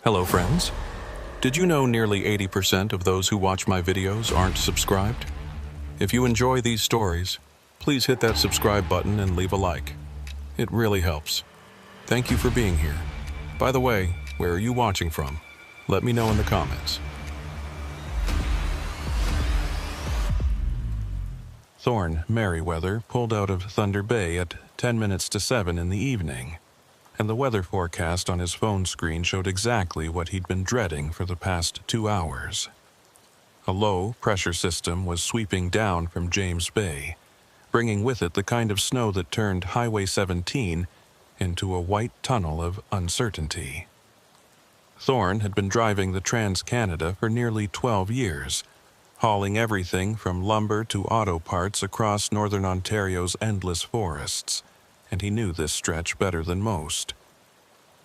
Hello friends. Did you know nearly 80% of those who watch my videos aren't subscribed? If you enjoy these stories, please hit that subscribe button and leave a like. It really helps. Thank you for being here. By the way, where are you watching from? Let me know in the comments. Thorn Merriweather pulled out of Thunder Bay at 10 minutes to 7 in the evening, and the weather forecast on his phone screen showed exactly what he'd been dreading for the past 2 hours. A low pressure system was sweeping down from James Bay, bringing with it the kind of snow that turned Highway 17 into a white tunnel of uncertainty. Thorn had been driving the Trans-Canada for nearly 12 years, hauling everything from lumber to auto parts across northern Ontario's endless forests, and he knew this stretch better than most.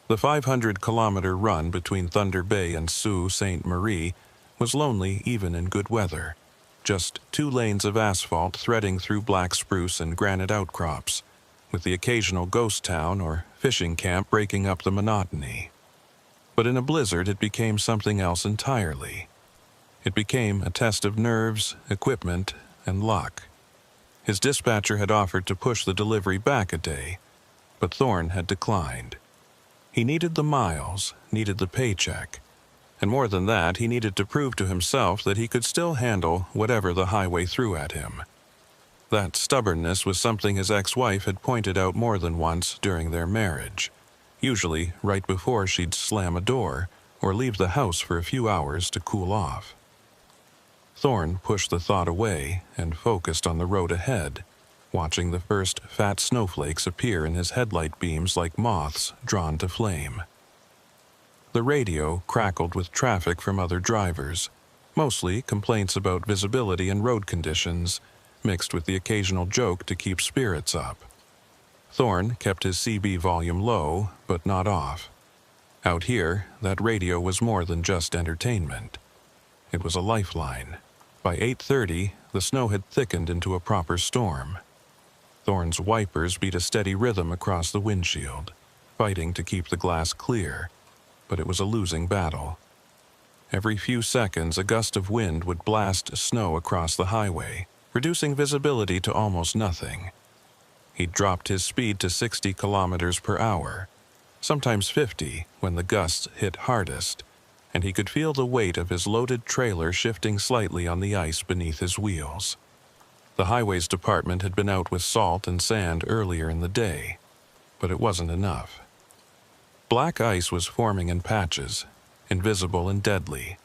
The 500-kilometer run between Thunder Bay and Sault Ste. Marie was lonely even in good weather, just 2 lanes of asphalt threading through black spruce and granite outcrops, with the occasional ghost town or fishing camp breaking up the monotony. But in a blizzard it became something else entirely. It became a test of nerves, equipment, and luck. His dispatcher had offered to push the delivery back a day, but Thorn had declined. He needed the miles, needed the paycheck, and more than that, he needed to prove to himself that he could still handle whatever the highway threw at him. That stubbornness was something his ex-wife had pointed out more than once during their marriage, usually right before she'd slam a door or leave the house for a few hours to cool off. Thorn pushed the thought away and focused on the road ahead, watching the first fat snowflakes appear in his headlight beams like moths drawn to flame. The radio crackled with traffic from other drivers, mostly complaints about visibility and road conditions, mixed with the occasional joke to keep spirits up. Thorn kept his CB volume low, but not off. Out here, that radio was more than just entertainment. It was a lifeline. By 8:30, the snow had thickened into a proper storm. Thorn's wipers beat a steady rhythm across the windshield, fighting to keep the glass clear, but it was a losing battle. Every few seconds, a gust of wind would blast snow across the highway, reducing visibility to almost nothing. He dropped his speed to 60 kilometers per hour, sometimes 50 when the gusts hit hardest, and he could feel the weight of his loaded trailer shifting slightly on the ice beneath his wheels. The highways department had been out with salt and sand earlier in the day, but it wasn't enough. Black ice was forming in patches, invisible and deadly,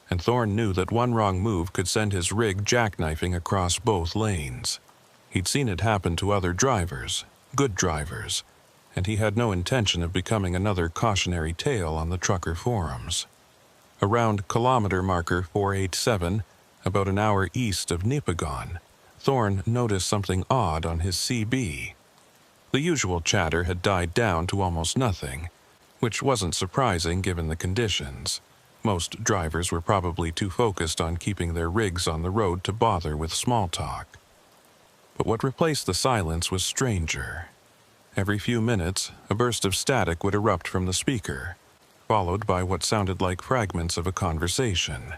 and Thorn knew that one wrong move could send his rig jackknifing across both lanes. He'd seen it happen to other drivers, good drivers, and he had no intention of becoming another cautionary tale on the trucker forums. Around kilometer marker 487, about an hour east of Nipigon, Thorn noticed something odd on his CB. The usual chatter had died down to almost nothing, which wasn't surprising given the conditions. Most drivers were probably too focused on keeping their rigs on the road to bother with small talk. But what replaced the silence was stranger. Every few minutes, a burst of static would erupt from the speaker, followed by what sounded like fragments of a conversation.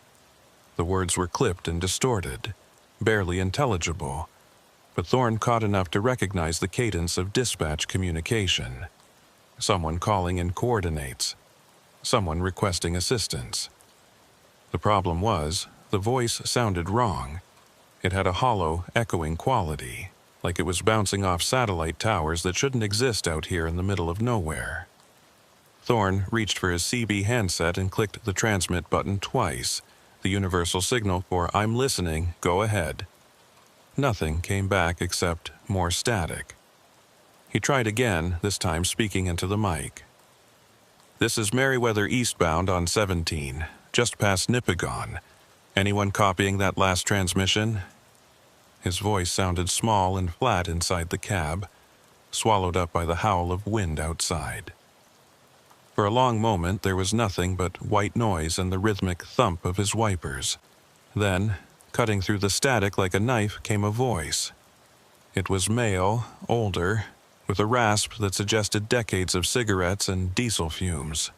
The words were clipped and distorted, barely intelligible, but Thorn caught enough to recognize the cadence of dispatch communication. Someone calling in coordinates, someone requesting assistance. The problem was, the voice sounded wrong. It had a hollow, echoing quality, like it was bouncing off satellite towers that shouldn't exist out here in the middle of nowhere. Thorn reached for his CB handset and clicked the transmit button twice, the universal signal for "I'm listening, go ahead." Nothing came back except more static. He tried again, this time speaking into the mic. "This is Merriweather eastbound on 17, just past Nipigon. Anyone copying that last transmission?" His voice sounded small and flat inside the cab, swallowed up by the howl of wind outside. For a long moment there was nothing but white noise and the rhythmic thump of his wipers. Then, cutting through the static like a knife, came a voice. It was male, older, with a rasp that suggested decades of cigarettes and diesel fumes.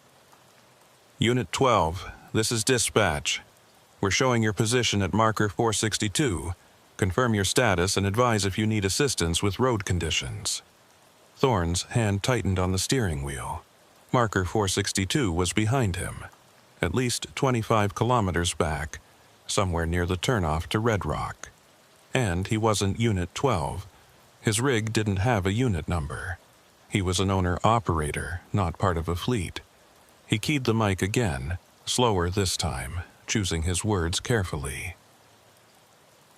Unit 12, this is dispatch. We're showing your position at marker 462. Confirm your status and advise if you need assistance with road conditions. Thorne's hand tightened on the steering wheel. Marker 462 was behind him, at least 25 kilometers back, somewhere near the turnoff to Red Rock. And he wasn't Unit 12. His rig didn't have a unit number. He was an owner-operator, not part of a fleet. He keyed the mic again, slower this time, choosing his words carefully.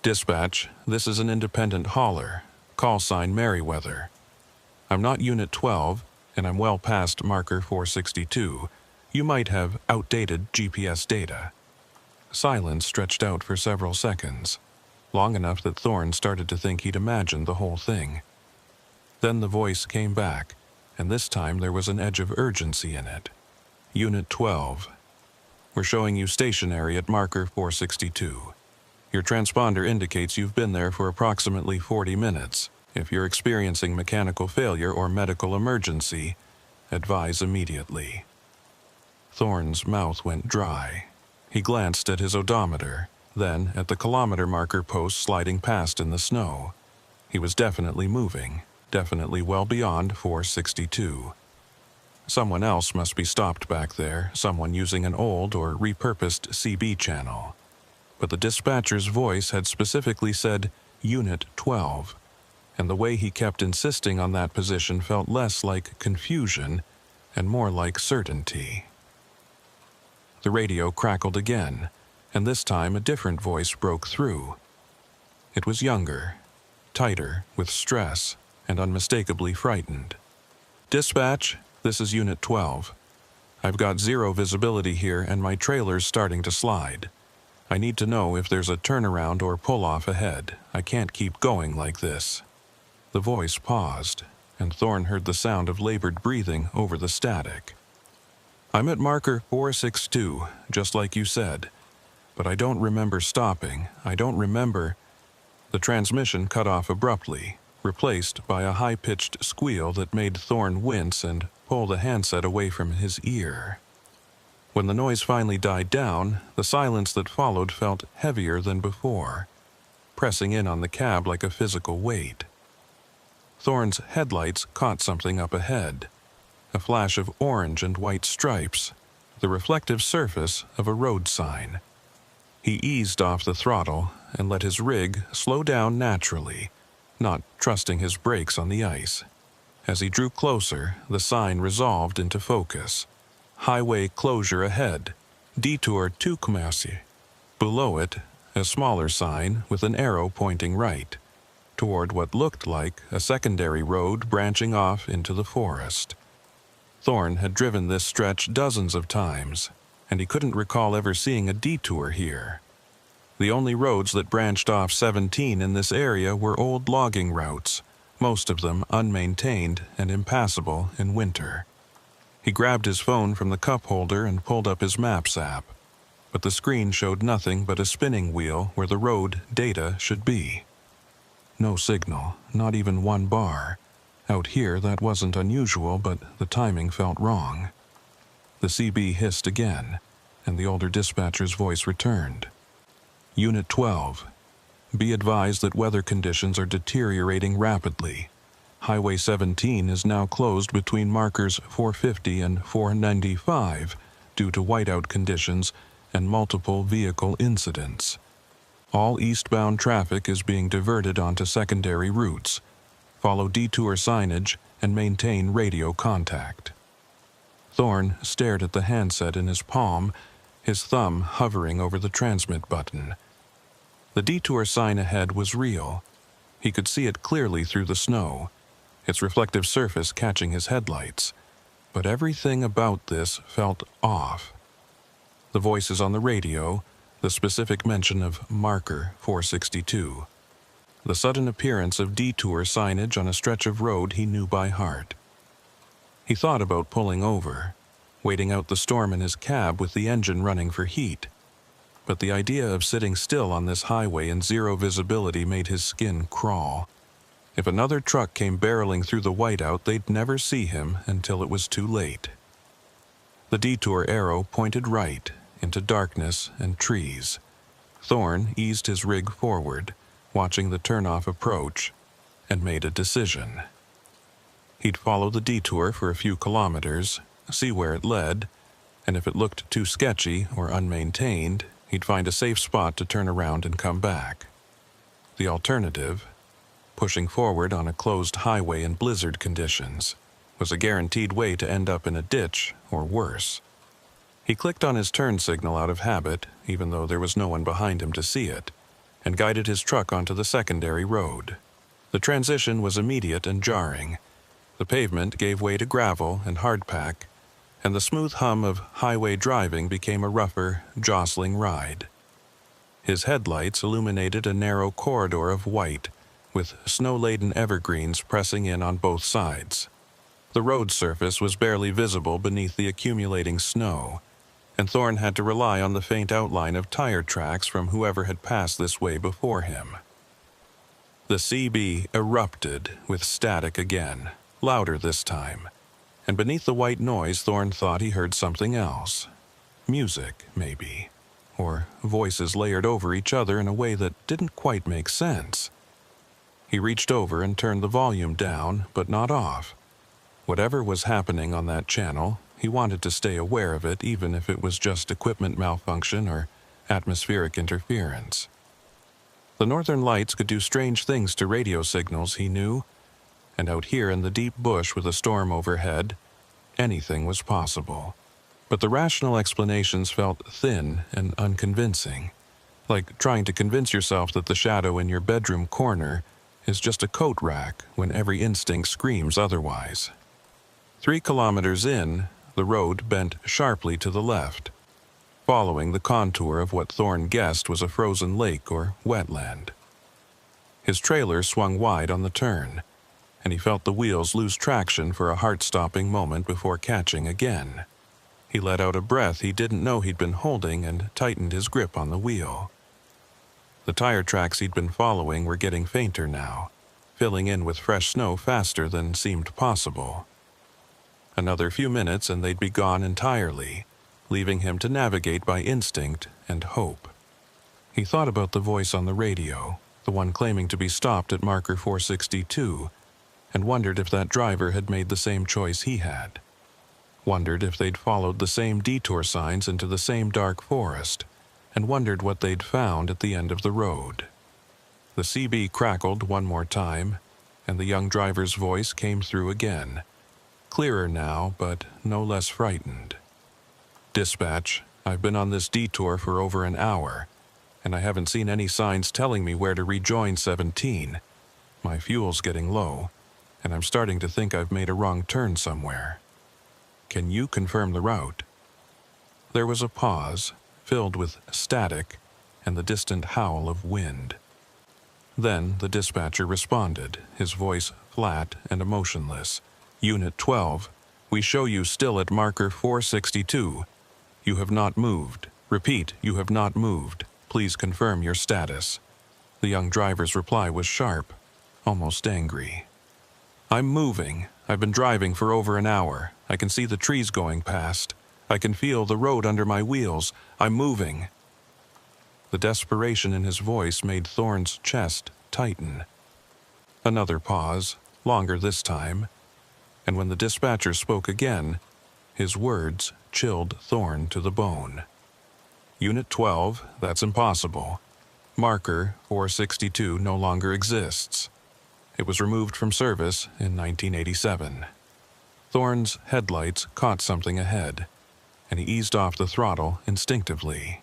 Dispatch, this is an independent hauler. Call sign Merriweather. I'm not Unit 12, and I'm well past marker 462. You might have outdated GPS data. Silence stretched out for several seconds, long enough that Thorne started to think he'd imagined the whole thing. Then the voice came back, and this time there was an edge of urgency in it. Unit 12. We're showing you stationary at marker 462. Your transponder indicates you've been there for approximately 40 minutes. If you're experiencing mechanical failure or medical emergency, advise immediately. Thorne's mouth went dry. He glanced at his odometer, then at the kilometer marker post sliding past in the snow. He was definitely moving, definitely well beyond 462. Someone else must be stopped back there, someone using an old or repurposed CB channel. But the dispatcher's voice had specifically said Unit 12, and the way he kept insisting on that position felt less like confusion and more like certainty. The radio crackled again, and this time a different voice broke through. It was younger, tighter, with stress, and unmistakably frightened. Dispatch, this is Unit 12. I've got zero visibility here and my trailer's starting to slide. I need to know if there's a turnaround or pull-off ahead. I can't keep going like this. The voice paused, and Thorne heard the sound of labored breathing over the static. I'm at marker 462, just like you said, but I don't remember stopping. I don't remember... The transmission cut off abruptly, replaced by a high-pitched squeal that made Thorne wince and pull the handset away from his ear. When the noise finally died down, the silence that followed felt heavier than before, pressing in on the cab like a physical weight. Thorne's headlights caught something up ahead, a flash of orange and white stripes, the reflective surface of a road sign. He eased off the throttle and let his rig slow down naturally, not trusting his brakes on the ice. As he drew closer, the sign resolved into focus. Highway closure ahead, detour to Kumasi. Below it, a smaller sign with an arrow pointing right, toward what looked like a secondary road branching off into the forest. Thorne had driven this stretch dozens of times, and he couldn't recall ever seeing a detour here. The only roads that branched off 17 in this area were old logging routes, most of them unmaintained and impassable in winter. He grabbed his phone from the cup holder and pulled up his Maps app, but the screen showed nothing but a spinning wheel where the road data should be. No signal, not even one bar. Out here that wasn't unusual, but the timing felt wrong. The CB hissed again, and the older dispatcher's voice returned. Unit 12. Be advised that weather conditions are deteriorating rapidly. Highway 17 is now closed between markers 450 and 495 due to whiteout conditions and multiple vehicle incidents. All eastbound traffic is being diverted onto secondary routes. Follow detour signage and maintain radio contact. Thorne stared at the handset in his palm, his thumb hovering over the transmit button. The detour sign ahead was real. He could see it clearly through the snow, its reflective surface catching his headlights. But everything about this felt off. The voices on the radio, the specific mention of marker 462, the sudden appearance of detour signage on a stretch of road he knew by heart. He thought about pulling over, waiting out the storm in his cab with the engine running for heat. But the idea of sitting still on this highway in zero visibility made his skin crawl. If another truck came barreling through the whiteout, they'd never see him until it was too late. The detour arrow pointed right, into darkness and trees. Thorne eased his rig forward, watching the turnoff approach, and made a decision. He'd follow the detour for a few kilometers, see where it led, and if it looked too sketchy or unmaintained, he'd find a safe spot to turn around and come back. The alternative, pushing forward on a closed highway in blizzard conditions, was a guaranteed way to end up in a ditch or worse. He clicked on his turn signal out of habit, even though there was no one behind him to see it, and guided his truck onto the secondary road. The transition was immediate and jarring. The pavement gave way to gravel and hardpack, and the smooth hum of highway driving became a rougher, jostling ride. His headlights illuminated a narrow corridor of white, with snow-laden evergreens pressing in on both sides. The road surface was barely visible beneath the accumulating snow, and Thorne had to rely on the faint outline of tire tracks from whoever had passed this way before him. The CB erupted with static again, louder this time, and beneath the white noise Thorne thought he heard something else. Music, maybe, or voices layered over each other in a way that didn't quite make sense. He reached over and turned the volume down, but not off. Whatever was happening on that channel, he wanted to stay aware of it, even if it was just equipment malfunction or atmospheric interference. The northern lights could do strange things to radio signals, he knew, and out here in the deep bush with a storm overhead, anything was possible. But the rational explanations felt thin and unconvincing, like trying to convince yourself that the shadow in your bedroom corner is just a coat rack when every instinct screams otherwise. 3 kilometers in, the road bent sharply to the left, following the contour of what Thorne guessed was a frozen lake or wetland. His trailer swung wide on the turn, and he felt the wheels lose traction for a heart-stopping moment before catching again. He let out a breath he didn't know he'd been holding and tightened his grip on the wheel. The tire tracks he'd been following were getting fainter now, filling in with fresh snow faster than seemed possible. Another few minutes and they'd be gone entirely, leaving him to navigate by instinct and hope. He thought about the voice on the radio, the one claiming to be stopped at marker 462, and wondered if that driver had made the same choice he had. Wondered if they'd followed the same detour signs into the same dark forest, and wondered what they'd found at the end of the road. The CB crackled one more time, and the young driver's voice came through again, clearer now, but no less frightened. "Dispatch, I've been on this detour for over an hour, and I haven't seen any signs telling me where to rejoin 17. My fuel's getting low, and I'm starting to think I've made a wrong turn somewhere. Can you confirm the route?" There was a pause, filled with static and the distant howl of wind. Then the dispatcher responded, his voice flat and emotionless. "Unit 12, we show you still at marker 462. You have not moved. Repeat, you have not moved. Please confirm your status." The young driver's reply was sharp, almost angry. "I'm moving. I've been driving for over an hour. I can see the trees going past. I can feel the road under my wheels. I'm moving." The desperation in his voice made Thorne's chest tighten. Another pause, longer this time, and when the dispatcher spoke again, his words chilled Thorne to the bone. "Unit 12, that's impossible. Marker 462 no longer exists. It was removed from service in 1987. Thorne's headlights caught something ahead, and he eased off the throttle instinctively.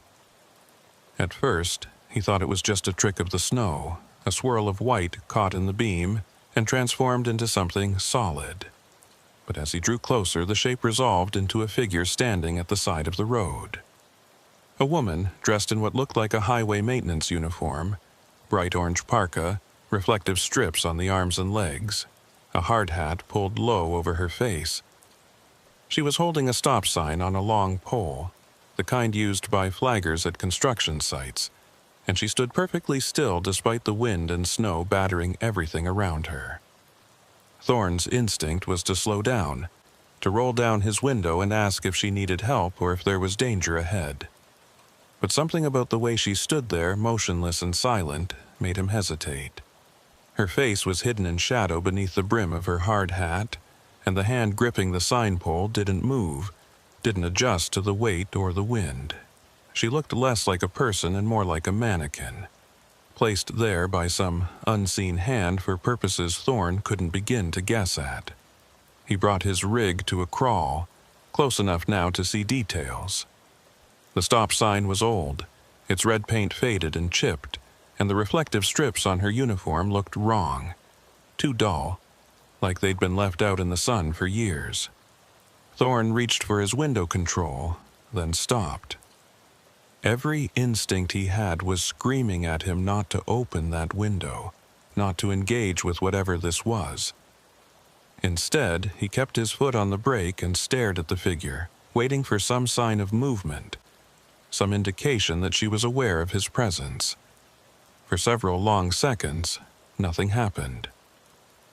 At first, he thought it was just a trick of the snow, a swirl of white caught in the beam and transformed into something solid. But as he drew closer, the shape resolved into a figure standing at the side of the road. A woman dressed in what looked like a highway maintenance uniform, bright orange parka, reflective strips on the arms and legs, a hard hat pulled low over her face. She was holding a stop sign on a long pole, the kind used by flaggers at construction sites, and she stood perfectly still despite the wind and snow battering everything around her. Thorne's instinct was to slow down, to roll down his window and ask if she needed help or if there was danger ahead. But something about the way she stood there, motionless and silent, made him hesitate. Her face was hidden in shadow beneath the brim of her hard hat, and the hand gripping the sign pole didn't move, didn't adjust to the weight or the wind. She looked less like a person and more like a mannequin, placed there by some unseen hand for purposes Thorne couldn't begin to guess at. He brought his rig to a crawl, close enough now to see details. The stop sign was old, its red paint faded and chipped, and the reflective strips on her uniform looked wrong, too dull, like they'd been left out in the sun for years. Thorne reached for his window control, then stopped. Every instinct he had was screaming at him not to open that window, not to engage with whatever this was. Instead, he kept his foot on the brake and stared at the figure, waiting for some sign of movement, some indication that she was aware of his presence. For several long seconds, nothing happened.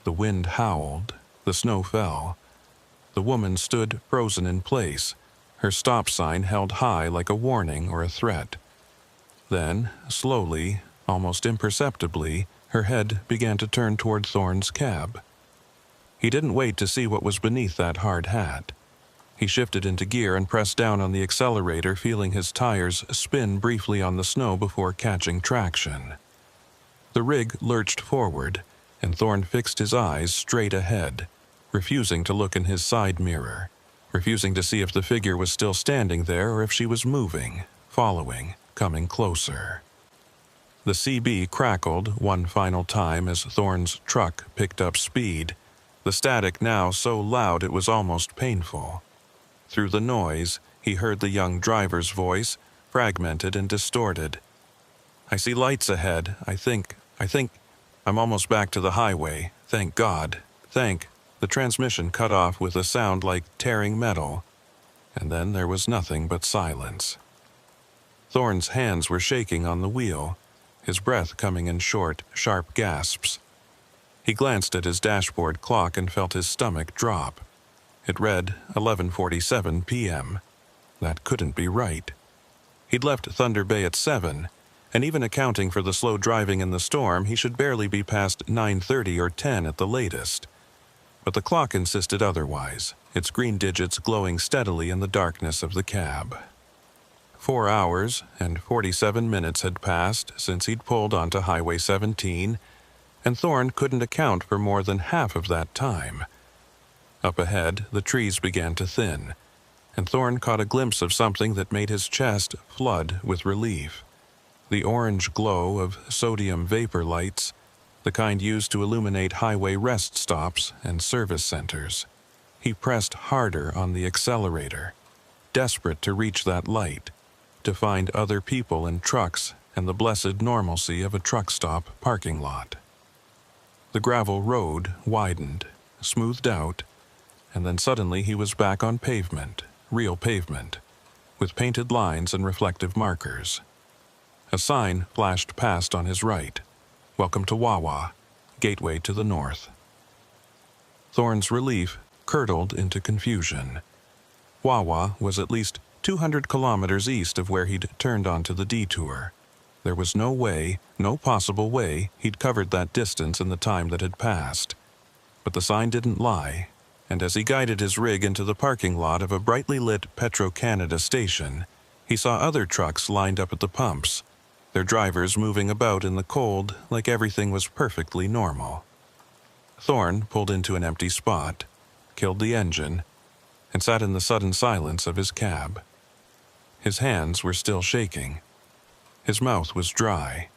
The wind howled, the snow fell. The woman stood frozen in place, her stop sign held high like a warning or a threat. Then, slowly, almost imperceptibly, her head began to turn toward Thorne's cab. He didn't wait to see what was beneath that hard hat. He shifted into gear and pressed down on the accelerator, feeling his tires spin briefly on the snow before catching traction. The rig lurched forward, and Thorne fixed his eyes straight ahead, refusing to look in his side mirror, refusing to see if the figure was still standing there or if she was moving, following, coming closer. The CB crackled one final time as Thorne's truck picked up speed, the static now so loud it was almost painful. Through the noise, he heard the young driver's voice, fragmented and distorted. "I see lights ahead. I think, I'm almost back to the highway. Thank God. The transmission cut off with a sound like tearing metal, and then there was nothing but silence. Thorne's hands were shaking on the wheel, his breath coming in short, sharp gasps. He glanced at his dashboard clock and felt his stomach drop. It read 11:47 p.m. That couldn't be right. He'd left Thunder Bay at 7, and even accounting for the slow driving in the storm, he should barely be past 9:30 or 10 at the latest. But the clock insisted otherwise, its green digits glowing steadily in the darkness of the cab. 4 hours and 47 minutes had passed since he'd pulled onto Highway 17, and Thorne couldn't account for more than half of that time. Up ahead, the trees began to thin, and Thorne caught a glimpse of something that made his chest flood with relief. The orange glow of sodium vapor lights, the kind used to illuminate highway rest stops and service centers. He pressed harder on the accelerator, desperate to reach that light, to find other people and trucks and the blessed normalcy of a truck stop parking lot. The gravel road widened, smoothed out, and then suddenly he was back on pavement, real pavement, with painted lines and reflective markers. A sign flashed past on his right. "Welcome to Wawa, gateway to the north." Thorne's relief curdled into confusion. Wawa was at least 200 kilometers east of where he'd turned onto the detour. There was no way, no possible way, he'd covered that distance in the time that had passed. But the sign didn't lie, and as he guided his rig into the parking lot of a brightly lit Petro-Canada station, he saw other trucks lined up at the pumps, their drivers moving about in the cold like everything was perfectly normal. Thorne pulled into an empty spot, killed the engine, and sat in the sudden silence of his cab. His hands were still shaking. His mouth was dry.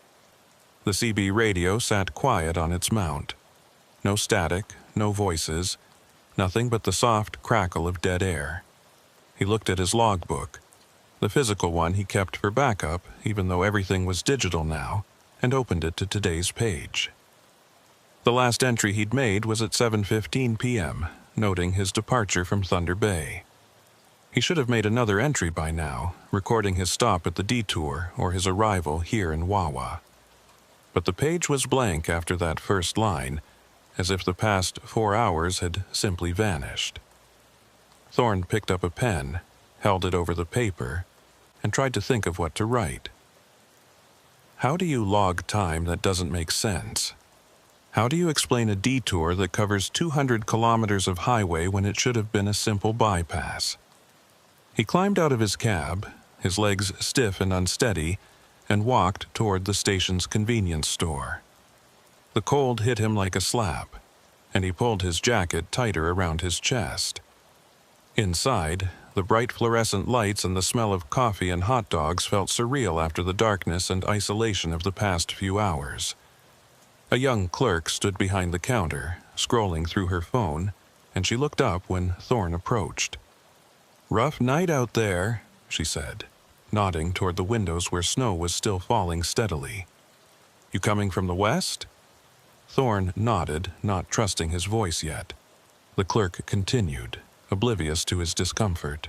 The CB radio sat quiet on its mount. No static, no voices, nothing but the soft crackle of dead air. He looked at his logbook, the physical one he kept for backup, even though everything was digital now, and opened it to today's page. The last entry he'd made was at 7:15 p.m., noting his departure from Thunder Bay. He should have made another entry by now, recording his stop at the detour or his arrival here in Wawa. But the page was blank after that first line, as if the past 4 hours had simply vanished. Thorne picked up a pen, held it over the paper, and tried to think of what to write. How do you log time that doesn't make sense? How do you explain a detour that covers 200 kilometers of highway when it should have been a simple bypass? He climbed out of his cab, his legs stiff and unsteady, and walked toward the station's convenience store. The cold hit him like a slap, and he pulled his jacket tighter around his chest. Inside, the bright fluorescent lights and the smell of coffee and hot dogs felt surreal after the darkness and isolation of the past few hours. A young clerk stood behind the counter, scrolling through her phone, and she looked up when Thorne approached. "Rough night out there," she said, nodding toward the windows where snow was still falling steadily. "You coming from the west?" Thorne nodded, not trusting his voice yet. The clerk continued, oblivious to his discomfort.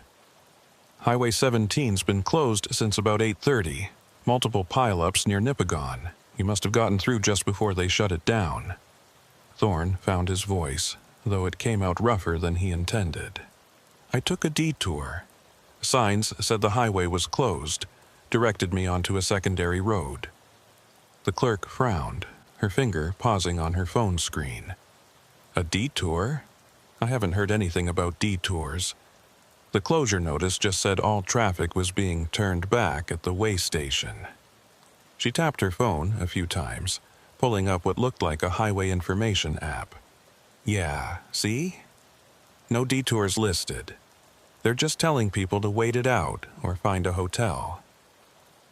"Highway 17's been closed since about 8:30. Multiple pileups near Nipigon. You must have gotten through just before they shut it down." Thorne found his voice, though it came out rougher than he intended. "I took a detour. Signs said the highway was closed, directed me onto a secondary road." The clerk frowned, her finger pausing on her phone screen. "A detour? I haven't heard anything about detours. The closure notice just said all traffic was being turned back at the way station." She tapped her phone a few times, pulling up what looked like a highway information app. "Yeah, see? No detours listed. They're just telling people to wait it out or find a hotel."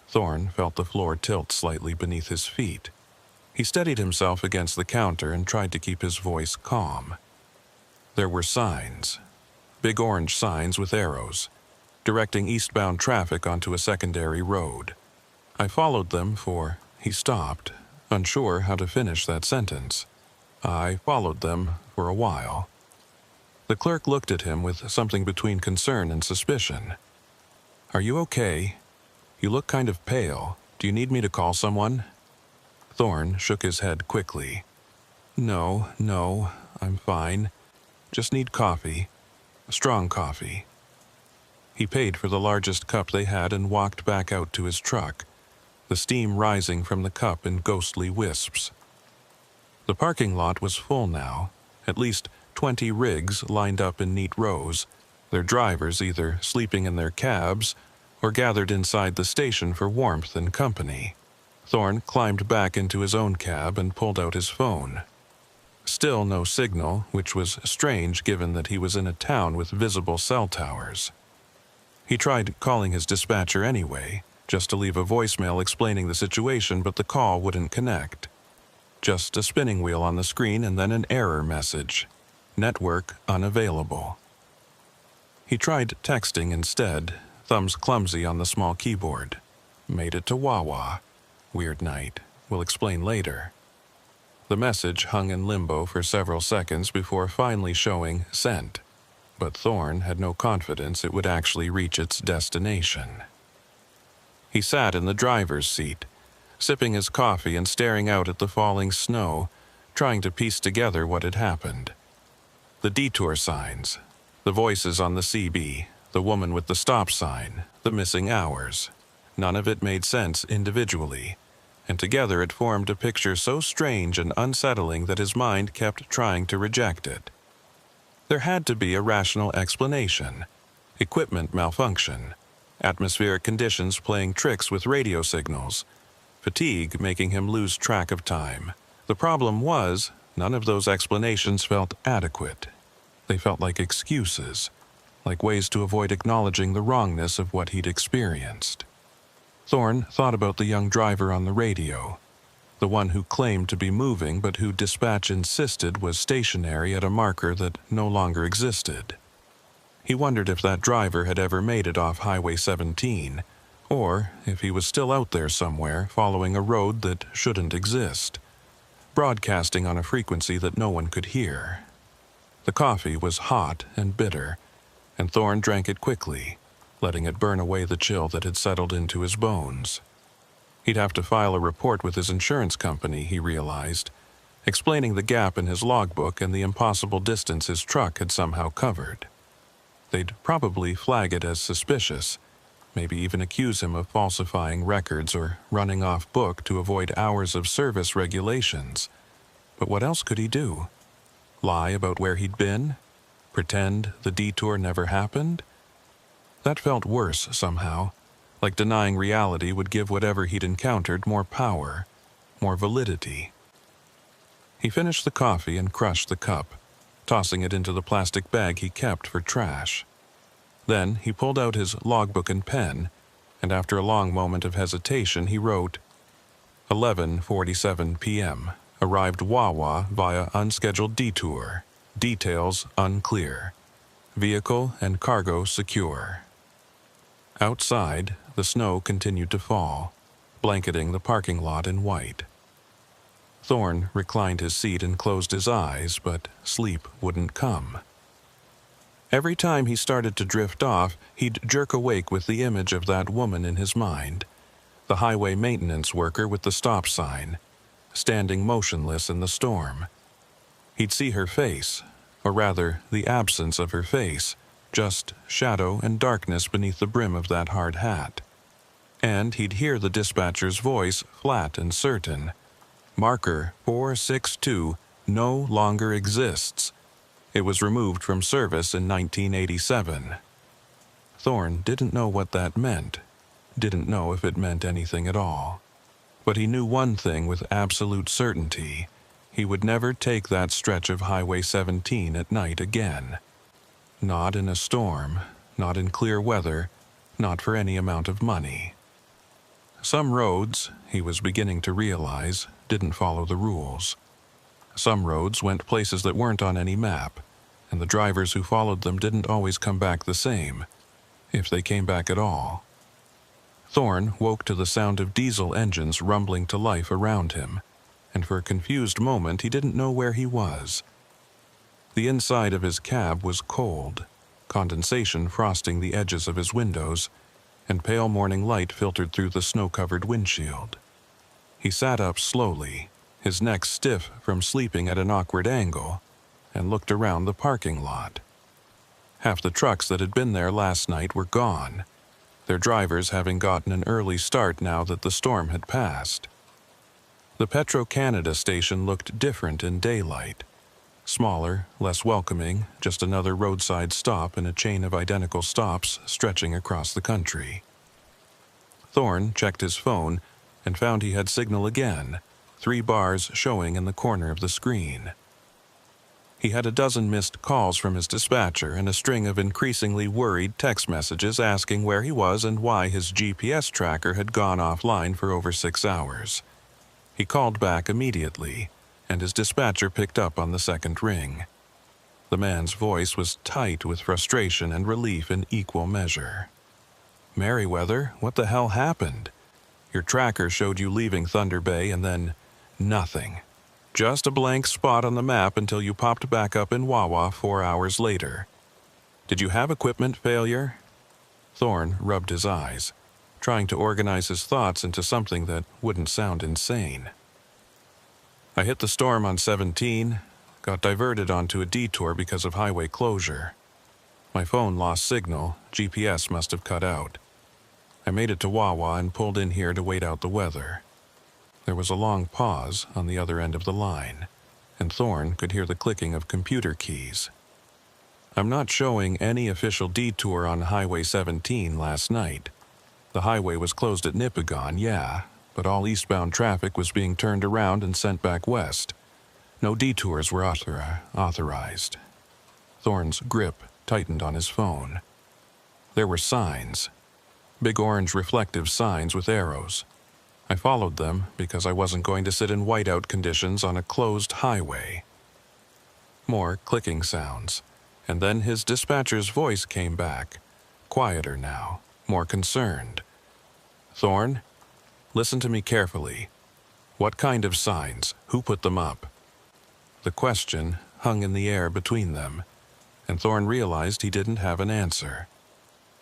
Thorne felt the floor tilt slightly beneath his feet. He steadied himself against the counter and tried to keep his voice calm. There were signs, big orange signs with arrows, directing eastbound traffic onto a secondary road. "I followed them for," he stopped, unsure how to finish that sentence. "I followed them for a while." The clerk looked at him with something between concern and suspicion. "Are you okay? You look kind of pale. Do you need me to call someone?" Thorne shook his head quickly. No, I'm fine. Just need coffee. Strong coffee." He paid for the largest cup they had and walked back out to his truck, the steam rising from the cup in ghostly wisps. The parking lot was full now, at least 20 rigs lined up in neat rows, their drivers either sleeping in their cabs or gathered inside the station for warmth and company. Thorne climbed back into his own cab and pulled out his phone. Still no signal, which was strange given that he was in a town with visible cell towers. He tried calling his dispatcher anyway, just to leave a voicemail explaining the situation, but the call wouldn't connect. Just a spinning wheel on the screen and then an error message. Network unavailable. He tried texting instead, thumbs clumsy on the small keyboard. Made it to Wawa. Weird night. We'll explain later. The message hung in limbo for several seconds before finally showing sent, but Thorne had no confidence it would actually reach its destination. He sat in the driver's seat, sipping his coffee and staring out at the falling snow, trying to piece together what had happened. The detour signs, the voices on the CB, the woman with the stop sign, the missing hours. None of it made sense individually, and together it formed a picture so strange and unsettling that his mind kept trying to reject it. There had to be a rational explanation. Equipment malfunction, atmospheric conditions playing tricks with radio signals, fatigue making him lose track of time. The problem was, none of those explanations felt adequate. They felt like excuses, like ways to avoid acknowledging the wrongness of what he'd experienced. Thorne thought about the young driver on the radio, the one who claimed to be moving but who dispatch insisted was stationary at a marker that no longer existed. He wondered if that driver had ever made it off Highway 17, or if he was still out there somewhere following a road that shouldn't exist, broadcasting on a frequency that no one could hear. The coffee was hot and bitter, and Thorne drank it quickly, letting it burn away the chill that had settled into his bones. He'd have to file a report with his insurance company, he realized, explaining the gap in his logbook and the impossible distance his truck had somehow covered. They'd probably flag it as suspicious, maybe even accuse him of falsifying records or running off book to avoid hours of service regulations. But what else could he do? Lie about where he'd been? Pretend the detour never happened? That felt worse somehow, like denying reality would give whatever he'd encountered more power, more validity. He finished the coffee and crushed the cup, tossing it into the plastic bag he kept for trash. Then he pulled out his logbook and pen, and after a long moment of hesitation he wrote, 11:47 p.m. Arrived Wawa via unscheduled detour. Details unclear. Vehicle and cargo secure. Outside, the snow continued to fall, blanketing the parking lot in white. Thorne reclined his seat and closed his eyes, but sleep wouldn't come. Every time he started to drift off, he'd jerk awake with the image of that woman in his mind, the highway maintenance worker with the stop sign, standing motionless in the storm. He'd see her face, or rather, the absence of her face, just shadow and darkness beneath the brim of that hard hat. And he'd hear the dispatcher's voice, flat and certain. Marker 462 no longer exists. It was removed from service in 1987. Thorne didn't know what that meant, didn't know if it meant anything at all. But he knew one thing with absolute certainty. He would never take that stretch of Highway 17 at night again. Not in a storm, not in clear weather, not for any amount of money. Some roads, he was beginning to realize, didn't follow the rules. Some roads went places that weren't on any map, and the drivers who followed them didn't always come back the same, if they came back at all. Thorne woke to the sound of diesel engines rumbling to life around him, and for a confused moment he didn't know where he was. The inside of his cab was cold, condensation frosting the edges of his windows, and pale morning light filtered through the snow-covered windshield. He sat up slowly, his neck stiff from sleeping at an awkward angle, and looked around the parking lot. Half the trucks that had been there last night were gone, their drivers having gotten an early start now that the storm had passed. The Petro-Canada station looked different in daylight. Smaller, less welcoming, just another roadside stop in a chain of identical stops stretching across the country. Thorne checked his phone and found he had signal again, 3 bars showing in the corner of the screen. He had a dozen missed calls from his dispatcher and a string of increasingly worried text messages asking where he was and why his GPS tracker had gone offline for over 6 hours. He called back immediately, and his dispatcher picked up on the second ring. The man's voice was tight with frustration and relief in equal measure. "Merriweather, what the hell happened? Your tracker showed you leaving Thunder Bay and then nothing. Just a blank spot on the map until you popped back up in Wawa 4 hours later. Did you have equipment failure?" Thorne rubbed his eyes, trying to organize his thoughts into something that wouldn't sound insane. "I hit the storm on 17, got diverted onto a detour because of highway closure. My phone lost signal, GPS must have cut out. I made it to Wawa and pulled in here to wait out the weather." There was a long pause on the other end of the line, and Thorne could hear the clicking of computer keys. "I'm not showing any official detour on Highway 17 last night. The highway was closed at Nipigon, yeah, but all eastbound traffic was being turned around and sent back west. No detours were authorized." Thorne's grip tightened on his phone. There were signs. Big orange reflective signs with arrows. I followed them because I wasn't going to sit in whiteout conditions on a closed highway. More clicking sounds, and then his dispatcher's voice came back, quieter now, more concerned. "Thorne, listen to me carefully. What kind of signs? Who put them up?" The question hung in the air between them, and Thorne realized he didn't have an answer.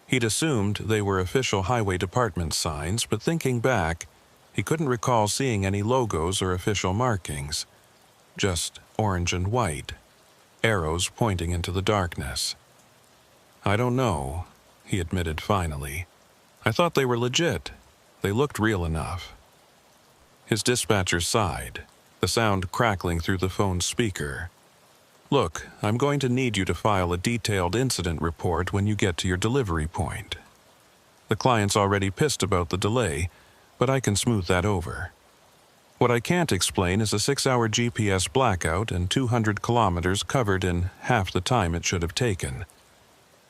He'd assumed they were official highway department signs, but thinking back, he couldn't recall seeing any logos or official markings. Just orange and white, arrows pointing into the darkness. "I don't know," he admitted finally. "I thought they were legit. They looked real enough." His dispatcher sighed, the sound crackling through the phone's speaker. "Look, I'm going to need you to file a detailed incident report when you get to your delivery point. The client's already pissed about the delay, but I can smooth that over. What I can't explain is a 6-hour GPS blackout and 200 kilometers covered in half the time it should have taken.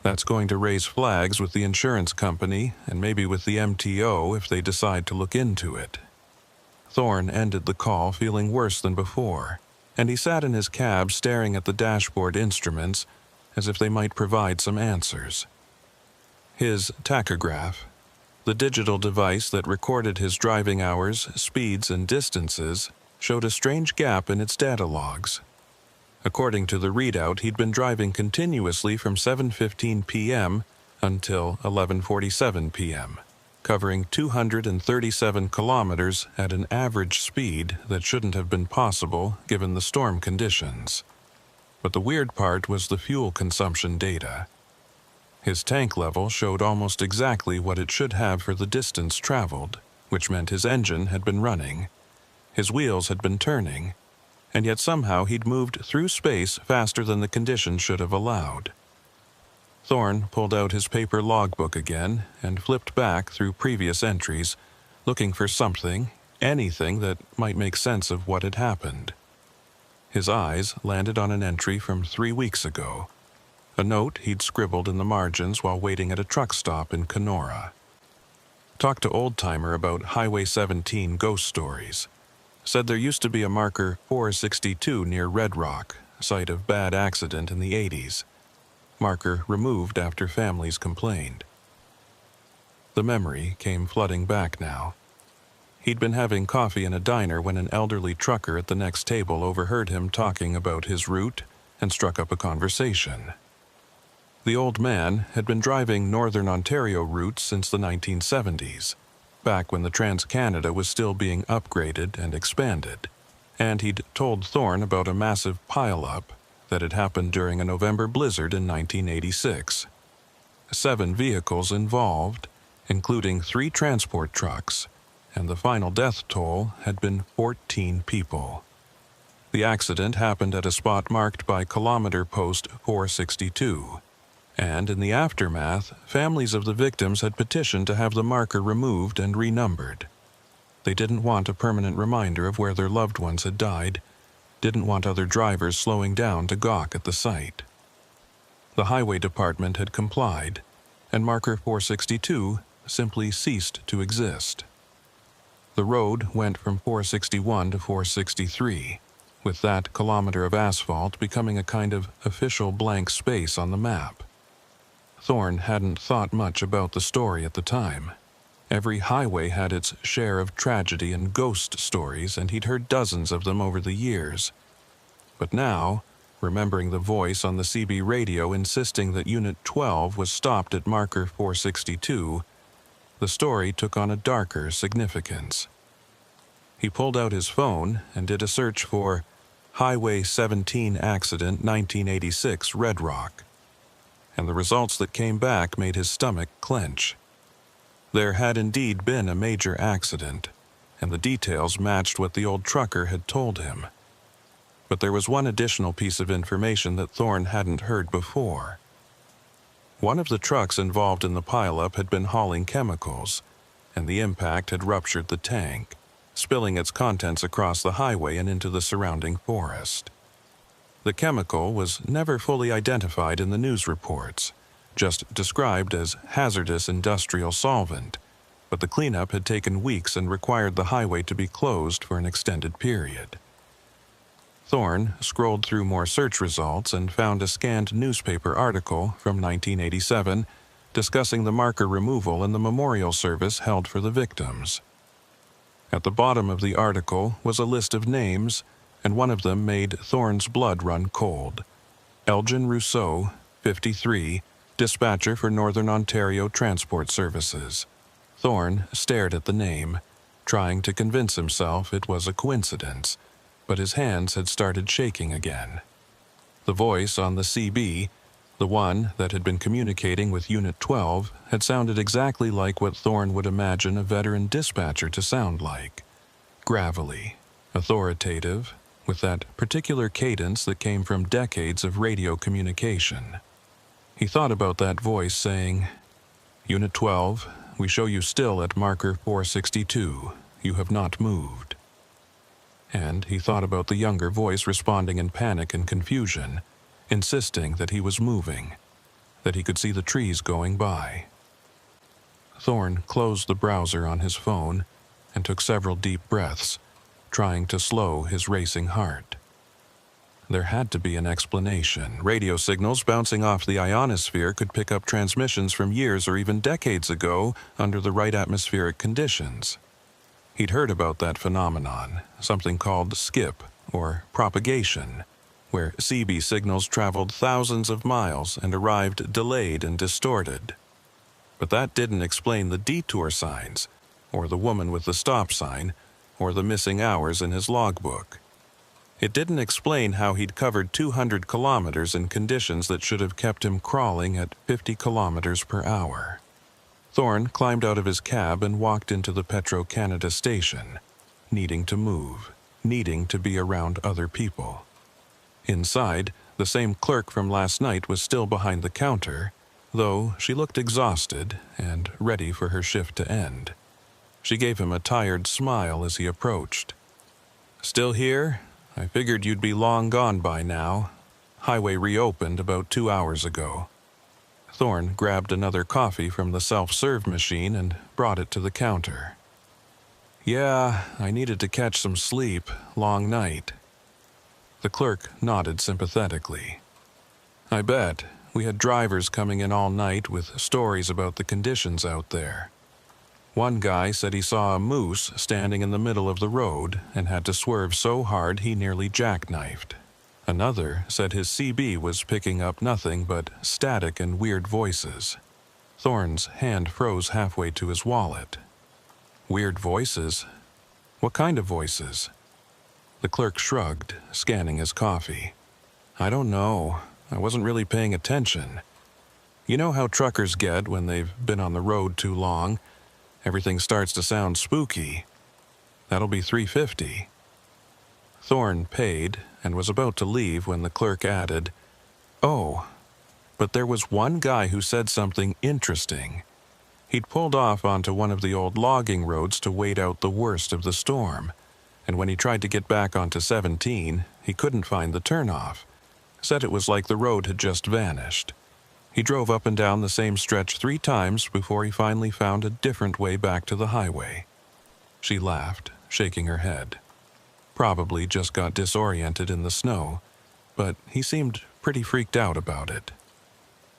That's going to raise flags with the insurance company and maybe with the MTO if they decide to look into it." Thorne ended the call feeling worse than before, and he sat in his cab staring at the dashboard instruments as if they might provide some answers. His tachograph, the digital device that recorded his driving hours, speeds, and distances, showed a strange gap in its data logs. According to the readout, he'd been driving continuously from 7:15 p.m. until 11:47 p.m., covering 237 kilometers at an average speed that shouldn't have been possible given the storm conditions. But the weird part was the fuel consumption data. His tank level showed almost exactly what it should have for the distance traveled, which meant his engine had been running, his wheels had been turning, and yet somehow he'd moved through space faster than the conditions should have allowed. Thorne pulled out his paper logbook again and flipped back through previous entries, looking for something, anything that might make sense of what had happened. His eyes landed on an entry from 3 weeks ago, a note he'd scribbled in the margins while waiting at a truck stop in Kenora. Talked to old-timer about Highway 17 ghost stories. Said there used to be a marker 462 near Red Rock, site of bad accident in the 80s. Marker removed after families complained. The memory came flooding back now. He'd been having coffee in a diner when an elderly trucker at the next table overheard him talking about his route and struck up a conversation. The old man had been driving Northern Ontario routes since the 1970s, back when the Trans-Canada was still being upgraded and expanded, and he'd told Thorne about a massive pile-up that had happened during a November blizzard in 1986. 7 vehicles involved, including 3 transport trucks, and the final death toll had been 14 people. The accident happened at a spot marked by kilometer post 462. And in the aftermath, families of the victims had petitioned to have the marker removed and renumbered. They didn't want a permanent reminder of where their loved ones had died, didn't want other drivers slowing down to gawk at the site. The highway department had complied, and marker 462 simply ceased to exist. The road went from 461 to 463, with that kilometer of asphalt becoming a kind of official blank space on the map. Thorne hadn't thought much about the story at the time. Every highway had its share of tragedy and ghost stories, and he'd heard dozens of them over the years. But now, remembering the voice on the CB radio insisting that Unit 12 was stopped at marker 462, the story took on a darker significance. He pulled out his phone and did a search for Highway 17 Accident 1986 Red Rock, and the results that came back made his stomach clench. There had indeed been a major accident, and the details matched what the old trucker had told him. But there was one additional piece of information that Thorne hadn't heard before. One of the trucks involved in the pileup had been hauling chemicals, and the impact had ruptured the tank, spilling its contents across the highway and into the surrounding forest. The chemical was never fully identified in the news reports, just described as hazardous industrial solvent, but the cleanup had taken weeks and required the highway to be closed for an extended period. Thorne scrolled through more search results and found a scanned newspaper article from 1987 discussing the marker removal and the memorial service held for the victims. At the bottom of the article was a list of names, and one of them made Thorne's blood run cold. Elgin Rousseau, 53, dispatcher for Northern Ontario Transport Services. Thorne stared at the name, trying to convince himself it was a coincidence, but his hands had started shaking again. The voice on the CB, The one that had been communicating with Unit 12 had sounded exactly like what Thorne would imagine a veteran dispatcher to sound like. Gravelly, authoritative, with that particular cadence that came from decades of radio communication. He thought about that voice saying, "Unit 12, we show you still at marker 462. You have not moved." And he thought about the younger voice responding in panic and confusion, insisting that he was moving, that he could see the trees going by. Thorne closed the browser on his phone and took several deep breaths, trying to slow his racing heart. There had to be an explanation. Radio signals bouncing off the ionosphere could pick up transmissions from years or even decades ago under the right atmospheric conditions. He'd heard about that phenomenon, something called skip, or propagation, where CB signals traveled thousands of miles and arrived delayed and distorted. But that didn't explain the detour signs, or the woman with the stop sign, or the missing hours in his logbook. It didn't explain how he'd covered 200 kilometers in conditions that should have kept him crawling at 50 kilometers per hour. Thorne climbed out of his cab and walked into the Petro-Canada station, needing to move, needing to be around other people. Inside, the same clerk from last night was still behind the counter, though she looked exhausted and ready for her shift to end. She gave him a tired smile as he approached. "Still here? I figured you'd be long gone by now. Highway reopened about 2 hours ago." Thorne grabbed another coffee from the self-serve machine and brought it to the counter. "Yeah, I needed to catch some sleep. Long night." The clerk nodded sympathetically. "I bet. We had drivers coming in all night with stories about the conditions out there. One guy said he saw a moose standing in the middle of the road and had to swerve so hard he nearly jackknifed. Another said his CB was picking up nothing but static and weird voices." Thorne's hand froze halfway to his wallet. "Weird voices? What kind of voices?" The clerk shrugged, scanning his coffee. "I don't know. I wasn't really paying attention. You know how truckers get when they've been on the road too long? Everything starts to sound spooky. That'll be $3.50. Thorne paid and was about to leave when the clerk added, "Oh, but there was one guy who said something interesting. He'd pulled off onto one of the old logging roads to wait out the worst of the storm, and when he tried to get back onto 17, he couldn't find the turnoff. Said it was like the road had just vanished. He drove up and down the same stretch 3 times before he finally found a different way back to the highway." She laughed, shaking her head. Probably just got disoriented in the snow, but he seemed pretty freaked out about it.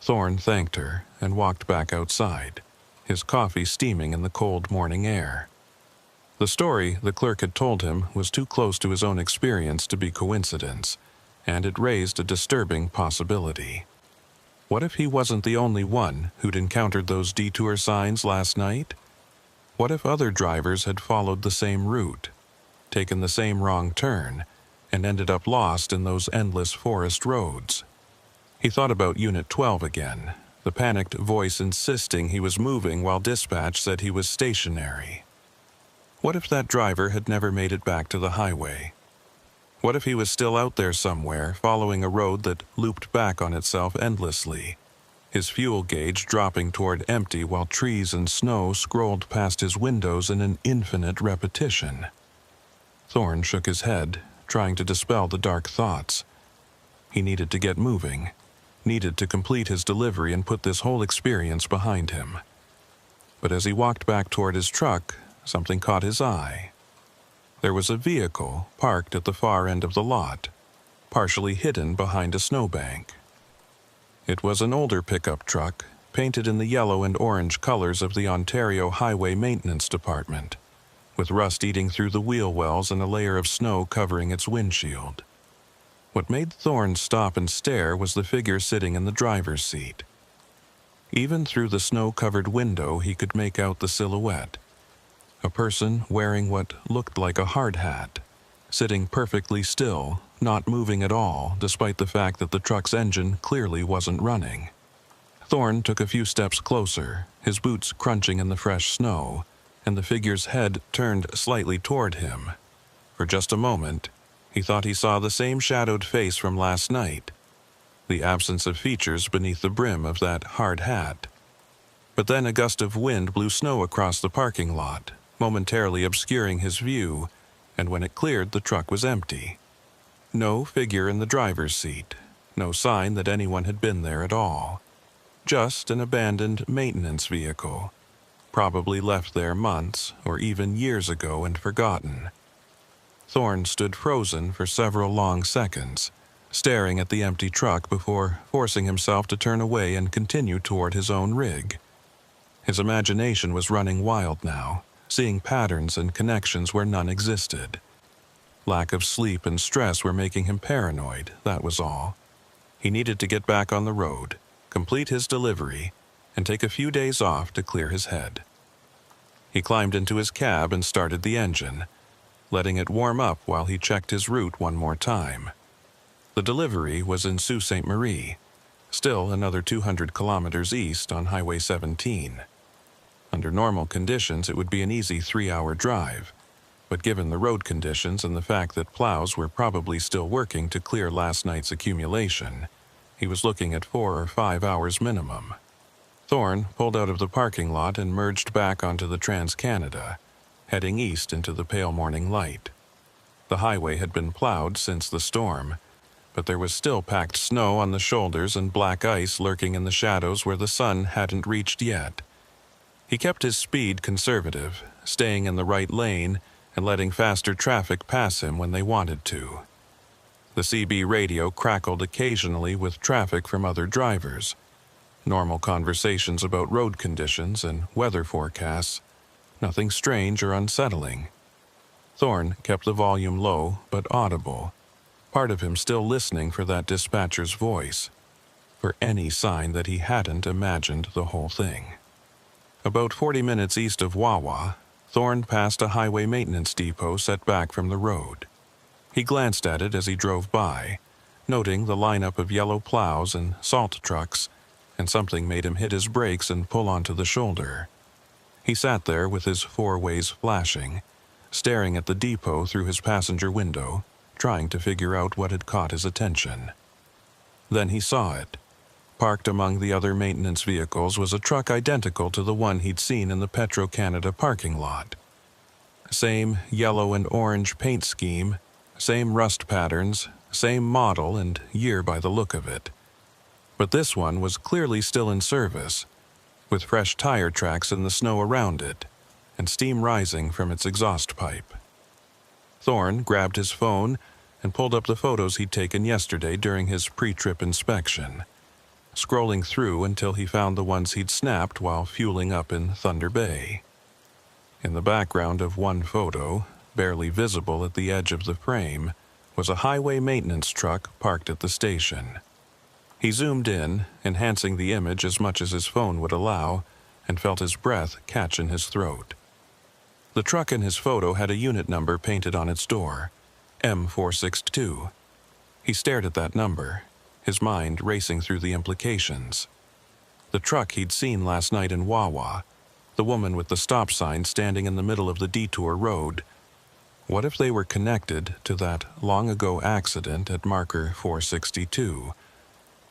Thorne thanked her and walked back outside, his coffee steaming in the cold morning air. The story the clerk had told him was too close to his own experience to be coincidence, and it raised a disturbing possibility. What if he wasn't the only one who'd encountered those detour signs last night? What if other drivers had followed the same route, taken the same wrong turn, and ended up lost in those endless forest roads? He thought about Unit 12 again, the panicked voice insisting he was moving while dispatch said he was stationary. What if that driver had never made it back to the highway? What if he was still out there somewhere, following a road that looped back on itself endlessly, his fuel gauge dropping toward empty while trees and snow scrolled past his windows in an infinite repetition? Thorne shook his head, trying to dispel the dark thoughts. He needed to get moving, needed to complete his delivery and put this whole experience behind him. But as he walked back toward his truck, something caught his eye. There was a vehicle parked at the far end of the lot, partially hidden behind a snowbank. It was an older pickup truck, painted in the yellow and orange colors of the Ontario Highway Maintenance Department, with rust eating through the wheel wells and a layer of snow covering its windshield. What made Thorne stop and stare was the figure sitting in the driver's seat. Even through the snow-covered window he could make out the silhouette. A person wearing what looked like a hard hat, sitting perfectly still, not moving at all despite the fact that the truck's engine clearly wasn't running. Thorne took a few steps closer, his boots crunching in the fresh snow, and the figure's head turned slightly toward him. For just a moment, he thought he saw the same shadowed face from last night, the absence of features beneath the brim of that hard hat. But then a gust of wind blew snow across the parking lot, momentarily obscuring his view, and when it cleared, the truck was empty. No figure in the driver's seat, no sign that anyone had been there at all. Just an abandoned maintenance vehicle, probably left there months or even years ago and forgotten. Thorne stood frozen for several long seconds, staring at the empty truck before forcing himself to turn away and continue toward his own rig. His imagination was running wild now, seeing patterns and connections where none existed. Lack of sleep and stress were making him paranoid, that was all. He needed to get back on the road, complete his delivery, and take a few days off to clear his head. He climbed into his cab and started the engine, letting it warm up while he checked his route one more time. The delivery was in Sault Ste. Marie, still another 200 kilometers east on Highway 17. Under normal conditions, it would be an easy 3-hour drive, but given the road conditions and the fact that plows were probably still working to clear last night's accumulation, he was looking at 4 or 5 hours minimum. Thorne pulled out of the parking lot and merged back onto the Trans-Canada, heading east into the pale morning light. The highway had been plowed since the storm, but there was still packed snow on the shoulders and black ice lurking in the shadows where the sun hadn't reached yet. He kept his speed conservative, staying in the right lane and letting faster traffic pass him when they wanted to. The CB radio crackled occasionally with traffic from other drivers. Normal conversations about road conditions and weather forecasts, nothing strange or unsettling. Thorne kept the volume low but audible, part of him still listening for that dispatcher's voice, for any sign that he hadn't imagined the whole thing. About 40 minutes east of Wawa, Thorne passed a highway maintenance depot set back from the road. He glanced at it as he drove by, noting the lineup of yellow plows and salt trucks, and something made him hit his brakes and pull onto the shoulder. He sat there with his 4-ways flashing, staring at the depot through his passenger window, trying to figure out what had caught his attention. Then he saw it. Parked among the other maintenance vehicles was a truck identical to the one he'd seen in the Petro-Canada parking lot. Same yellow and orange paint scheme, same rust patterns, same model and year by the look of it. But this one was clearly still in service, with fresh tire tracks in the snow around it, and steam rising from its exhaust pipe. Thorne grabbed his phone and pulled up the photos he'd taken yesterday during his pre-trip inspection, scrolling through until he found the ones he'd snapped while fueling up in Thunder Bay. In the background of one photo, barely visible at the edge of the frame, was a highway maintenance truck parked at the station. He zoomed in, enhancing the image as much as his phone would allow, and felt his breath catch in his throat. The truck in his photo had a unit number painted on its door, M462. He stared at that number, his mind racing through the implications. The truck he'd seen last night in Wawa, the woman with the stop sign standing in the middle of the detour road. What if they were connected to that long-ago accident at marker 462?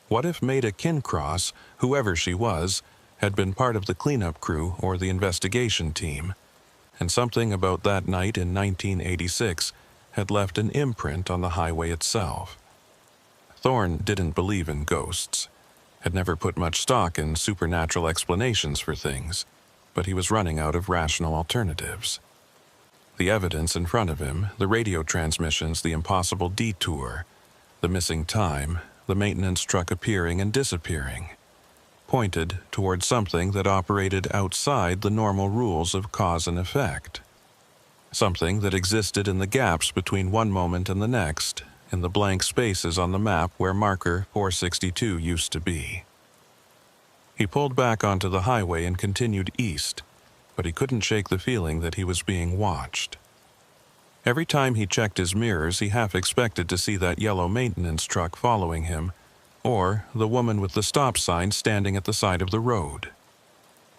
What if Maida Kincross, whoever she was, had been part of the cleanup crew or the investigation team, and something about that night in 1986 had left an imprint on the highway itself? Thorne didn't believe in ghosts, had never put much stock in supernatural explanations for things, but he was running out of rational alternatives. The evidence in front of him, the radio transmissions, the impossible detour, the missing time, the maintenance truck appearing and disappearing, pointed toward something that operated outside the normal rules of cause and effect. Something that existed in the gaps between one moment and the next, in the blank spaces on the map where marker 462 used to be. He pulled back onto the highway and continued east, but he couldn't shake the feeling that he was being watched. Every time he checked his mirrors, he half expected to see that yellow maintenance truck following him, or the woman with the stop sign standing at the side of the road.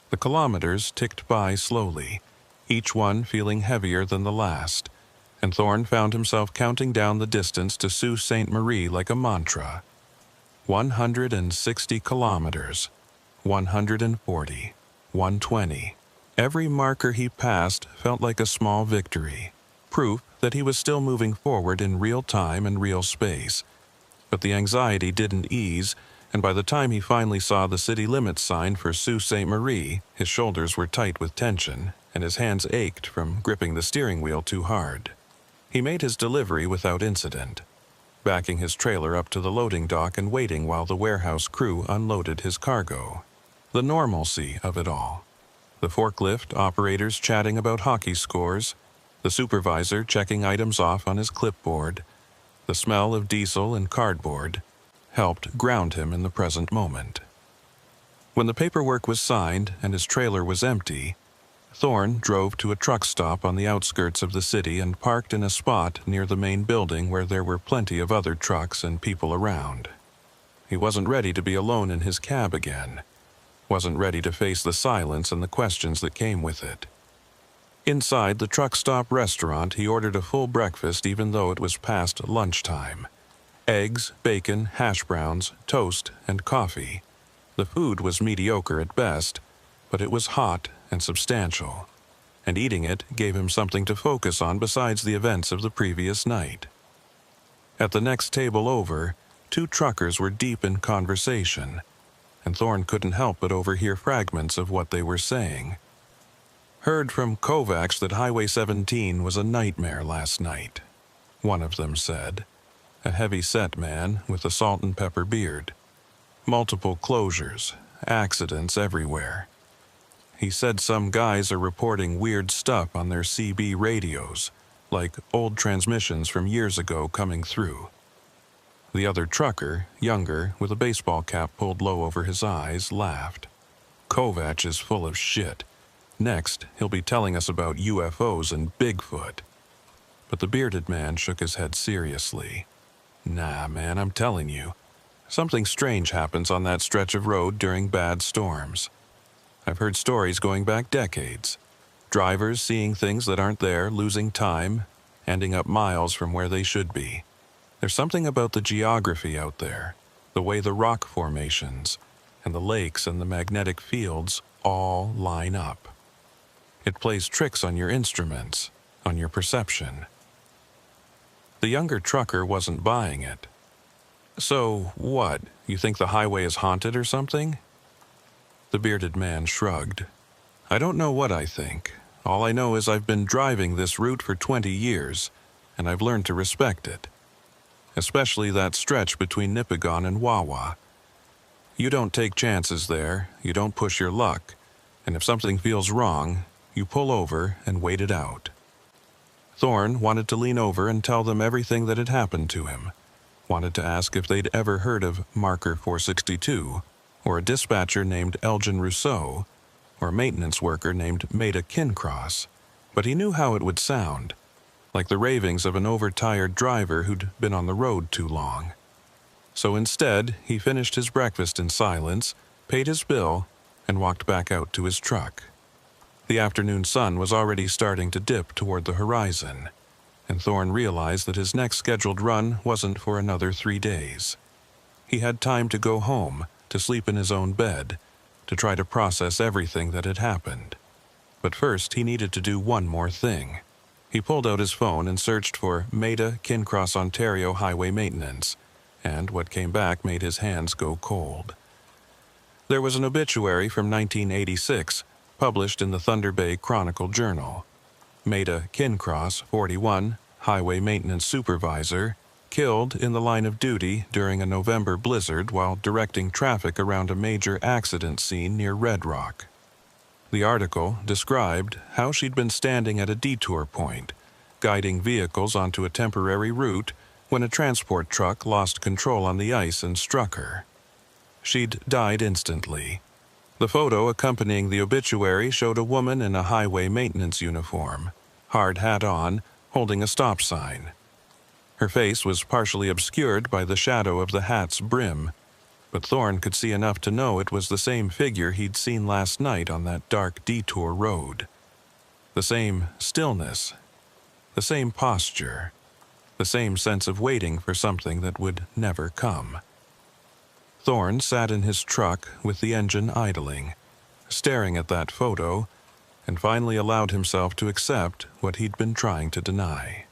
The kilometers ticked by slowly, each one feeling heavier than the last, and Thorne found himself counting down the distance to Sault Ste. Marie like a mantra. 160 kilometers, 140, 120. Every marker he passed felt like a small victory, proof that he was still moving forward in real time and real space. But the anxiety didn't ease, and by the time he finally saw the city limits sign for Sault Ste. Marie, his shoulders were tight with tension, and his hands ached from gripping the steering wheel too hard. He made his delivery without incident, backing his trailer up to the loading dock and waiting while the warehouse crew unloaded his cargo. The normalcy of it all. The forklift operators chatting about hockey scores, the supervisor checking items off on his clipboard. The smell of diesel and cardboard helped ground him in the present moment. When the paperwork was signed and his trailer was empty, Thorne drove to a truck stop on the outskirts of the city and parked in a spot near the main building where there were plenty of other trucks and people around. He wasn't ready to be alone in his cab again, wasn't ready to face the silence and the questions that came with it. Inside the truck stop restaurant, he ordered a full breakfast even though it was past lunchtime. Eggs, bacon, hash browns, toast, and coffee. The food was mediocre at best, but it was hot and substantial, and eating it gave him something to focus on besides the events of the previous night. At the next table over, two truckers were deep in conversation, and Thorne couldn't help but overhear fragments of what they were saying. Heard from Kovacs that Highway 17 was a nightmare last night, one of them said, a heavy-set man with a salt and pepper beard. Multiple closures, accidents everywhere. He said some guys are reporting weird stuff on their CB radios, like old transmissions from years ago coming through. The other trucker, younger, with a baseball cap pulled low over his eyes, laughed. Kovacs is full of shit. Next, he'll be telling us about UFOs and Bigfoot. But the bearded man shook his head seriously. Nah, man, I'm telling you. Something strange happens on that stretch of road during bad storms. I've heard stories going back decades. Drivers seeing things that aren't there, losing time, ending up miles from where they should be. There's something about the geography out there, the way the rock formations, and the lakes and the magnetic fields all line up. It plays tricks on your instruments, on your perception. The younger trucker wasn't buying it. So, what? You think the highway is haunted or something? The bearded man shrugged. I don't know what I think. All I know is I've been driving this route for 20 years, and I've learned to respect it. Especially that stretch between Nipigon and Wawa. You don't take chances there, you don't push your luck, and if something feels wrong, you pull over and wait it out. Thorne wanted to lean over and tell them everything that had happened to him. Wanted to ask if they'd ever heard of Marker 462, or a dispatcher named Elgin Rousseau, or a maintenance worker named Maida Kincross. But he knew how it would sound, like the ravings of an overtired driver who'd been on the road too long. So instead, he finished his breakfast in silence, paid his bill, and walked back out to his truck. The afternoon sun was already starting to dip toward the horizon, and Thorne realized that his next scheduled run wasn't for another 3 days. He had time to go home, to sleep in his own bed, to try to process everything that had happened. But first he needed to do one more thing. He pulled out his phone and searched for Maida Kincross Ontario Highway Maintenance, and what came back made his hands go cold. There was an obituary from 1986, published in the Thunder Bay Chronicle Journal. Maida Kincross, 41, highway maintenance supervisor, killed in the line of duty during a November blizzard while directing traffic around a major accident scene near Red Rock. The article described how she'd been standing at a detour point, guiding vehicles onto a temporary route when a transport truck lost control on the ice and struck her. She'd died instantly. The photo accompanying the obituary showed a woman in a highway maintenance uniform, hard hat on, holding a stop sign. Her face was partially obscured by the shadow of the hat's brim, but Thorne could see enough to know it was the same figure he'd seen last night on that dark detour road. The same stillness, the same posture, the same sense of waiting for something that would never come. Thorne sat in his truck with the engine idling, staring at that photo, and finally allowed himself to accept what he'd been trying to deny.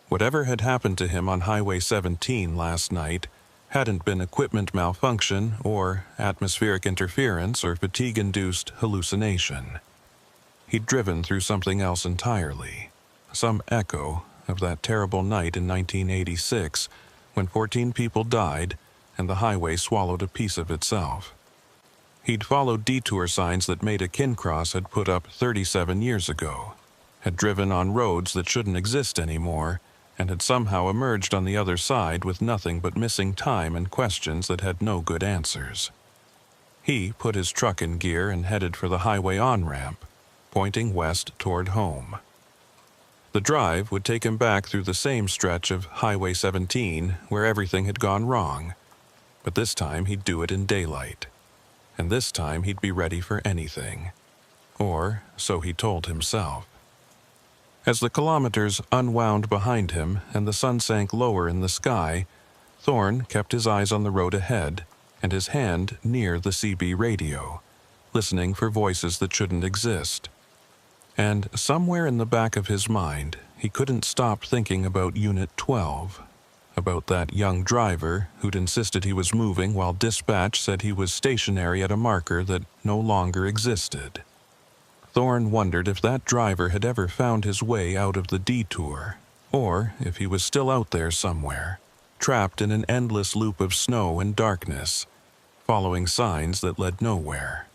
Whatever had happened to him on Highway 17 last night hadn't been equipment malfunction or atmospheric interference or fatigue-induced hallucination. He'd driven through something else entirely, some echo of that terrible night in 1986 when 14 people died and the highway swallowed a piece of itself. He'd followed detour signs that Maida Kincross had put up 37 years ago, had driven on roads that shouldn't exist anymore, and had somehow emerged on the other side with nothing but missing time and questions that had no good answers. He put his truck in gear and headed for the highway on-ramp, pointing west toward home. The drive would take him back through the same stretch of Highway 17 where everything had gone wrong, but this time he'd do it in daylight. And this time he'd be ready for anything. Or so he told himself. As the kilometers unwound behind him and the sun sank lower in the sky, Thorne kept his eyes on the road ahead and his hand near the CB radio, listening for voices that shouldn't exist. And somewhere in the back of his mind, he couldn't stop thinking about Unit 12, about that young driver who'd insisted he was moving while dispatch said he was stationary at a marker that no longer existed. Thorne wondered if that driver had ever found his way out of the detour, or if he was still out there somewhere, trapped in an endless loop of snow and darkness, following signs that led nowhere.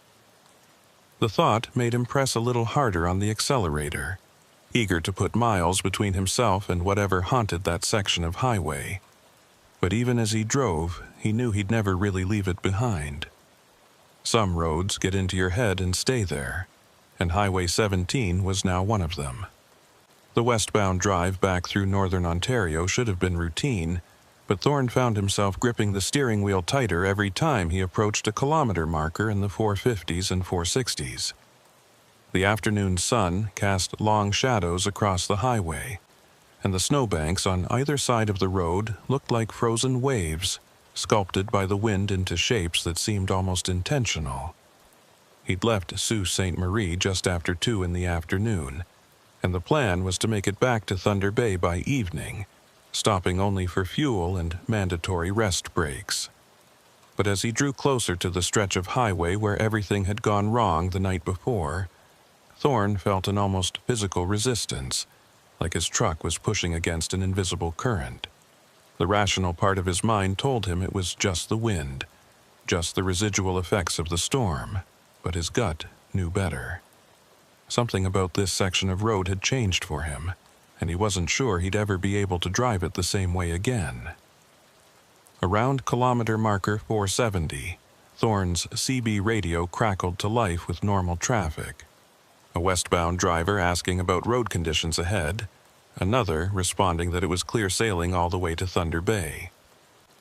The thought made him press a little harder on the accelerator, eager to put miles between himself and whatever haunted that section of highway. But even as he drove, he knew he'd never really leave it behind. Some roads get into your head and stay there, and Highway 17 was now one of them. The westbound drive back through northern Ontario should have been routine, but Thorne found himself gripping the steering wheel tighter every time he approached a kilometer marker in the 450s and 460s. The afternoon sun cast long shadows across the highway, and the snowbanks on either side of the road looked like frozen waves, sculpted by the wind into shapes that seemed almost intentional. He'd left Sault Ste. Marie just after 2 in the afternoon, and the plan was to make it back to Thunder Bay by evening, stopping only for fuel and mandatory rest breaks. But as he drew closer to the stretch of highway where everything had gone wrong the night before, Thorne felt an almost physical resistance, like his truck was pushing against an invisible current. The rational part of his mind told him it was just the wind, just the residual effects of the storm. But his gut knew better. Something about this section of road had changed for him, and he wasn't sure he'd ever be able to drive it the same way again. Around kilometer marker 470, Thorne's CB radio crackled to life with normal traffic. A westbound driver asking about road conditions ahead, another responding that it was clear sailing all the way to Thunder Bay.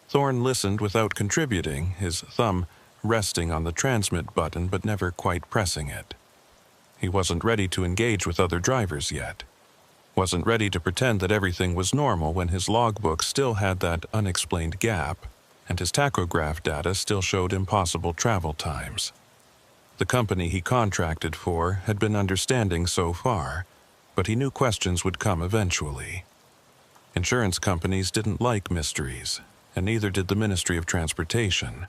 Thorne listened without contributing, his thumb resting on the transmit button but never quite pressing it. He wasn't ready to engage with other drivers yet. Wasn't ready to pretend that everything was normal when his logbook still had that unexplained gap, and his tachograph data still showed impossible travel times. The company he contracted for had been understanding so far, but he knew questions would come eventually. Insurance companies didn't like mysteries, and neither did the Ministry of Transportation.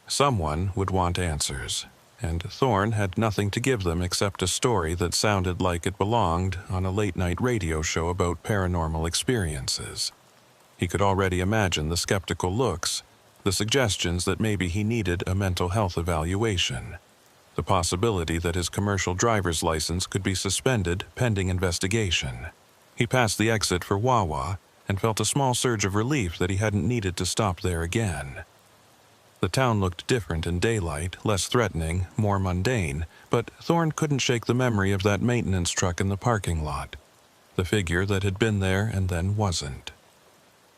Someone would want answers, and Thorne had nothing to give them except a story that sounded like it belonged on a late-night radio show about paranormal experiences. He could already imagine the skeptical looks, the suggestions that maybe he needed a mental health evaluation, the possibility that his commercial driver's license could be suspended pending investigation. He passed the exit for Wawa and felt a small surge of relief that he hadn't needed to stop there again. The town looked different in daylight, less threatening, more mundane, but Thorne couldn't shake the memory of that maintenance truck in the parking lot. the figure that had been there and then wasn't.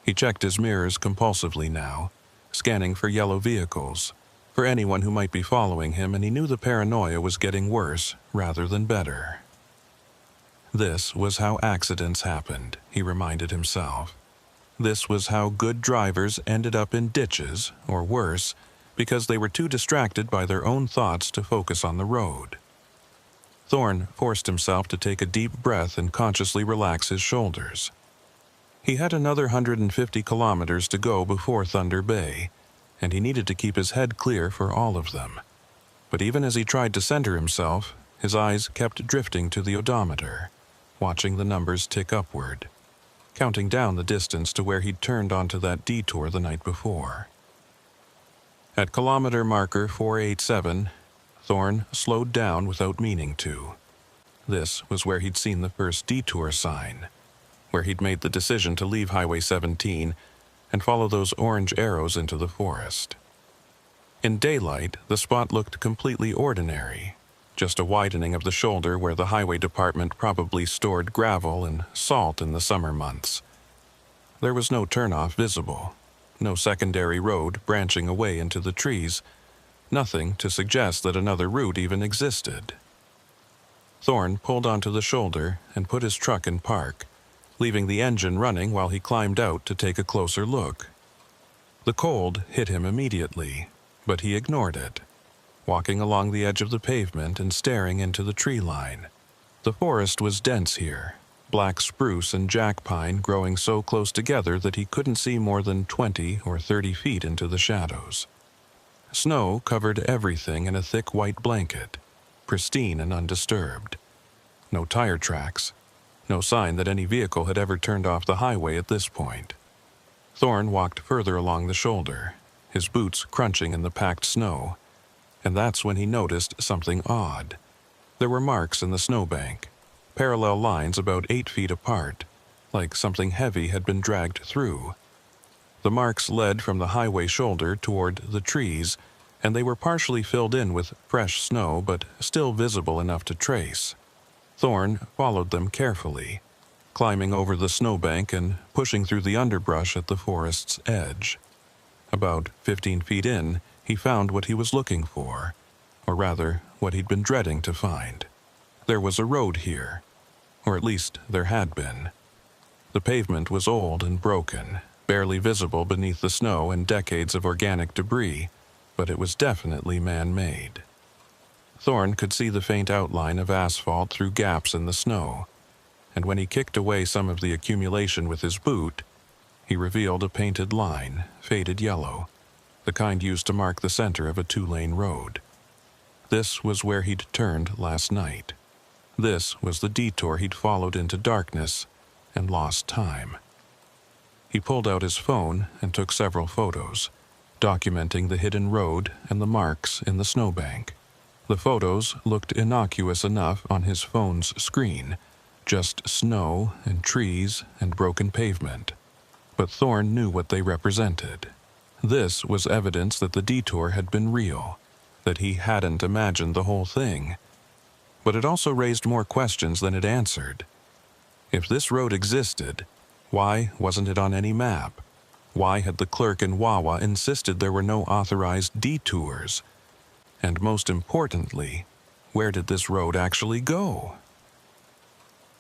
He checked his mirrors compulsively now, scanning for yellow vehicles, for anyone who might be following him, and he knew the paranoia was getting worse rather than better. This was how accidents happened, he reminded himself. This was how good drivers ended up in ditches, or worse, because they were too distracted by their own thoughts to focus on the road. Thorne forced himself to take a deep breath and consciously relax his shoulders. He had another 150 kilometers to go before Thunder Bay, and he needed to keep his head clear for all of them. But even as he tried to center himself, his eyes kept drifting to the odometer, watching the numbers tick upward, counting down the distance to where he'd turned onto that detour the night before. At kilometer marker 487, Thorne slowed down without meaning to. This was where he'd seen the first detour sign, where he'd made the decision to leave Highway 17 and follow those orange arrows into the forest. In daylight, the spot looked completely ordinary, just a widening of the shoulder where the highway department probably stored gravel and salt in the summer months. There was no turnoff visible, no secondary road branching away into the trees, nothing to suggest that another route even existed. Thorne pulled onto the shoulder and put his truck in park, leaving the engine running while he climbed out to take a closer look. The cold hit him immediately, but he ignored it, walking along the edge of the pavement and staring into the tree line. The forest was dense here, black spruce and jack pine growing so close together that he couldn't see more than 20 or 30 feet into the shadows. Snow covered everything in a thick white blanket, pristine and undisturbed. No tire tracks, no sign that any vehicle had ever turned off the highway at this point. Thorne walked further along the shoulder, his boots crunching in the packed snow, and that's when he noticed something odd. There were marks in the snowbank, parallel lines about 8 feet apart, like something heavy had been dragged through. The marks led from the highway shoulder toward the trees, and they were partially filled in with fresh snow but still visible enough to trace. Thorne followed them carefully, climbing over the snowbank and pushing through the underbrush at the forest's edge. About 15 feet in, he found what he was looking for, or rather, what he'd been dreading to find. There was a road here, or at least there had been. The pavement was old and broken, barely visible beneath the snow and decades of organic debris, but it was definitely man-made. Thorne could see the faint outline of asphalt through gaps in the snow, and when he kicked away some of the accumulation with his boot, he revealed a painted line, faded yellow, the kind used to mark the center of a 2-lane road. This was where he'd turned last night. This was the detour he'd followed into darkness and lost time. He pulled out his phone and took several photos, documenting the hidden road and the marks in the snowbank. The photos looked innocuous enough on his phone's screen, just snow and trees and broken pavement. But Thorne knew what they represented. This was evidence that the detour had been real, that he hadn't imagined the whole thing. But it also raised more questions than it answered. If this road existed, why wasn't it on any map? Why had the clerk in Wawa insisted there were no authorized detours? And most importantly, where did this road actually go?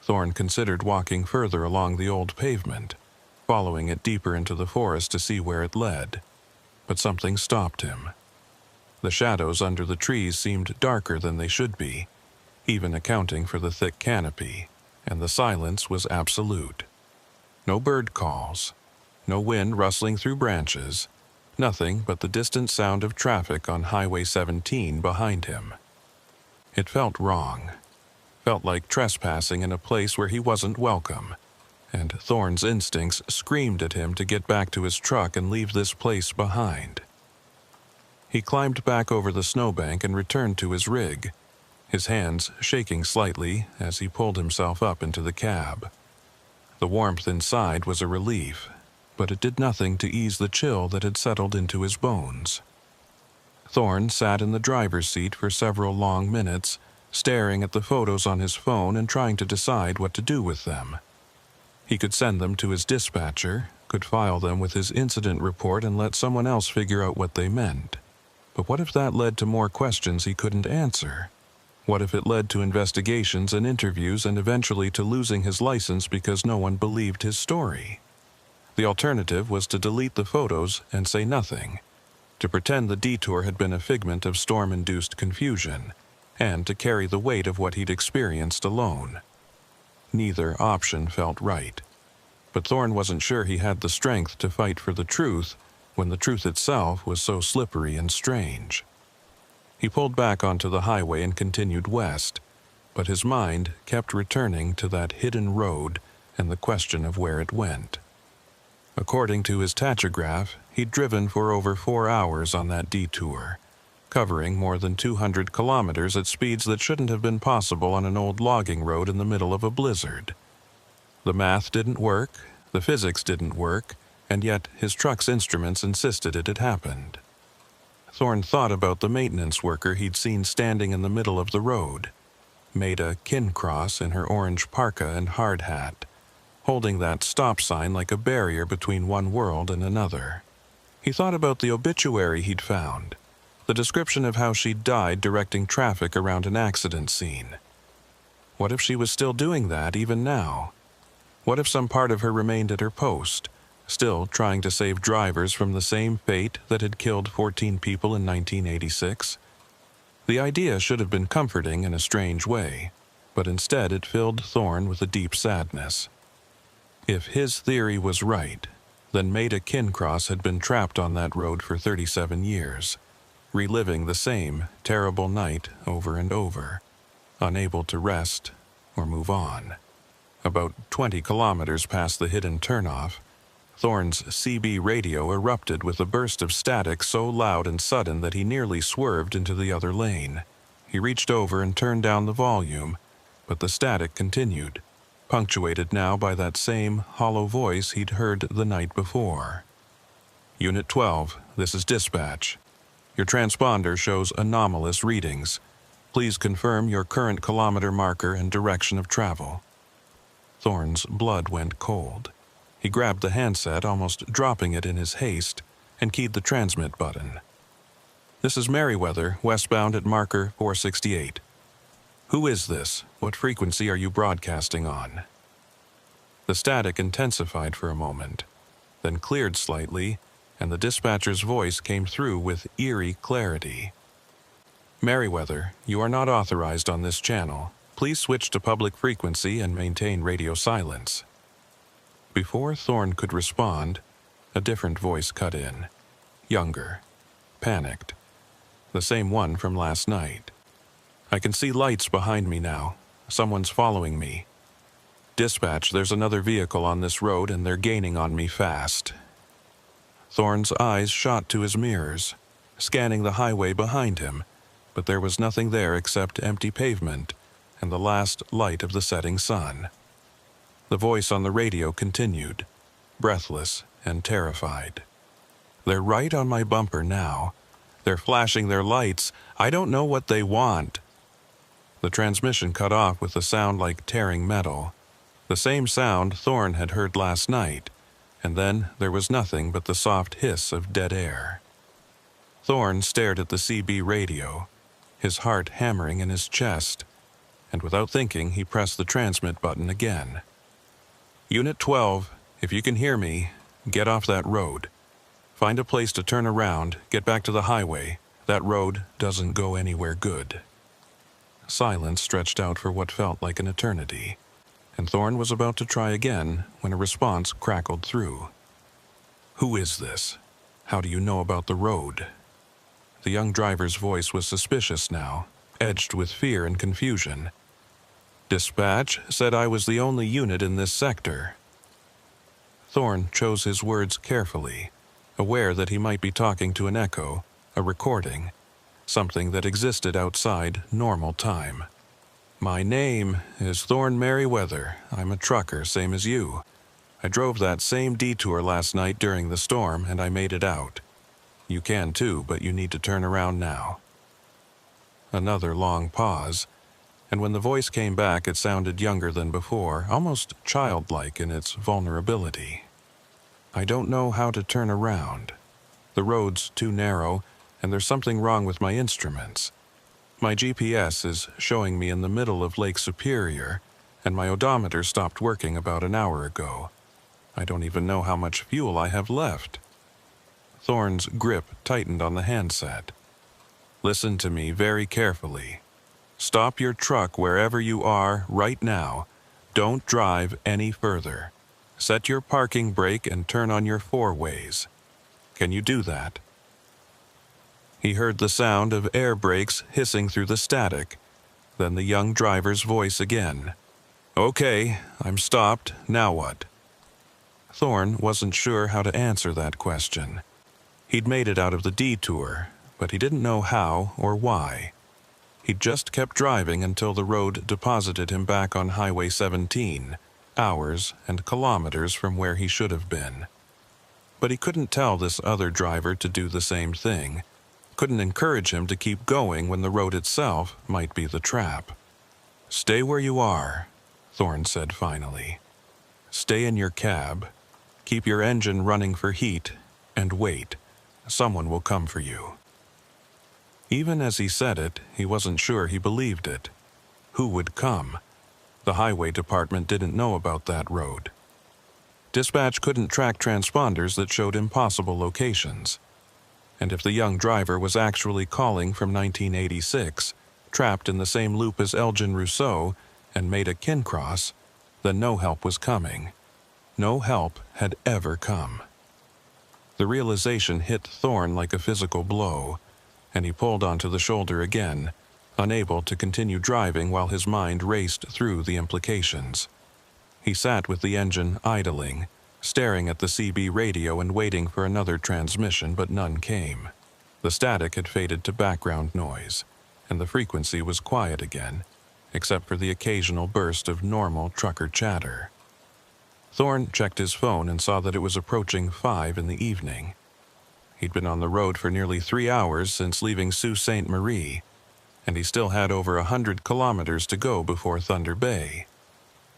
Thorne considered walking further along the old pavement, following it deeper into the forest to see where it led. But something stopped him. The shadows under the trees seemed darker than they should be, even accounting for the thick canopy, and the silence was absolute. No bird calls, no wind rustling through branches, nothing but the distant sound of traffic on Highway 17 behind him. It felt wrong, felt like trespassing in a place where he wasn't welcome, and Thorne's instincts screamed at him to get back to his truck and leave this place behind. He climbed back over the snowbank and returned to his rig, his hands shaking slightly as he pulled himself up into the cab. The warmth inside was a relief, but it did nothing to ease the chill that had settled into his bones. Thorne sat in the driver's seat for several long minutes, staring at the photos on his phone and trying to decide what to do with them. He could send them to his dispatcher, could file them with his incident report and let someone else figure out what they meant. But what if that led to more questions he couldn't answer? What if it led to investigations and interviews and eventually to losing his license because no one believed his story? The alternative was to delete the photos and say nothing, to pretend the detour had been a figment of storm-induced confusion, and to carry the weight of what he'd experienced alone. Neither option felt right. But Thorne wasn't sure he had the strength to fight for the truth when the truth itself was so slippery and strange. He pulled back onto the highway and continued west, but his mind kept returning to that hidden road and the question of where it went. According to his tachograph, he'd driven for over 4 hours on that detour, covering more than 200 kilometers at speeds that shouldn't have been possible on an old logging road in the middle of a blizzard. The math didn't work, the physics didn't work, and yet his truck's instruments insisted it had happened. Thorne thought about the maintenance worker he'd seen standing in the middle of the road, Maida Kincross in her orange parka and hard hat, holding that stop sign like a barrier between one world and another. He thought about the obituary he'd found, the description of how she'd died directing traffic around an accident scene. What if she was still doing that even now? What if some part of her remained at her post, still trying to save drivers from the same fate that had killed 14 people in 1986? The idea should have been comforting in a strange way, but instead it filled Thorne with a deep sadness. If his theory was right, then Maida Kincross had been trapped on that road for 37 years, reliving the same terrible night over and over, unable to rest or move on. About 20 kilometers past the hidden turnoff, Thorne's CB radio erupted with a burst of static so loud and sudden that he nearly swerved into the other lane. He reached over and turned down the volume, but the static continued, punctuated now by that same hollow voice he'd heard the night before. Unit 12, this is dispatch. Your transponder shows anomalous readings. Please confirm your current kilometer marker and direction of travel. Thorne's blood went cold. He grabbed the handset, almost dropping it in his haste, and keyed the transmit button. This is Merriweather, westbound at marker 468. Who is this? What frequency are you broadcasting on? The static intensified for a moment, then cleared slightly, and the dispatcher's voice came through with eerie clarity. Merriweather, you are not authorized on this channel. Please switch to public frequency and maintain radio silence. Before Thorne could respond, a different voice cut in. Younger. Panicked. The same one from last night. I can see lights behind me now. Someone's following me. Dispatch, there's another vehicle on this road and they're gaining on me fast. Thorne's eyes shot to his mirrors, scanning the highway behind him, but there was nothing there except empty pavement and the last light of the setting sun. The voice on the radio continued, breathless and terrified. They're right on my bumper now. They're flashing their lights. I don't know what they want. The transmission cut off with a sound like tearing metal, the same sound Thorne had heard last night, and then there was nothing but the soft hiss of dead air. Thorne stared at the CB radio, his heart hammering in his chest, and without thinking he pressed the transmit button again. Unit 12, if you can hear me, get off that road. Find a place to turn around, get back to the highway. That road doesn't go anywhere good. Silence stretched out for what felt like an eternity, and Thorne was about to try again when a response crackled through. Who is this? How do you know about the road? The young driver's voice was suspicious now, edged with fear and confusion. Dispatch said I was the only unit in this sector. Thorne chose his words carefully, aware that he might be talking to an echo, a recording, something that existed outside normal time. My name is Thorne Merriweather. I'm a trucker, same as you. I drove that same detour last night during the storm, and I made it out. You can too, but you need to turn around now. Another long pause, and when the voice came back it sounded younger than before, almost childlike in its vulnerability. "I don't know how to turn around. The road's too narrow, and there's something wrong with my instruments. My GPS is showing me in the middle of Lake Superior, and my odometer stopped working about an hour ago. I don't even know how much fuel I have left." Thorn's grip tightened on the handset. "Listen to me very carefully. Stop your truck wherever you are right now. Don't drive any further. Set your parking brake and turn on your four-ways. Can you do that?" He heard the sound of air brakes hissing through the static, then the young driver's voice again. "Okay, I'm stopped. Now what?" Thorn wasn't sure how to answer that question. He'd made it out of the detour, but he didn't know how or why. He'd just kept driving until the road deposited him back on Highway 17, hours and kilometers from where he should have been. But he couldn't tell this other driver to do the same thing, couldn't encourage him to keep going when the road itself might be the trap. "Stay where you are," Thorn said finally. "Stay in your cab. Keep your engine running for heat, and wait. Someone will come for you." Even as he said it, he wasn't sure he believed it. Who would come? The highway department didn't know about that road. Dispatch couldn't track transponders that showed impossible locations. And if the young driver was actually calling from 1986, trapped in the same loop as Elgin Rousseau, and made a kin cross, then no help was coming. No help had ever come. The realization hit Thorn like a physical blow, and he pulled onto the shoulder again, unable to continue driving while his mind raced through the implications. He sat with the engine idling, staring at the CB radio and waiting for another transmission, but none came. The static had faded to background noise, and the frequency was quiet again, except for the occasional burst of normal trucker chatter. Thorn checked his phone and saw that it was approaching 5 in the evening. He'd been on the road for nearly 3 hours since leaving Sault Ste. Marie, and he still had over 100 kilometers to go before Thunder Bay.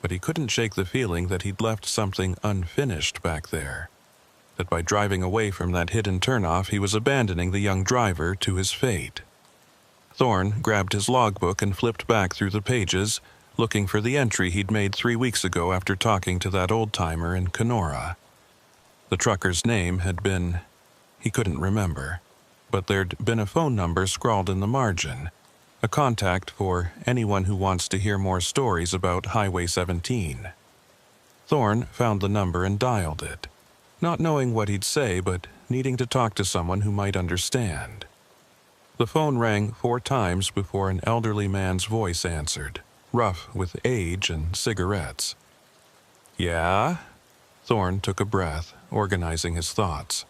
But he couldn't shake the feeling that he'd left something unfinished back there, that by driving away from that hidden turnoff he was abandoning the young driver to his fate. Thorn grabbed his logbook and flipped back through the pages, looking for the entry he'd made 3 weeks ago after talking to that old-timer in Kenora. The trucker's name had been... he couldn't remember, but there'd been a phone number scrawled in the margin, a contact for anyone who wants to hear more stories about Highway 17. Thorn found the number and dialed it, not knowing what he'd say but needing to talk to someone who might understand. The phone rang 4 times before an elderly man's voice answered, rough with age and cigarettes. "Yeah?" Thorn took a breath, organizing his thoughts.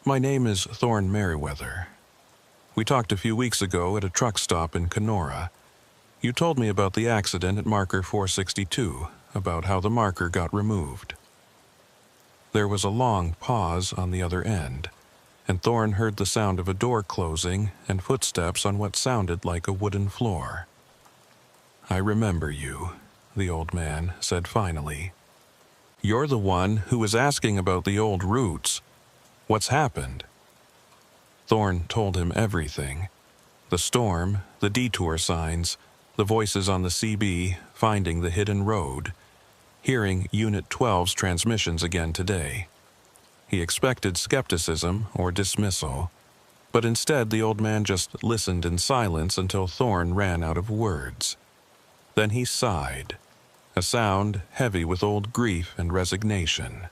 "My name is Thorn Merriweather. We talked a few weeks ago at a truck stop in Kenora. You told me about the accident at marker 462, about how the marker got removed." There was a long pause on the other end, and Thorn heard the sound of a door closing and footsteps on what sounded like a wooden floor. "I remember you," the old man said finally. "You're the one who was asking about the old routes. What's happened?" Thorn told him everything. The storm, the detour signs, the voices on the CB finding the hidden road, hearing Unit 12's transmissions again today. He expected skepticism or dismissal, but instead the old man just listened in silence until Thorn ran out of words. Then he sighed, a sound heavy with old grief and resignation.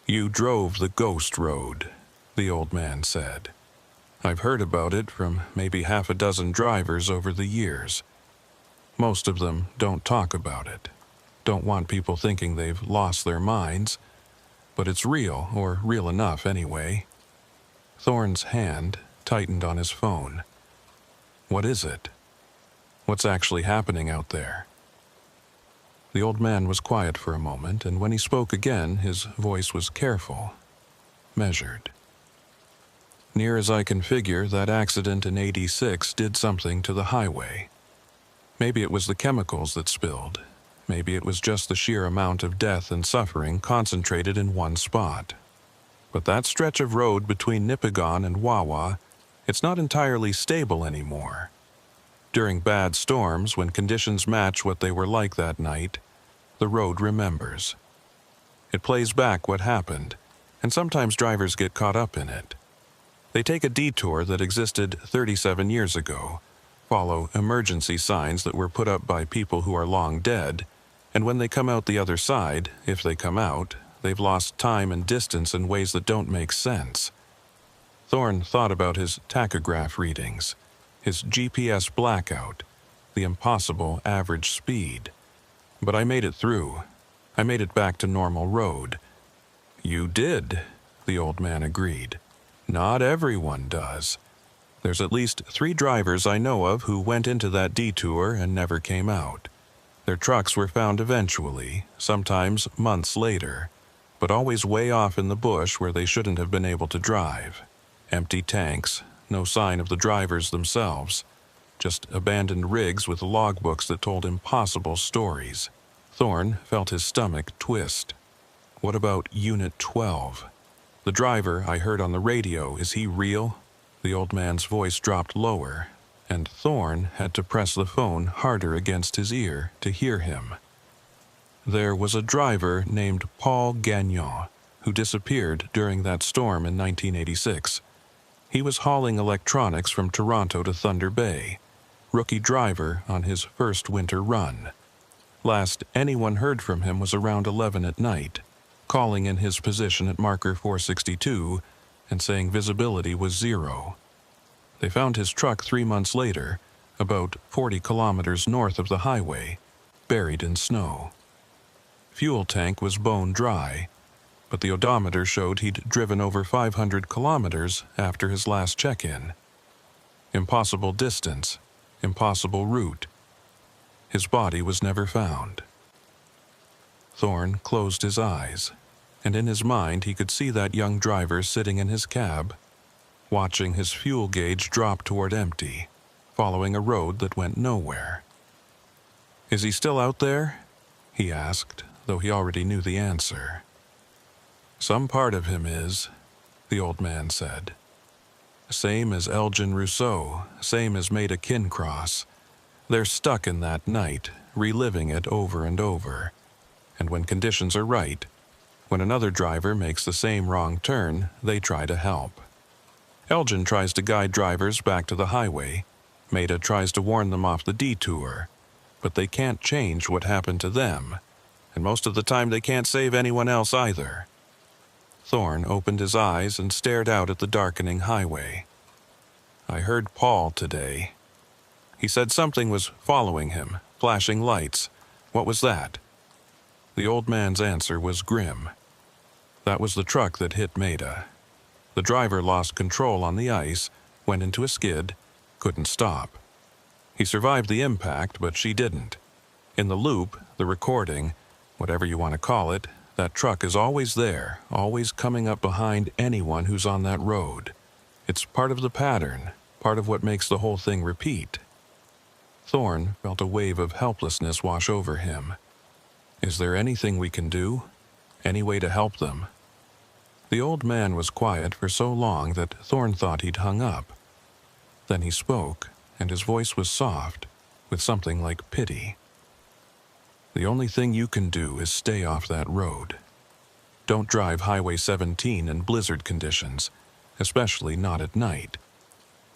"You drove the ghost road," the old man said. "I've heard about it from maybe half a dozen drivers over the years. Most of them don't talk about it, don't want people thinking they've lost their minds, but it's real, or real enough anyway." Thorn's hand tightened on his phone. "What is it? What's actually happening out there?" The old man was quiet for a moment, and when he spoke again, his voice was careful, measured. "Near as I can figure, that accident in '86 did something to the highway. Maybe it was the chemicals that spilled. Maybe it was just the sheer amount of death and suffering concentrated in one spot. But that stretch of road between Nipigon and Wawa, it's not entirely stable anymore. During bad storms, when conditions match what they were like that night, the road remembers. It plays back what happened, and sometimes drivers get caught up in it. They take a detour that existed 37 years ago, follow emergency signs that were put up by people who are long dead, and when they come out the other side, if they come out, they've lost time and distance in ways that don't make sense. Thorne thought about his tachograph readings, his GPS blackout, the impossible average speed. But I made it through. I made it back to normal road. You did, the old man agreed. Not everyone does. There's at least 3 drivers I know of who went into that detour and never came out. Their trucks were found eventually, sometimes months later, but always way off in the bush where they shouldn't have been able to drive. Empty tanks, no sign of the drivers themselves, just abandoned rigs with logbooks that told impossible stories. Thorne felt his stomach twist. What about Unit 12? The driver I heard on the radio, is he real? The old man's voice dropped lower, and Thorne had to press the phone harder against his ear to hear him. There was a driver named Paul Gagnon who disappeared during that storm in 1986. He was hauling electronics from Toronto to Thunder Bay, rookie driver on his first winter run. Last anyone heard from him was around 11 at night, calling in his position at marker 462 and saying visibility was 0. They found his truck 3 months later, about 40 kilometers north of the highway, buried in snow. Fuel tank was bone dry, but the odometer showed he'd driven over 500 kilometers after his last check-in. Impossible distance, impossible route. His body was never found. Thorne closed his eyes, and in his mind he could see that young driver sitting in his cab, watching his fuel gauge drop toward empty, following a road that went nowhere. "Is he still out there?" he asked, though he already knew the answer. "Some part of him is," the old man said. "Same as Elgin Rousseau, same as Maida Kincross. They're stuck in that night, reliving it over and over. And when conditions are right, when another driver makes the same wrong turn, they try to help. Elgin tries to guide drivers back to the highway. Maida tries to warn them off the detour. But they can't change what happened to them, and most of the time they can't save anyone else either." Thorne opened his eyes and stared out at the darkening highway. "I heard Paul today. He said something was following him, flashing lights. What was that?" The old man's answer was grim. That was the truck that hit Maida. The driver lost control on the ice, went into a skid, couldn't stop. He survived the impact, but she didn't. In the loop, the recording, whatever you want to call it, that truck is always there, always coming up behind anyone who's on that road. It's part of the pattern, part of what makes the whole thing repeat. Thorne felt a wave of helplessness wash over him. Is there anything we can do? Any way to help them? The old man was quiet for so long that Thorne thought he'd hung up. Then he spoke, and his voice was soft, with something like pity. "The only thing you can do is stay off that road. Don't drive Highway 17 in blizzard conditions, especially not at night.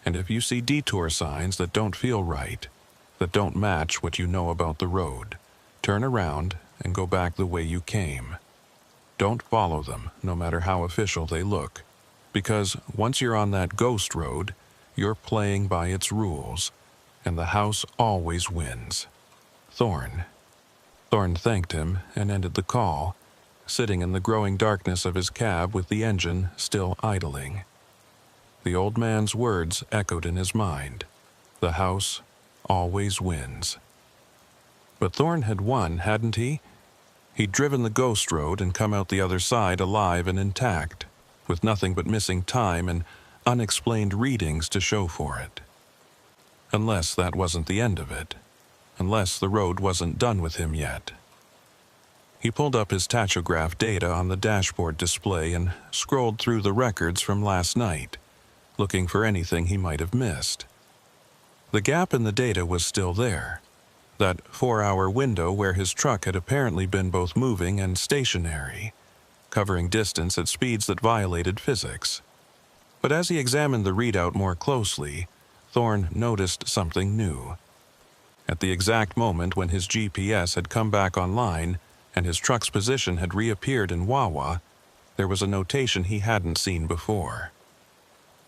And if you see detour signs that don't feel right, that don't match what you know about the road, turn around and go back the way you came. Don't follow them, no matter how official they look, because once you're on that ghost road, you're playing by its rules, and the house always wins." Thorne thanked him and ended the call, sitting in the growing darkness of his cab with the engine still idling. The old man's words echoed in his mind. The house always wins. But Thorne had won, hadn't he? He'd driven the ghost road and come out the other side alive and intact, with nothing but missing time and unexplained readings to show for it. Unless that wasn't the end of it. unless the road wasn't done with him yet. He pulled up his tachograph data on the dashboard display and scrolled through the records from last night, looking for anything he might have missed. The gap in the data was still there, that 4-hour window where his truck had apparently been both moving and stationary, covering distance at speeds that violated physics. But as he examined the readout more closely, Thorne noticed something new. At the exact moment when his GPS had come back online and his truck's position had reappeared in Wawa, there was a notation he hadn't seen before.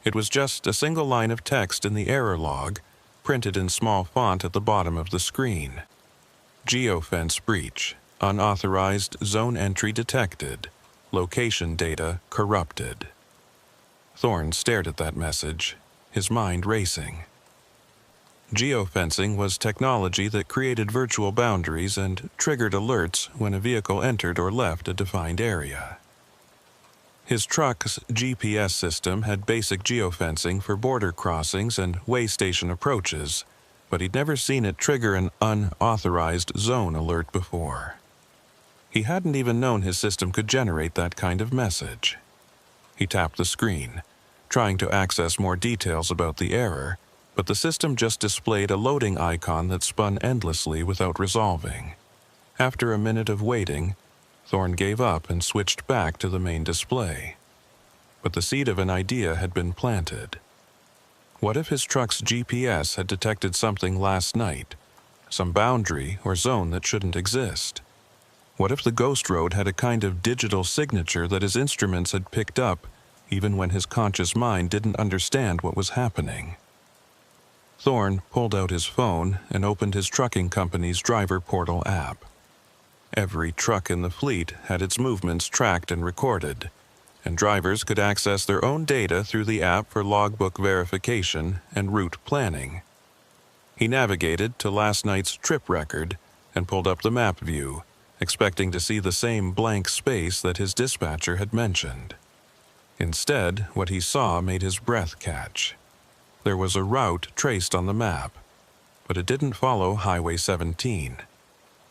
It was just a single line of text in the error log, printed in small font at the bottom of the screen. Geofence breach. Unauthorized zone entry detected. Location data corrupted. Thorne stared at that message, his mind racing. Geofencing was technology that created virtual boundaries and triggered alerts when a vehicle entered or left a defined area. His truck's GPS system had basic geofencing for border crossings and way station approaches, but he'd never seen it trigger an unauthorized zone alert before. He hadn't even known his system could generate that kind of message. He tapped the screen, trying to access more details about the error, but the system just displayed a loading icon that spun endlessly without resolving. After a minute of waiting, Thorne gave up and switched back to the main display. But the seed of an idea had been planted. What if his truck's GPS had detected something last night, some boundary or zone that shouldn't exist? What if the ghost road had a kind of digital signature that his instruments had picked up even when his conscious mind didn't understand what was happening? Thorne pulled out his phone and opened his trucking company's driver portal app. Every truck in the fleet had its movements tracked and recorded, and drivers could access their own data through the app for logbook verification and route planning. He navigated to last night's trip record and pulled up the map view, expecting to see the same blank space that his dispatcher had mentioned. Instead, what he saw made his breath catch. There was a route traced on the map, but it didn't follow Highway 17.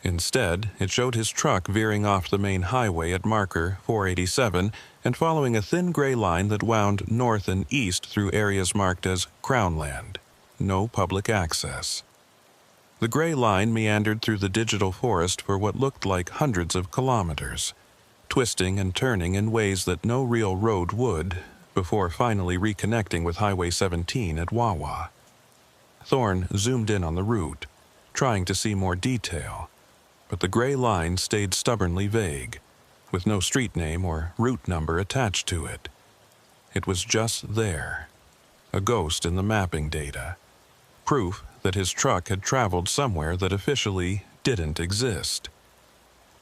Instead, it showed his truck veering off the main highway at marker 487 and following a thin gray line that wound north and east through areas marked as Crownland, no public access. The gray line meandered through the digital forest for what looked like hundreds of kilometers, twisting and turning in ways that no real road would, before finally reconnecting with Highway 17 at Wawa. Thorne zoomed in on the route, trying to see more detail, but the gray line stayed stubbornly vague, with no street name or route number attached to it. It was just there, a ghost in the mapping data, proof that his truck had traveled somewhere that officially didn't exist.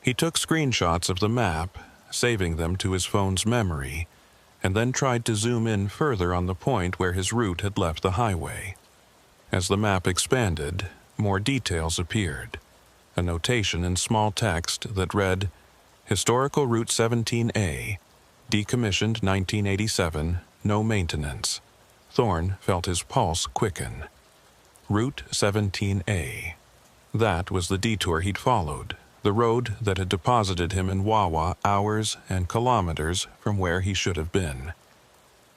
He took screenshots of the map, saving them to his phone's memory, and then tried to zoom in further on the point where his route had left the highway. As the map expanded, more details appeared. A notation in small text that read, Historical Route 17A, decommissioned 1987, no maintenance. Thorne felt his pulse quicken. Route 17A. That was the detour he'd followed, the road that had deposited him in Wawa hours and kilometers from where he should have been.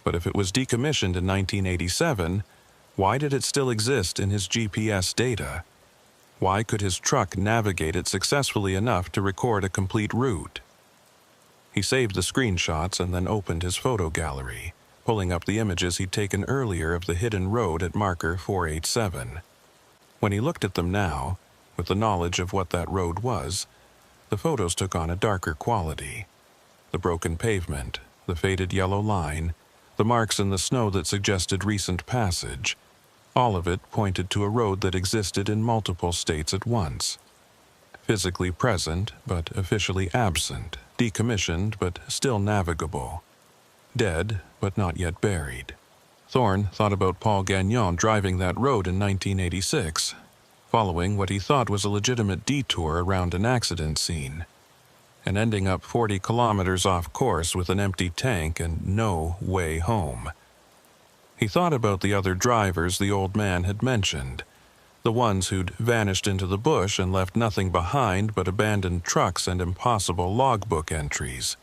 But if it was decommissioned in 1987, why did it still exist in his GPS data? Why could his truck navigate it successfully enough to record a complete route? He saved the screenshots and then opened his photo gallery, pulling up the images he'd taken earlier of the hidden road at marker 487. When he looked at them now, with the knowledge of what that road was, the photos took on a darker quality. The broken pavement, the faded yellow line, the marks in the snow that suggested recent passage, all of it pointed to a road that existed in multiple states at once. Physically present, but officially absent, decommissioned, but still navigable. Dead, but not yet buried. Thorne thought about Paul Gagnon driving that road in 1986, following what he thought was a legitimate detour around an accident scene, and ending up 40 kilometers off course with an empty tank and no way home. He thought about the other drivers the old man had mentioned, the ones who'd vanished into the bush and left nothing behind but abandoned trucks and impossible logbook entries.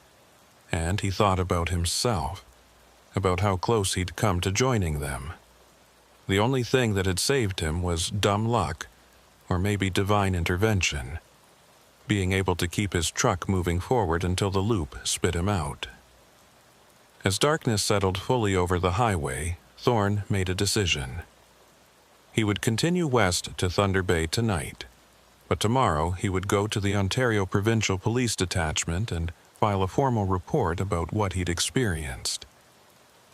And he thought about himself, about how close he'd come to joining them. The only thing that had saved him was dumb luck, or maybe divine intervention, being able to keep his truck moving forward until the loop spit him out. As darkness settled fully over the highway, Thorne made a decision. He would continue west to Thunder Bay tonight, but tomorrow he would go to the Ontario Provincial Police Detachment and file a formal report about what he'd experienced.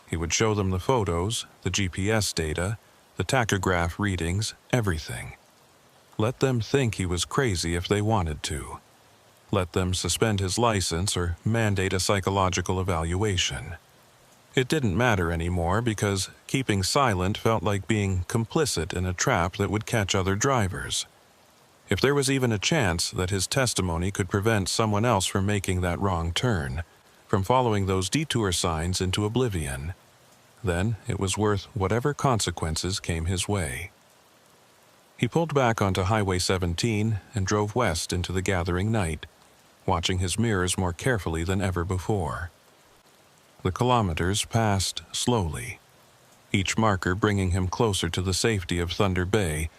He would show them the photos, the GPS data, the tachograph readings, everything. Let them think he was crazy if they wanted to. Let them suspend his license or mandate a psychological evaluation. It didn't matter anymore because keeping silent felt like being complicit in a trap that would catch other drivers. If there was even a chance that his testimony could prevent someone else from making that wrong turn, from following those detour signs into oblivion, then it was worth whatever consequences came his way. He pulled back onto Highway 17 and drove west into the gathering night, watching his mirrors more carefully than ever before. The kilometers passed slowly, each marker bringing him closer to the safety of Thunder Bay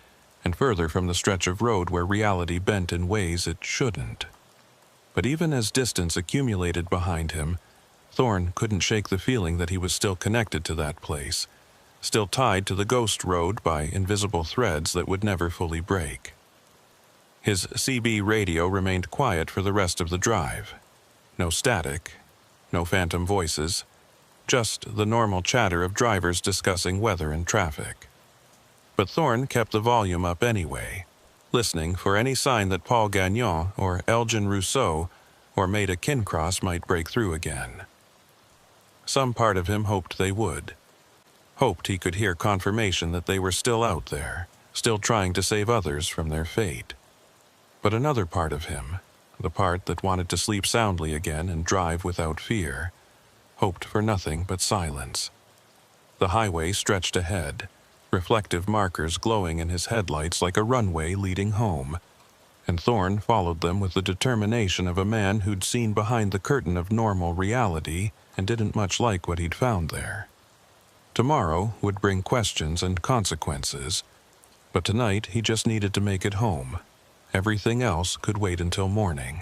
and further from the stretch of road where reality bent in ways it shouldn't. But even as distance accumulated behind him, Thorne couldn't shake the feeling that he was still connected to that place, still tied to the ghost road by invisible threads that would never fully break. His CB radio remained quiet for the rest of the drive. No static, no phantom voices, just the normal chatter of drivers discussing weather and traffic. But Thorne kept the volume up anyway, listening for any sign that Paul Gagnon or Elgin Rousseau or Maida Kincross might break through again. Some part of him hoped they would. Hoped he could hear confirmation that they were still out there, still trying to save others from their fate. But another part of him, the part that wanted to sleep soundly again and drive without fear, hoped for nothing but silence. The highway stretched ahead, reflective markers glowing in his headlights like a runway leading home, and Thorne followed them with the determination of a man who'd seen behind the curtain of normal reality and didn't much like what he'd found there. Tomorrow would bring questions and consequences, but tonight he just needed to make it home. Everything else could wait until morning.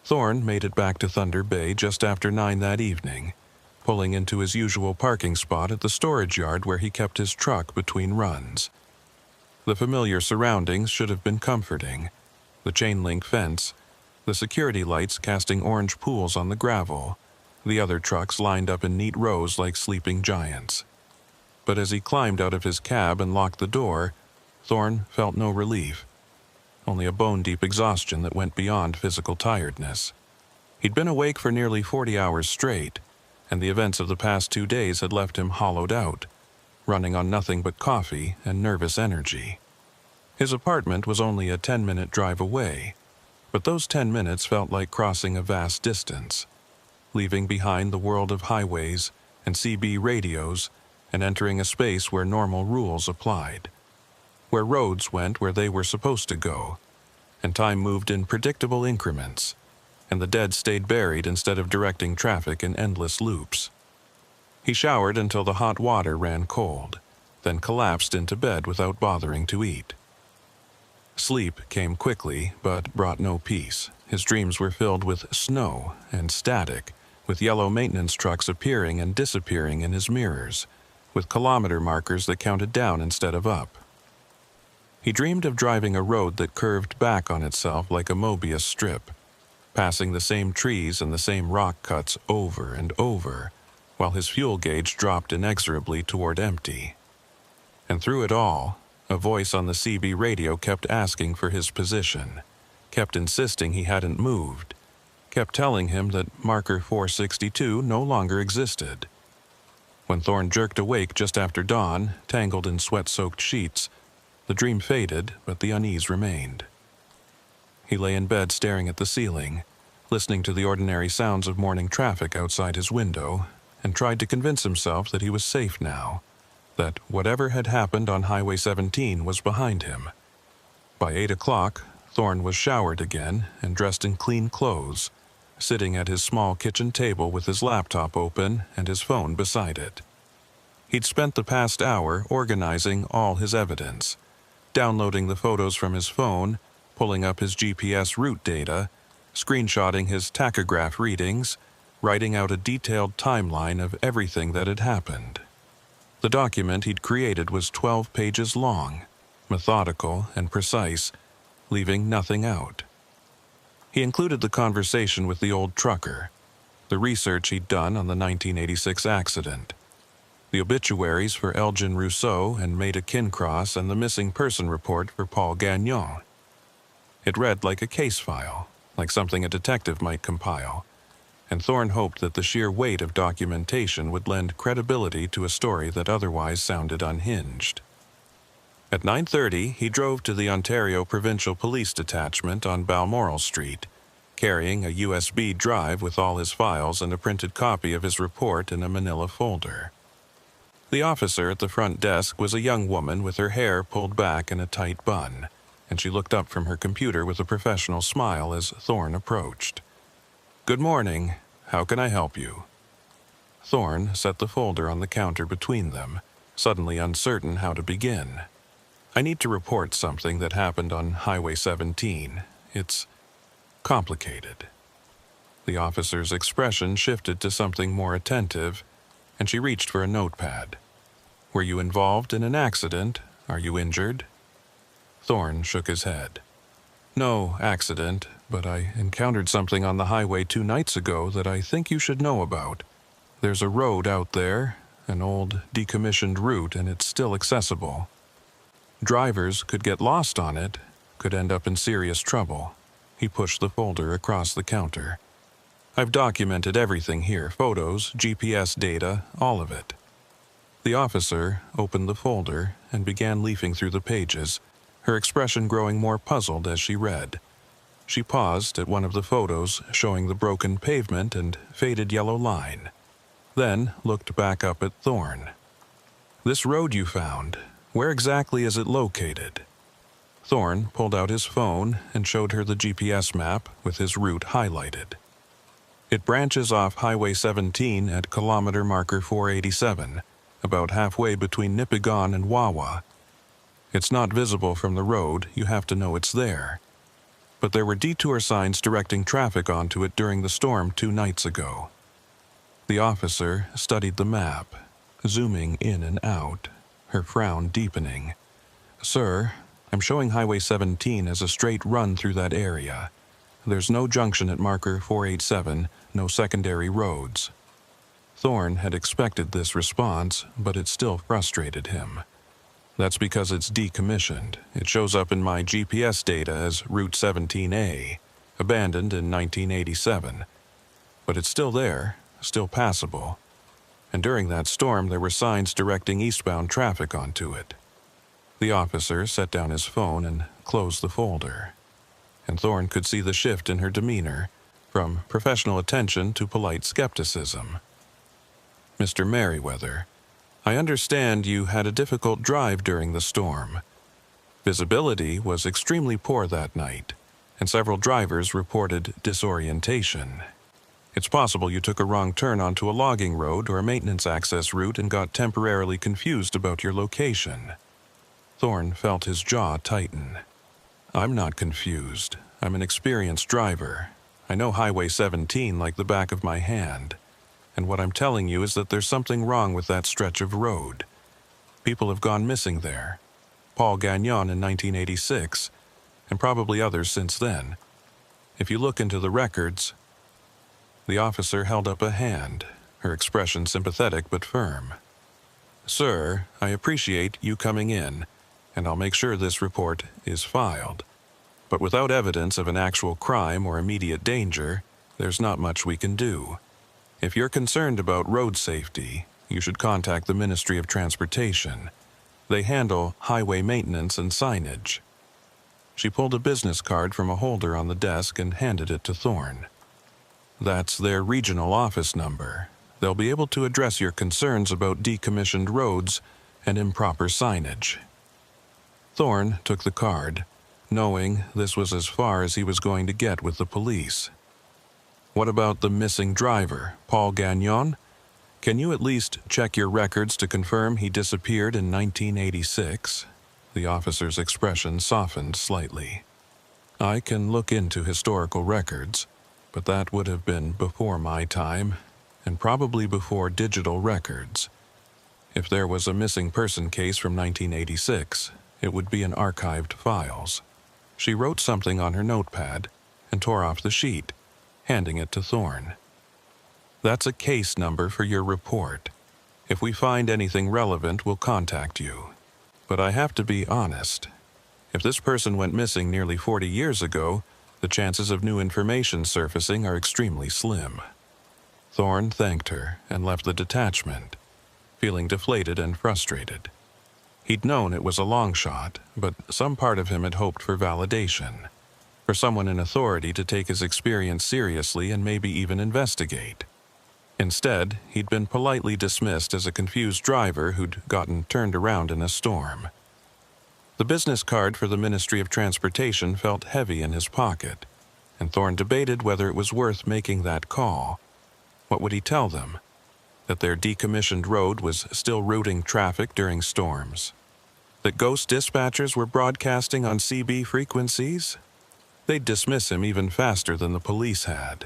Thorne made it back to Thunder Bay just after 9 that evening, pulling into his usual parking spot at the storage yard where he kept his truck between runs. The familiar surroundings should have been comforting. The chain-link fence, the security lights casting orange pools on the gravel, the other trucks lined up in neat rows like sleeping giants. But as he climbed out of his cab and locked the door, Thorne felt no relief. Only a bone-deep exhaustion that went beyond physical tiredness. He'd been awake for nearly 40 hours straight, and the events of the past 2 days had left him hollowed out, running on nothing but coffee and nervous energy. His apartment was only a 10-minute drive away, but those 10 minutes felt like crossing a vast distance, leaving behind the world of highways and CB radios and entering a space where normal rules applied, where roads went where they were supposed to go, and time moved in predictable increments, and the dead stayed buried instead of directing traffic in endless loops. He showered until the hot water ran cold, then collapsed into bed without bothering to eat. Sleep came quickly, but brought no peace. His dreams were filled with snow and static, with yellow maintenance trucks appearing and disappearing in his mirrors, with kilometer markers that counted down instead of up. He dreamed of driving a road that curved back on itself like a Mobius strip, passing the same trees and the same rock cuts over and over, while his fuel gauge dropped inexorably toward empty. And through it all, a voice on the CB radio kept asking for his position, kept insisting he hadn't moved, kept telling him that marker 462 no longer existed. When Thorne jerked awake just after dawn, tangled in sweat-soaked sheets, the dream faded, but the unease remained. He lay in bed staring at the ceiling, listening to the ordinary sounds of morning traffic outside his window, and tried to convince himself that he was safe now, that whatever had happened on Highway 17 was behind him. By 8 o'clock, Thorne was showered again and dressed in clean clothes, sitting at his small kitchen table with his laptop open and his phone beside it. He'd spent the past hour organizing all his evidence, downloading the photos from his phone, pulling up his GPS route data, screenshotting his tachograph readings, writing out a detailed timeline of everything that had happened. The document he'd created was 12 pages long, methodical and precise, leaving nothing out. He included the conversation with the old trucker, the research he'd done on the 1986 accident, the obituaries for Elgin Rousseau and Maida Kincross, and the missing person report for Paul Gagnon. It read like a case file, like something a detective might compile, and Thorne hoped that the sheer weight of documentation would lend credibility to a story that otherwise sounded unhinged. At 9:30, he drove to the Ontario Provincial Police Detachment on Balmoral Street, carrying a USB drive with all his files and a printed copy of his report in a manila folder. The officer at the front desk was a young woman with her hair pulled back in a tight bun, and she looked up from her computer with a professional smile as Thorne approached. "Good morning. How can I help you?" Thorne set the folder on the counter between them, suddenly uncertain how to begin. "I need to report something that happened on Highway 17. It's complicated." The officer's expression shifted to something more attentive, and she reached for a notepad. "Were you involved in an accident? Are you injured?" Thorne shook his head. "No accident, but I encountered something on the highway 2 nights ago that I think you should know about. There's a road out there, an old decommissioned route, and it's still accessible. Drivers could get lost on it, could end up in serious trouble." He pushed the folder across the counter. "I've documented everything here, photos, GPS data, all of it." The officer opened the folder and began leafing through the pages, her expression growing more puzzled as she read. She paused at one of the photos showing the broken pavement and faded yellow line, then looked back up at Thorne. "This road you found, where exactly is it located?" Thorne pulled out his phone and showed her the GPS map with his route highlighted. "It branches off Highway 17 at kilometer marker 487, about halfway between Nipigon and Wawa. It's not visible from the road, you have to know it's there. But there were detour signs directing traffic onto it during the storm 2 nights ago." The officer studied the map, zooming in and out, her frown deepening. "Sir, I'm showing Highway 17 as a straight run through that area. There's no junction at marker 487, no secondary roads." Thorne had expected this response, but it still frustrated him. "That's because it's decommissioned. It shows up in my GPS data as Route 17A, abandoned in 1987. But it's still there, still passable. And during that storm there were signs directing eastbound traffic onto it." The officer set down his phone and closed the folder, and Thorne could see the shift in her demeanor, from professional attention to polite skepticism. "Mr. Merriweather, I understand you had a difficult drive during the storm. Visibility was extremely poor that night, and several drivers reported disorientation. It's possible you took a wrong turn onto a logging road or a maintenance access route and got temporarily confused about your location." Thorne felt his jaw tighten. "I'm not confused. I'm an experienced driver. I know Highway 17 like the back of my hand. And what I'm telling you is that there's something wrong with that stretch of road. People have gone missing there. Paul Gagnon in 1986, and probably others since then. If you look into the records..." The officer held up a hand, her expression sympathetic but firm. "Sir, I appreciate you coming in, and I'll make sure this report is filed. But without evidence of an actual crime or immediate danger, there's not much we can do. If you're concerned about road safety, you should contact the Ministry of Transportation. They handle highway maintenance and signage." She pulled a business card from a holder on the desk and handed it to Thorne. "That's their regional office number. They'll be able to address your concerns about decommissioned roads and improper signage. Thorne took the card, knowing this was as far as he was going to get with the police. What about the missing driver, Paul Gagnon? Can you at least check your records to confirm he disappeared in 1986? The officer's expression softened slightly. I can look into historical records, but that would have been before my time, and probably before digital records. If there was a missing person case from 1986, it would be in archived files. She wrote something on her notepad and tore off the sheet, handing it to Thorne. That's a case number for your report. If we find anything relevant, we'll contact you. But I have to be honest. If this person went missing nearly 40 years ago, the chances of new information surfacing are extremely slim. Thorne thanked her and left the detachment, feeling deflated and frustrated. He'd known it was a long shot, but some part of him had hoped for validation, for someone in authority to take his experience seriously and maybe even investigate. Instead, he'd been politely dismissed as a confused driver who'd gotten turned around in a storm. The business card for the Ministry of Transportation felt heavy in his pocket, and Thorne debated whether it was worth making that call. What would he tell them? That their decommissioned road was still routing traffic during storms? That ghost dispatchers were broadcasting on CB frequencies? They'd dismiss him even faster than the police had.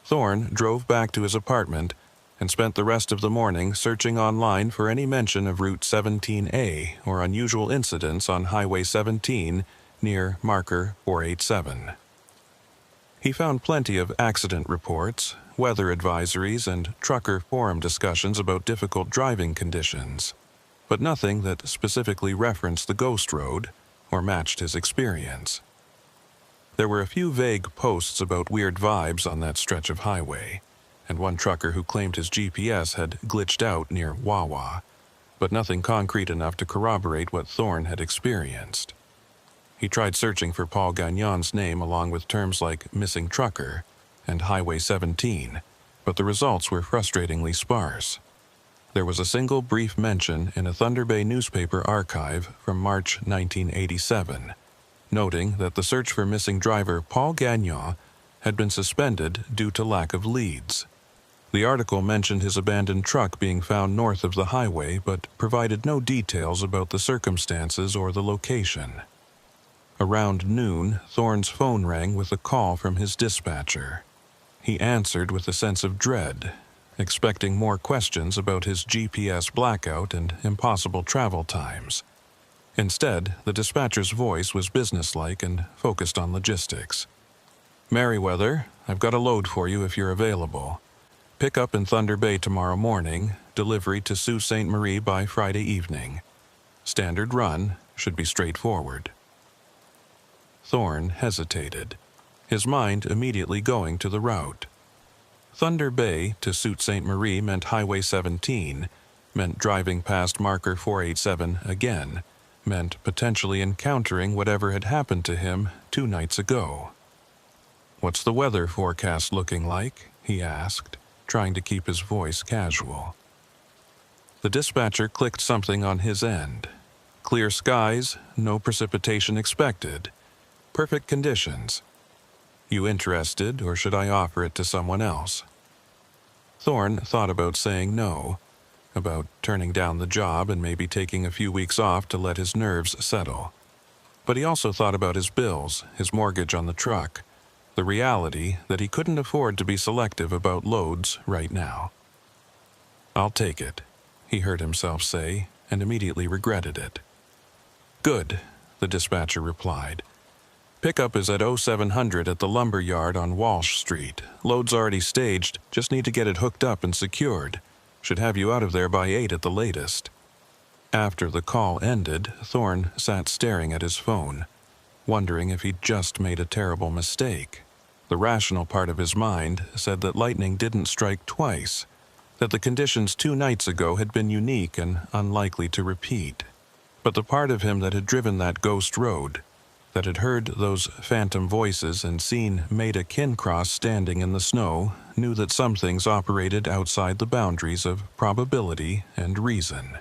Thorne drove back to his apartment and spent the rest of the morning searching online for any mention of Route 17A or unusual incidents on Highway 17 near marker 487. He found plenty of accident reports, weather advisories, and trucker forum discussions about difficult driving conditions, but nothing that specifically referenced the ghost road or matched his experience. There were a few vague posts about weird vibes on that stretch of highway, and one trucker who claimed his GPS had glitched out near Wawa, but nothing concrete enough to corroborate what Thorne had experienced. He tried searching for Paul Gagnon's name along with terms like missing trucker and Highway 17, but the results were frustratingly sparse. There was a single brief mention in a Thunder Bay newspaper archive from March 1987, noting that the search for missing driver Paul Gagnon had been suspended due to lack of leads. The article mentioned his abandoned truck being found north of the highway, but provided no details about the circumstances or the location. Around noon, Thorne's phone rang with a call from his dispatcher. He answered with a sense of dread, expecting more questions about his GPS blackout and impossible travel times. Instead, the dispatcher's voice was businesslike and focused on logistics. "Merriweather, I've got a load for you if you're available. Pick up in Thunder Bay tomorrow morning, delivery to Sault Ste. Marie by Friday evening. Standard run, should be straightforward." Thorne hesitated, his mind immediately going to the route. Thunder Bay to Sault Ste. Marie meant Highway 17, meant driving past marker 487 again, meant potentially encountering whatever had happened to him 2 nights ago. "What's the weather forecast looking like?" he asked, trying to keep his voice casual. The dispatcher clicked something on his end. "Clear skies, no precipitation expected. Perfect conditions. You interested, or should I offer it to someone else?" Thorne thought about saying no, about turning down the job and maybe taking a few weeks off to let his nerves settle. But he also thought about his bills, his mortgage on the truck, the reality that he couldn't afford to be selective about loads right now. "I'll take it," he heard himself say, and immediately regretted it. "Good," the dispatcher replied. "Pickup is at 0700 at the lumber yard on Walsh Street. Load's already staged, just need to get it hooked up and secured. Should have you out of there by 8 at the latest." After the call ended, Thorne sat staring at his phone, wondering if he'd just made a terrible mistake. The rational part of his mind said that lightning didn't strike twice, that the conditions 2 nights ago had been unique and unlikely to repeat. But the part of him that had driven that ghost road, that had heard those phantom voices and seen Maida Kincross standing in the snow, knew that some things operated outside the boundaries of probability and reason.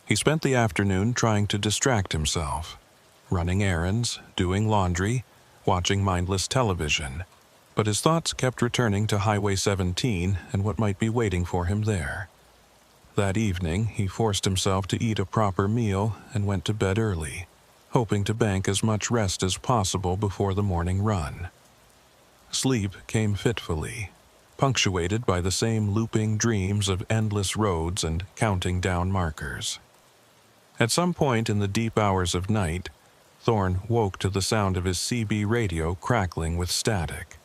He spent the afternoon trying to distract himself, running errands, doing laundry, watching mindless television, but his thoughts kept returning to Highway 17 and what might be waiting for him there. That evening, he forced himself to eat a proper meal and went to bed early, hoping to bank as much rest as possible before the morning run. Sleep came fitfully, punctuated by the same looping dreams of endless roads and counting down markers. At some point in the deep hours of night, Thorne woke to the sound of his CB radio crackling with static.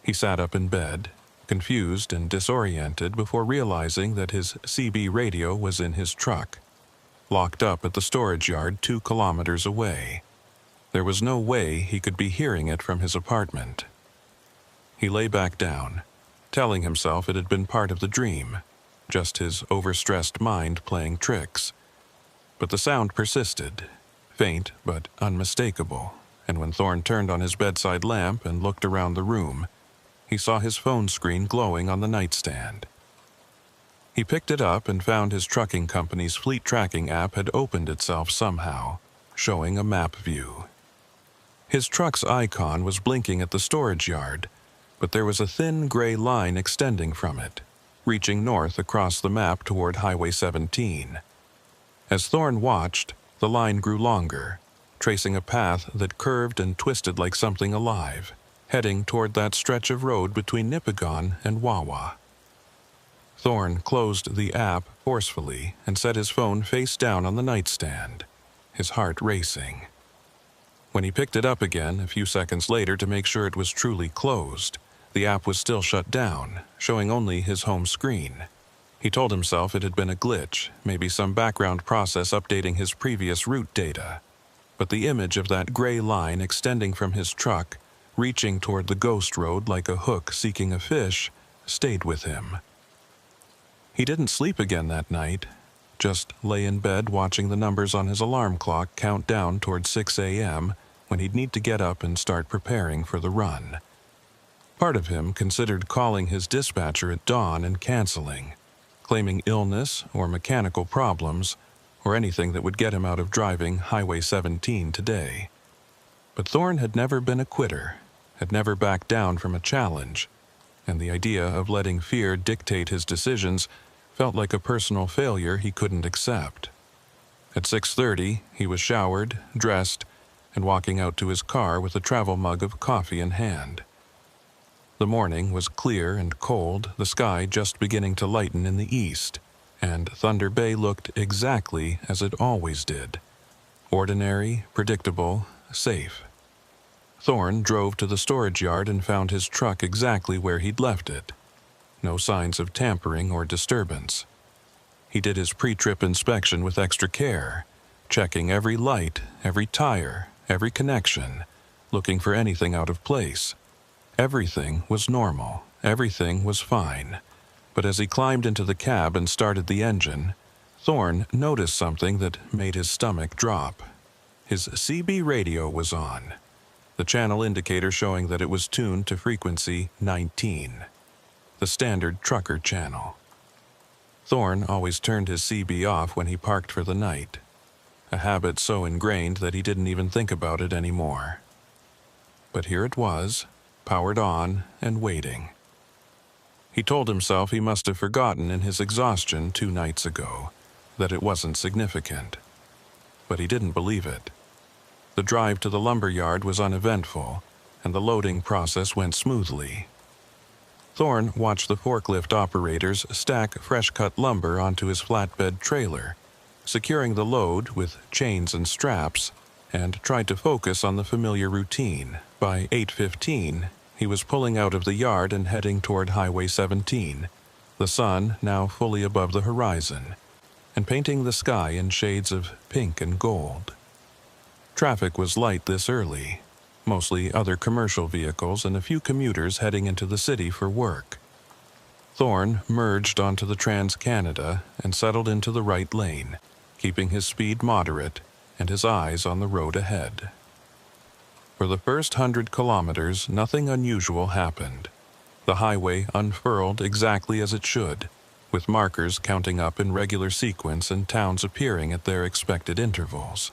He sat up in bed, confused and disoriented before realizing that his CB radio was in his truck, locked up at the storage yard 2 kilometers away. There was no way he could be hearing it from his apartment. He lay back down, telling himself it had been part of the dream, just his overstressed mind playing tricks. But the sound persisted, faint but unmistakable, and when Thorne turned on his bedside lamp and looked around the room, he saw his phone screen glowing on the nightstand. He picked it up and found his trucking company's fleet tracking app had opened itself somehow, showing a map view. His truck's icon was blinking at the storage yard, but there was a thin gray line extending from it, reaching north across the map toward Highway 17. As Thorne watched, the line grew longer, tracing a path that curved and twisted like something alive, heading toward that stretch of road between Nipigon and Wawa. Thorne closed the app forcefully and set his phone face down on the nightstand, his heart racing. When he picked it up again a few seconds later to make sure it was truly closed, the app was still shut down, showing only his home screen. He told himself it had been a glitch, maybe some background process updating his previous route data. But the image of that gray line extending from his truck, reaching toward the ghost road like a hook seeking a fish, stayed with him. He didn't sleep again that night, just lay in bed watching the numbers on his alarm clock count down toward 6 a.m. when he'd need to get up and start preparing for the run. Part of him considered calling his dispatcher at dawn and canceling, claiming illness or mechanical problems, or anything that would get him out of driving Highway 17 today. But Thorne had never been a quitter, had never backed down from a challenge, and the idea of letting fear dictate his decisions felt like a personal failure he couldn't accept. At 6:30, he was showered, dressed, and walking out to his car with a travel mug of coffee in hand. The morning was clear and cold, the sky just beginning to lighten in the east, and Thunder Bay looked exactly as it always did. Ordinary, predictable, safe. Thorne drove to the storage yard and found his truck exactly where he'd left it. No signs of tampering or disturbance. He did his pre-trip inspection with extra care, checking every light, every tire, every connection, looking for anything out of place. Everything was normal. Everything was fine. But as he climbed into the cab and started the engine, Thorne noticed something that made his stomach drop. His CB radio was on, the channel indicator showing that it was tuned to frequency 19, the standard trucker channel. Thorne always turned his CB off when he parked for the night, a habit so ingrained that he didn't even think about it anymore. But here it was, powered on and waiting. He told himself he must have forgotten in his exhaustion 2 nights ago that it wasn't significant. But he didn't believe it. The drive to the lumber yard was uneventful, and the loading process went smoothly. Thorne watched the forklift operators stack fresh-cut lumber onto his flatbed trailer, securing the load with chains and straps, and tried to focus on the familiar routine. By 8:15, he was pulling out of the yard and heading toward Highway 17, the sun now fully above the horizon, and painting the sky in shades of pink and gold. Traffic was light this early, mostly other commercial vehicles and a few commuters heading into the city for work. Thorne merged onto the Trans-Canada and settled into the right lane, keeping his speed moderate and his eyes on the road ahead. For the first 100 kilometers, nothing unusual happened. The highway unfurled exactly as it should, with markers counting up in regular sequence and towns appearing at their expected intervals.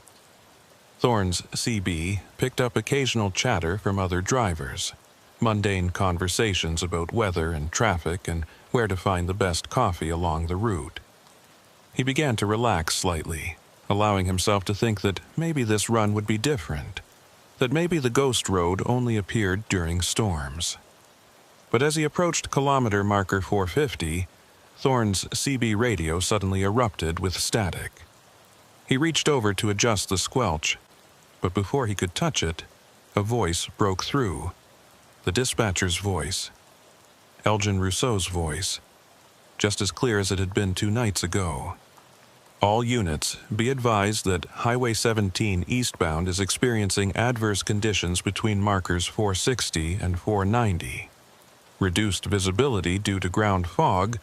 Thorne's CB picked up occasional chatter from other drivers, mundane conversations about weather and traffic and where to find the best coffee along the route. He began to relax slightly, allowing himself to think that maybe this run would be different, that maybe the ghost road only appeared during storms. But as he approached kilometer marker 450, Thorne's CB radio suddenly erupted with static. He reached over to adjust the squelch, but before he could touch it, a voice broke through. The dispatcher's voice. Elgin Rousseau's voice, just as clear as it had been 2 nights ago. All units, be advised that Highway 17 eastbound is experiencing adverse conditions between markers 460 and 490. Reduced visibility due to ground fog.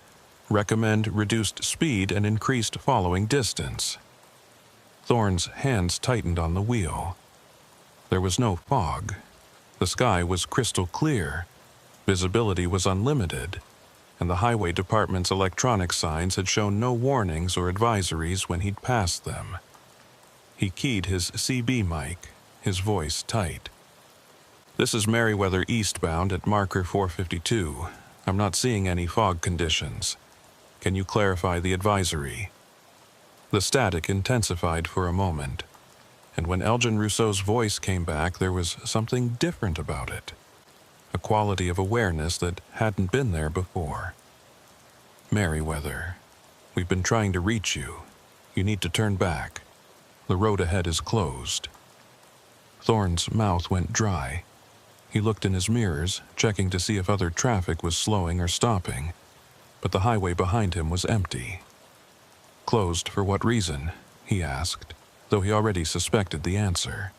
Recommend reduced speed and increased following distance. Thorne's hands tightened on the wheel. There was no fog. The sky was crystal clear. Visibility was unlimited, and the highway department's electronic signs had shown no warnings or advisories when he'd passed them. He keyed his CB mic, his voice tight. "This is Merriweather eastbound at marker 452. I'm not seeing any fog conditions. Can you clarify the advisory?" The static intensified for a moment, and when Elgin Rousseau's voice came back, there was something different about it. A quality of awareness that hadn't been there before. "Merriweather, we've been trying to reach you. You need to turn back. The road ahead is closed." Thorne's mouth went dry. He looked in his mirrors, checking to see if other traffic was slowing or stopping, but the highway behind him was empty. "Closed for what reason?" he asked, though he already suspected the answer.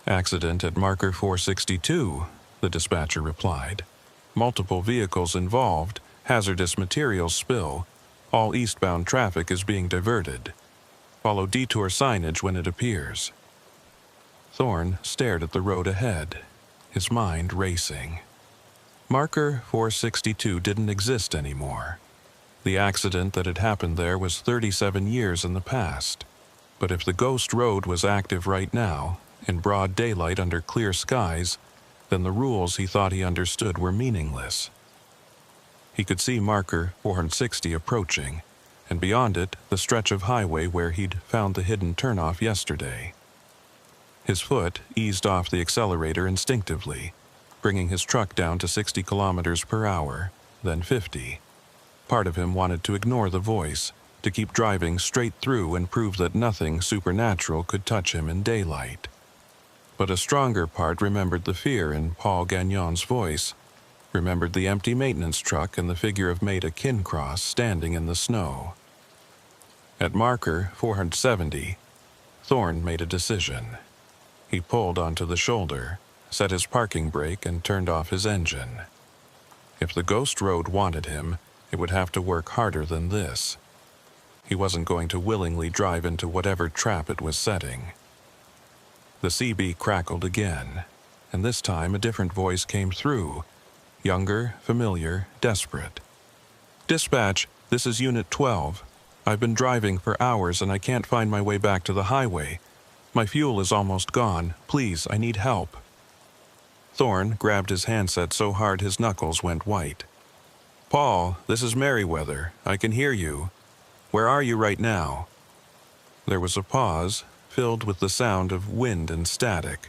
"Accident at marker 462, the dispatcher replied. "Multiple vehicles involved, hazardous materials spill. All eastbound traffic is being diverted. Follow detour signage when it appears." Thorne stared at the road ahead, his mind racing. Marker 462 didn't exist anymore. The accident that had happened there was 37 years in the past. But if the ghost road was active right now, in broad daylight under clear skies, then the rules he thought he understood were meaningless. He could see marker 460 approaching, and beyond it, the stretch of highway where he'd found the hidden turnoff yesterday. His foot eased off the accelerator instinctively, bringing his truck down to 60 kilometers per hour, then 50. Part of him wanted to ignore the voice, to keep driving straight through and prove that nothing supernatural could touch him in daylight. But a stronger part remembered the fear in Paul Gagnon's voice, remembered the empty maintenance truck and the figure of Maida Kincross standing in the snow. At marker 470, Thorne made a decision. He pulled onto the shoulder, set his parking brake, and turned off his engine. If the ghost road wanted him, it would have to work harder than this. He wasn't going to willingly drive into whatever trap it was setting. The CB crackled again, and this time a different voice came through, younger, familiar, desperate. "Dispatch, this is Unit 12. I've been driving for hours and I can't find my way back to the highway. My fuel is almost gone. Please, I need help." Thorne grabbed his handset so hard his knuckles went white. "Paul, this is Merriweather. I can hear you. Where are you right now?" There was a pause, filled with the sound of wind and static.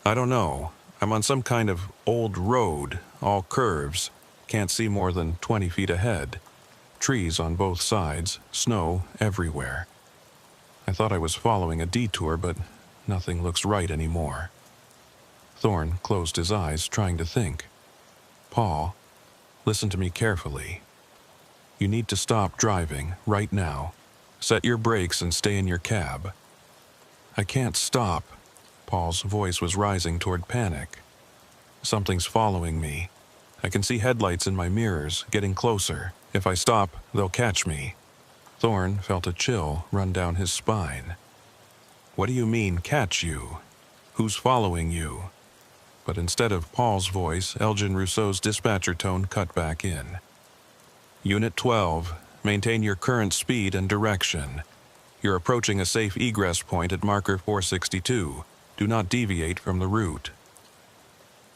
"I don't know. I'm on some kind of old road, all curves. Can't see more than 20 feet ahead. Trees on both sides, snow everywhere. I thought I was following a detour, but nothing looks right anymore." Thorne closed his eyes, trying to think. "Paul, listen to me carefully. You need to stop driving right now. Set your brakes and stay in your cab." "I can't stop." Paul's voice was rising toward panic. "Something's following me. I can see headlights in my mirrors, getting closer. If I stop, they'll catch me." Thorne felt a chill run down his spine. "What do you mean, catch you? Who's following you?" But instead of Paul's voice, Elgin Rousseau's dispatcher tone cut back in. Unit 12, maintain your current speed and direction. You're approaching a safe egress point at marker 462. Do not deviate from the route.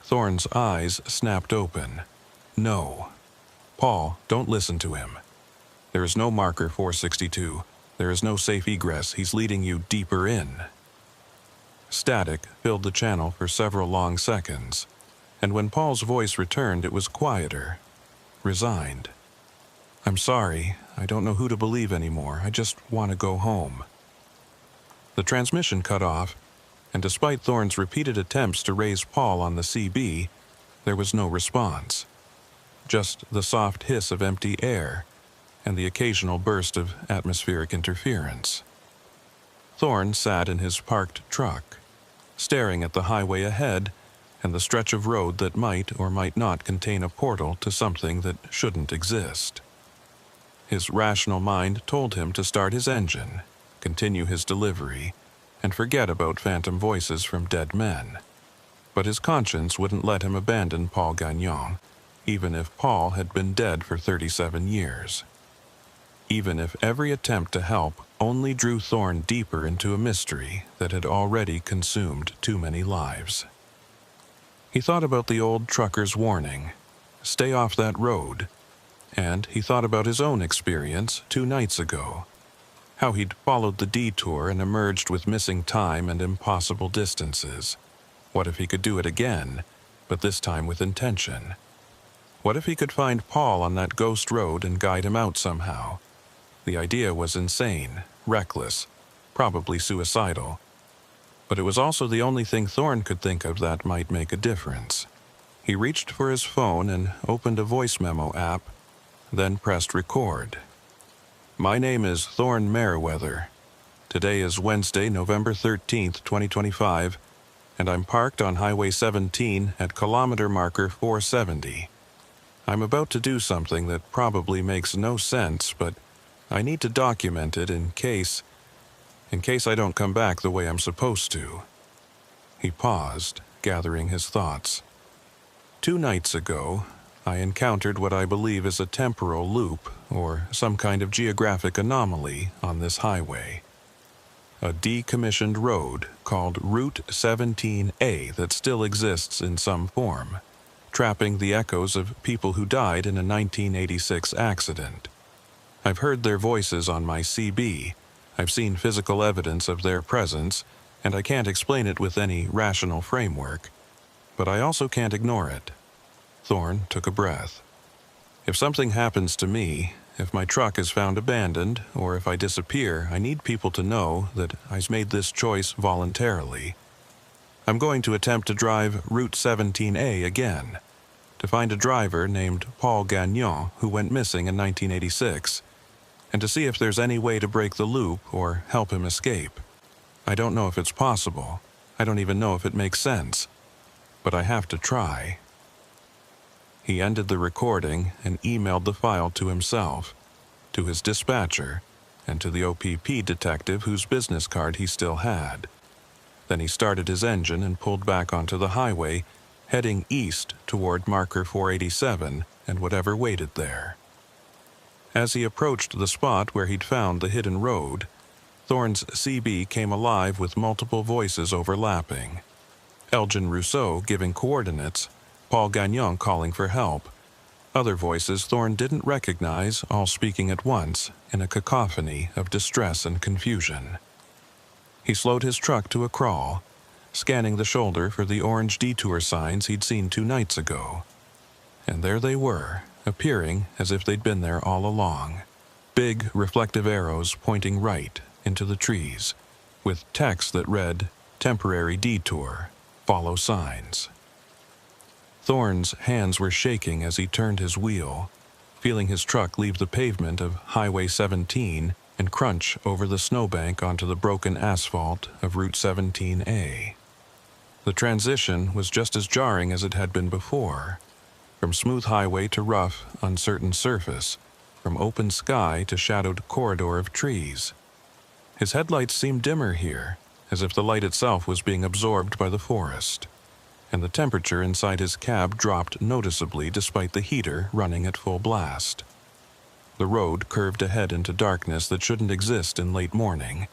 Thorne's eyes snapped open. No. Paul, don't listen to him. There is no marker 462. There is no safe egress. He's leading you deeper in. Static filled the channel for several long seconds, and when Paul's voice returned, it was quieter, resigned. I'm sorry. I don't know who to believe anymore. I just want to go home. The transmission cut off, and despite Thorne's repeated attempts to raise Paul on the CB, there was no response. Just the soft hiss of empty air and the occasional burst of atmospheric interference. Thorne sat in his parked truck, staring at the highway ahead and the stretch of road that might or might not contain a portal to something that shouldn't exist. His rational mind told him to start his engine, continue his delivery, and forget about phantom voices from dead men. But his conscience wouldn't let him abandon Paul Gagnon, even if Paul had been dead for 37 years. Even if every attempt to help only drew Thorne deeper into a mystery that had already consumed too many lives. He thought about the old trucker's warning, stay off that road, and he thought about his own experience 2 nights ago, how he'd followed the detour and emerged with missing time and impossible distances. What if he could do it again, but this time with intention? What if he could find Paul on that ghost road and guide him out somehow? The idea was insane, reckless, probably suicidal. But it was also the only thing Thorne could think of that might make a difference. He reached for his phone and opened a voice memo app, then pressed record. My name is Thorne Merriweather. Today is Wednesday, November 13th, 2025, and I'm parked on Highway 17 at kilometer marker 470. I'm about to do something that probably makes no sense, but I need to document it in case I don't come back the way I'm supposed to. He paused, gathering his thoughts. 2 nights ago, I encountered what I believe is a temporal loop, or some kind of geographic anomaly on this highway. A decommissioned road called Route 17A that still exists in some form, trapping the echoes of people who died in a 1986 accident. I've heard their voices on my CB, I've seen physical evidence of their presence, and I can't explain it with any rational framework. But I also can't ignore it. Thorne took a breath. If something happens to me, if my truck is found abandoned, or if I disappear, I need people to know that I've made this choice voluntarily. I'm going to attempt to drive Route 17A again, to find a driver named Paul Gagnon who went missing in 1986, and to see if there's any way to break the loop or help him escape. I don't know if it's possible. I don't even know if it makes sense. But I have to try. He ended the recording and emailed the file to himself, to his dispatcher, and to the OPP detective whose business card he still had. Then he started his engine and pulled back onto the highway, heading east toward marker 487 and whatever waited there. As he approached the spot where he'd found the hidden road, Thorne's CB came alive with multiple voices overlapping. Elgin Rousseau giving coordinates, Paul Gagnon calling for help. Other voices Thorne didn't recognize, all speaking at once, in a cacophony of distress and confusion. He slowed his truck to a crawl, scanning the shoulder for the orange detour signs he'd seen 2 nights ago. And there they were, appearing as if they'd been there all along. Big, reflective arrows pointing right into the trees, with text that read, "Temporary detour. Follow signs." Thorne's hands were shaking as he turned his wheel, feeling his truck leave the pavement of Highway 17 and crunch over the snowbank onto the broken asphalt of Route 17A. The transition was just as jarring as it had been before. From smooth highway to rough, uncertain surface, from open sky to shadowed corridor of trees. His headlights seemed dimmer here, as if the light itself was being absorbed by the forest, and the temperature inside his cab dropped noticeably despite the heater running at full blast. The road curved ahead into darkness that shouldn't exist in late morning,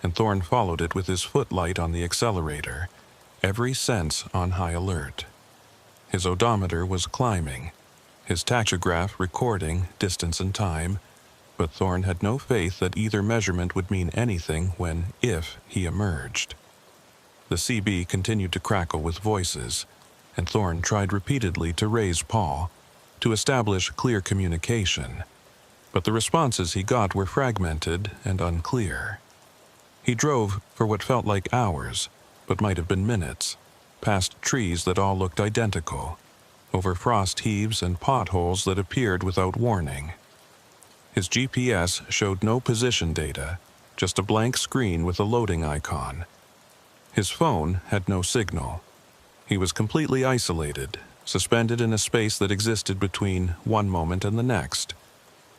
and Thorne followed it with his footlight on the accelerator, every sense on high alert. His odometer was climbing, his tachograph recording distance and time, but Thorne had no faith that either measurement would mean anything if he emerged. The CB continued to crackle with voices, and Thorne tried repeatedly to raise Paul, to establish clear communication, but the responses he got were fragmented and unclear. He drove for what felt like hours, but might have been minutes, past trees that all looked identical, over frost heaves and potholes that appeared without warning. His GPS showed no position data, just a blank screen with a loading icon. His phone had no signal. He was completely isolated, suspended in a space that existed between one moment and the next,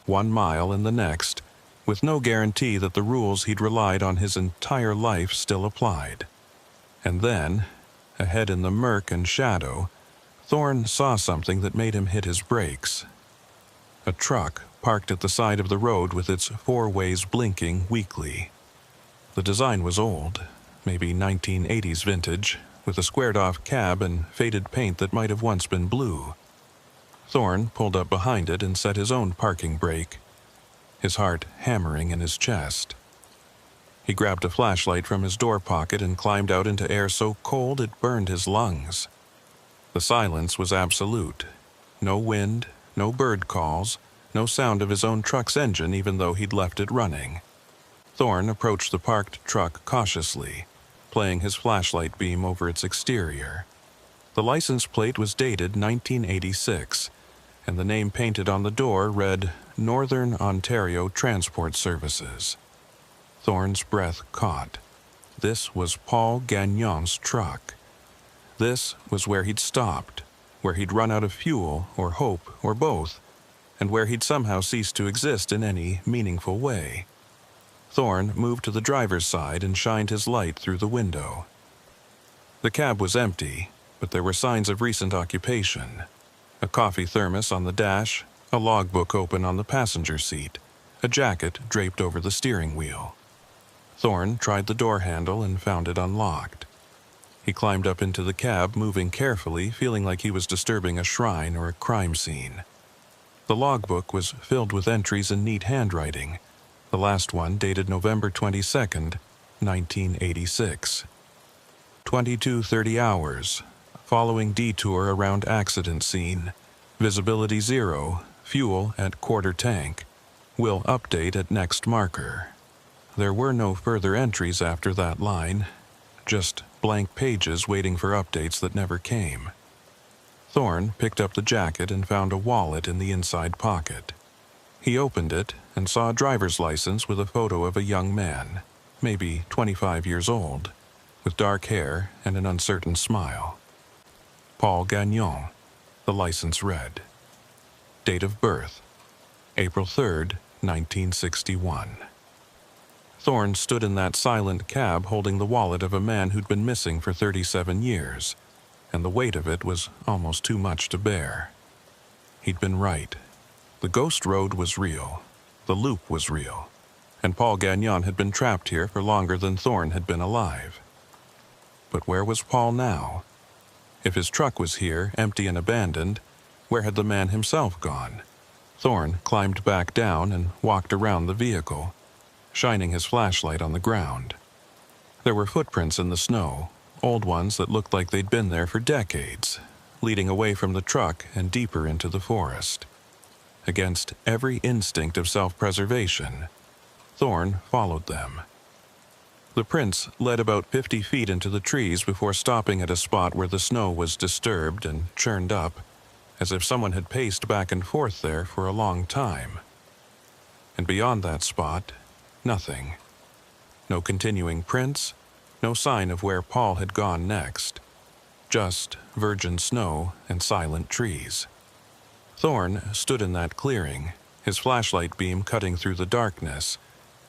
1 mile and the next, with no guarantee that the rules he'd relied on his entire life still applied. And then, ahead in the murk and shadow, Thorne saw something that made him hit his brakes. A truck parked at the side of the road with its 4 ways blinking weakly. The design was old, maybe 1980s vintage, with a squared-off cab and faded paint that might have once been blue. Thorne pulled up behind it and set his own parking brake, his heart hammering in his chest. He grabbed a flashlight from his door pocket and climbed out into air so cold it burned his lungs. The silence was absolute. No wind, no bird calls, no sound of his own truck's engine even though he'd left it running. Thorne approached the parked truck cautiously, playing his flashlight beam over its exterior. The license plate was dated 1986, and the name painted on the door read Northern Ontario Transport Services. Thorne's breath caught. This was Paul Gagnon's truck. This was where he'd stopped, where he'd run out of fuel or hope or both, and where he'd somehow ceased to exist in any meaningful way. Thorne moved to the driver's side and shined his light through the window. The cab was empty, but there were signs of recent occupation. A coffee thermos on the dash, a logbook open on the passenger seat, a jacket draped over the steering wheel. Thorne tried the door handle and found it unlocked. He climbed up into the cab, moving carefully, feeling like he was disturbing a shrine or a crime scene. The logbook was filled with entries in neat handwriting, the last one dated November 22nd, 1986. 22:30 hours, following detour around accident scene, visibility 0, fuel at quarter tank, will update at next marker. There were no further entries after that line, just blank pages waiting for updates that never came. Thorne picked up the jacket and found a wallet in the inside pocket. He opened it and saw a driver's license with a photo of a young man, maybe 25 years old, with dark hair and an uncertain smile. Paul Gagnon, the license read. Date of birth, April 3rd, 1961. Thorne stood in that silent cab holding the wallet of a man who'd been missing for 37 years, and the weight of it was almost too much to bear. He'd been right. The ghost road was real. The loop was real. And Paul Gagnon had been trapped here for longer than Thorne had been alive. But where was Paul now? If his truck was here, empty and abandoned, where had the man himself gone? Thorne climbed back down and walked around the vehicle, shining his flashlight on the ground. There were footprints in the snow, old ones that looked like they'd been there for decades, leading away from the truck and deeper into the forest. Against every instinct of self-preservation, Thorne followed them. The prints led about 50 feet into the trees before stopping at a spot where the snow was disturbed and churned up, as if someone had paced back and forth there for a long time. And beyond that spot, nothing. No continuing prints, no sign of where Paul had gone next. Just virgin snow and silent trees. Thorne stood in that clearing, his flashlight beam cutting through the darkness,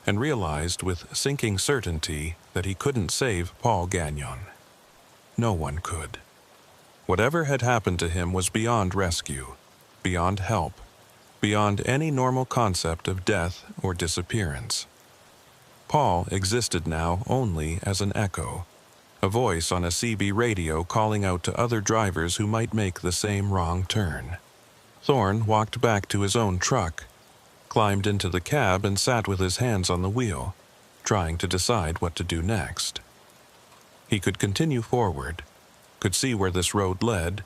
and realized with sinking certainty that he couldn't save Paul Gagnon. No one could. Whatever had happened to him was beyond rescue, beyond help, beyond any normal concept of death or disappearance. Paul existed now only as an echo, a voice on a CB radio calling out to other drivers who might make the same wrong turn. Thorne walked back to his own truck, climbed into the cab and sat with his hands on the wheel, trying to decide what to do next. He could continue forward, could see where this road led,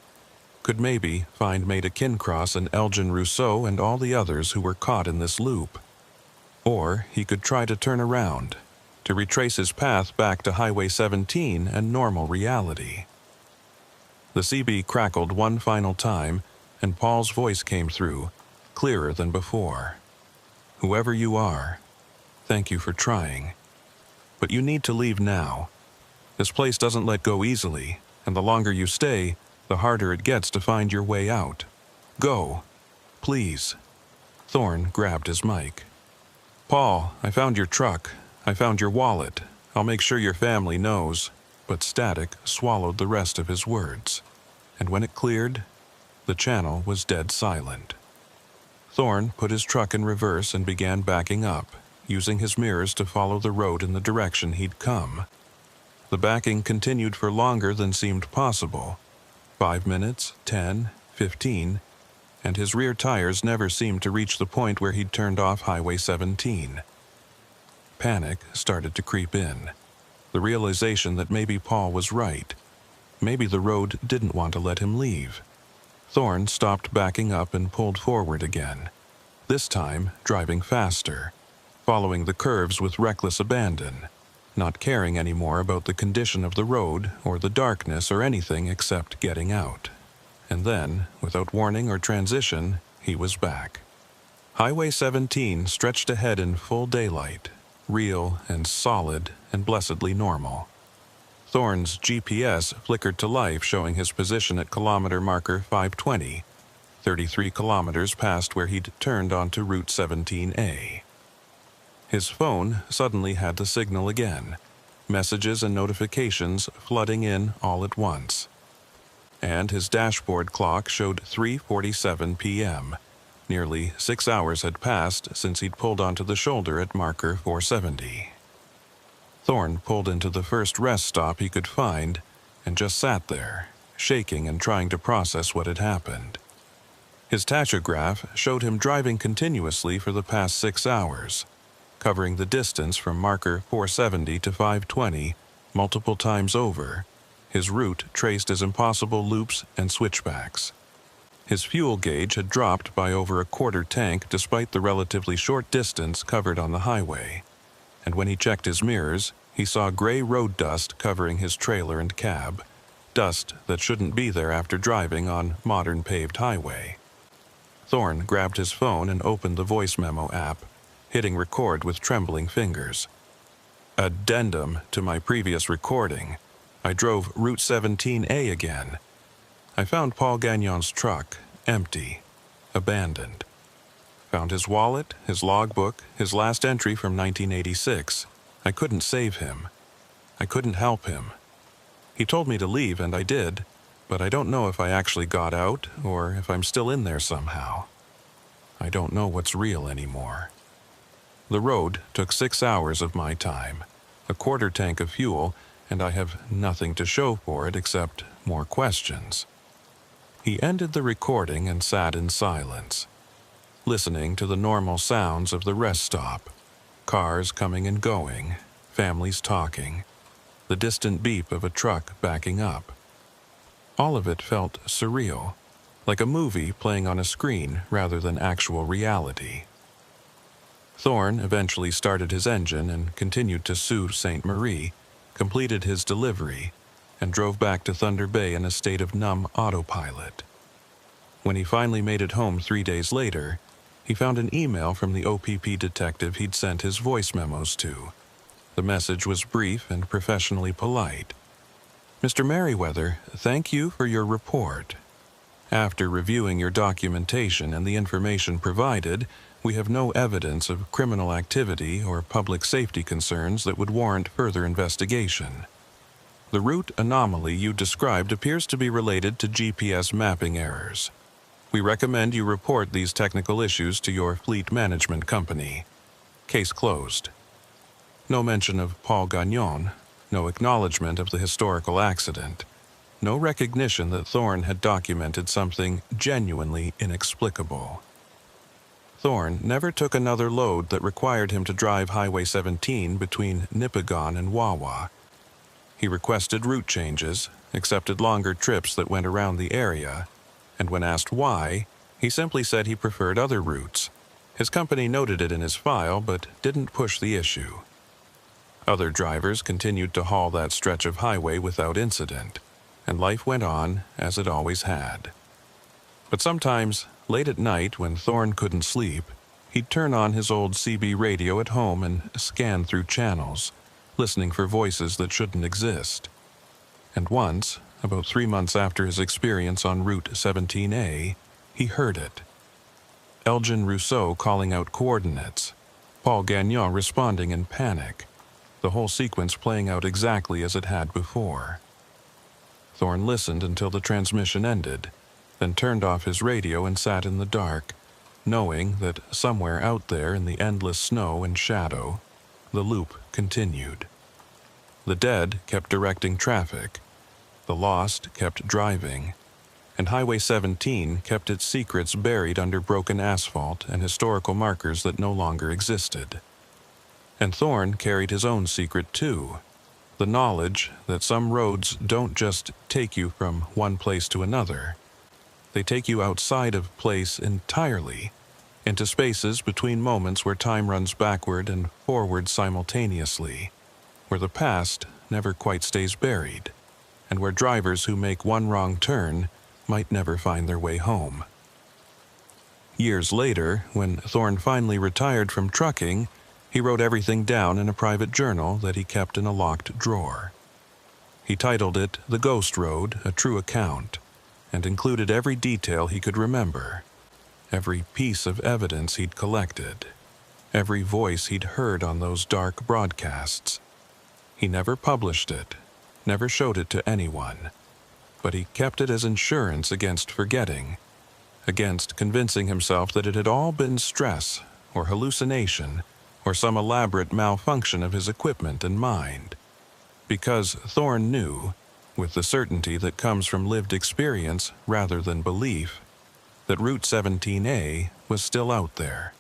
could maybe find Maida Kincross and Elgin Rousseau and all the others who were caught in this loop. Or he could try to turn around, to retrace his path back to Highway 17 and normal reality. The CB crackled one final time, and Paul's voice came through, clearer than before. Whoever you are, thank you for trying. But you need to leave now. This place doesn't let go easily, and the longer you stay, the harder it gets to find your way out. Go, please. Thorne grabbed his mic. Paul, I found your truck. I found your wallet. I'll make sure your family knows. But static swallowed the rest of his words. And when it cleared, the channel was dead silent. Thorne put his truck in reverse and began backing up, using his mirrors to follow the road in the direction he'd come. The backing continued for longer than seemed possible. 5 minutes, 10, 15, and his rear tires never seemed to reach the point where he'd turned off Highway 17. Panic started to creep in. The realization that maybe Paul was right. Maybe the road didn't want to let him leave. Thorne stopped backing up and pulled forward again, this time driving faster, following the curves with reckless abandon, not caring anymore about the condition of the road or the darkness or anything except getting out. And then, without warning or transition, he was back. Highway 17 stretched ahead in full daylight, real and solid and blessedly normal. Thorne's GPS flickered to life, showing his position at kilometer marker 520, 33 kilometers past where he'd turned onto Route 17A. His phone suddenly had the signal again, messages and notifications flooding in all at once. And his dashboard clock showed 3:47 p.m. Nearly 6 hours had passed since he'd pulled onto the shoulder at marker 470. Thorne pulled into the first rest stop he could find and just sat there, shaking and trying to process what had happened. His tachograph showed him driving continuously for the past 6 hours, covering the distance from marker 470 to 520 multiple times over, his route traced as impossible loops and switchbacks. His fuel gauge had dropped by over a quarter tank despite the relatively short distance covered on the highway, and when he checked his mirrors, he saw gray road dust covering his trailer and cab, dust that shouldn't be there after driving on modern paved highway. Thorne grabbed his phone and opened the voice memo app, hitting record with trembling fingers. Addendum to my previous recording. I drove Route 17A again. I found Paul Gagnon's truck, empty, abandoned. Found his wallet, his logbook, his last entry from 1986. I couldn't save him. I couldn't help him. He told me to leave, and I did, but I don't know if I actually got out or if I'm still in there somehow. I don't know what's real anymore. The road took 6 hours of my time, a quarter tank of fuel, and I have nothing to show for it except more questions. He ended the recording and sat in silence, listening to the normal sounds of the rest stop. Cars coming and going, families talking, the distant beep of a truck backing up. All of it felt surreal, like a movie playing on a screen rather than actual reality. Thorne eventually started his engine and continued to Sault Ste. Marie, completed his delivery, and drove back to Thunder Bay in a state of numb autopilot. When he finally made it home 3 days later, he found an email from the OPP detective he'd sent his voice memos to. The message was brief and professionally polite. Mr. Merriweather, thank you for your report. After reviewing your documentation and the information provided, we have no evidence of criminal activity or public safety concerns that would warrant further investigation. The route anomaly you described appears to be related to GPS mapping errors. We recommend you report these technical issues to your fleet management company. Case closed. No mention of Paul Gagnon, no acknowledgement of the historical accident, no recognition that Thorne had documented something genuinely inexplicable. Thorne never took another load that required him to drive Highway 17 between Nipigon and Wawa. He requested route changes, accepted longer trips that went around the area, and when asked why, he simply said he preferred other routes. His company noted it in his file but didn't push the issue. Other drivers continued to haul that stretch of highway without incident, and life went on as it always had. But sometimes, late at night when Thorne couldn't sleep, he'd turn on his old CB radio at home and scan through channels, listening for voices that shouldn't exist. And once, about 3 months after his experience on Route 17A, he heard it. Elgin Rousseau calling out coordinates, Paul Gagnon responding in panic, the whole sequence playing out exactly as it had before. Thorne listened until the transmission ended, then turned off his radio and sat in the dark, knowing that somewhere out there in the endless snow and shadow, the loop continued. The dead kept directing traffic, the lost kept driving, and Highway 17 kept its secrets buried under broken asphalt and historical markers that no longer existed. And Thorne carried his own secret too, the knowledge that some roads don't just take you from one place to another. They take you outside of place entirely, into spaces between moments where time runs backward and forward simultaneously, where the past never quite stays buried, and where drivers who make one wrong turn might never find their way home. Years later, when Thorne finally retired from trucking, he wrote everything down in a private journal that he kept in a locked drawer. He titled it The Ghost Road, A True Account, and included every detail he could remember, every piece of evidence he'd collected, every voice he'd heard on those dark broadcasts. He never published it, never showed it to anyone, but he kept it as insurance against forgetting, against convincing himself that it had all been stress or hallucination or some elaborate malfunction of his equipment and mind. Because Thorne knew, with the certainty that comes from lived experience rather than belief, that Route 17A was still out there,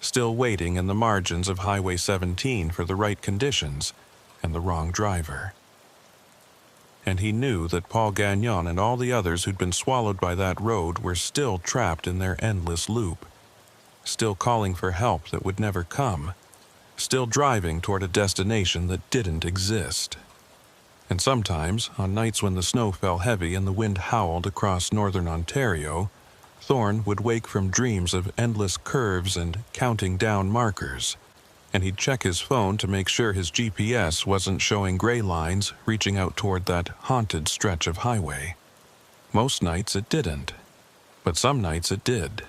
still waiting in the margins of Highway 17 for the right conditions and the wrong driver. And he knew that Paul Gagnon and all the others who'd been swallowed by that road were still trapped in their endless loop, still calling for help that would never come, still driving toward a destination that didn't exist. And sometimes, on nights when the snow fell heavy and the wind howled across northern Ontario, Thorne would wake from dreams of endless curves and counting down markers, and he'd check his phone to make sure his GPS wasn't showing gray lines reaching out toward that haunted stretch of highway. Most nights it didn't, but some nights it did,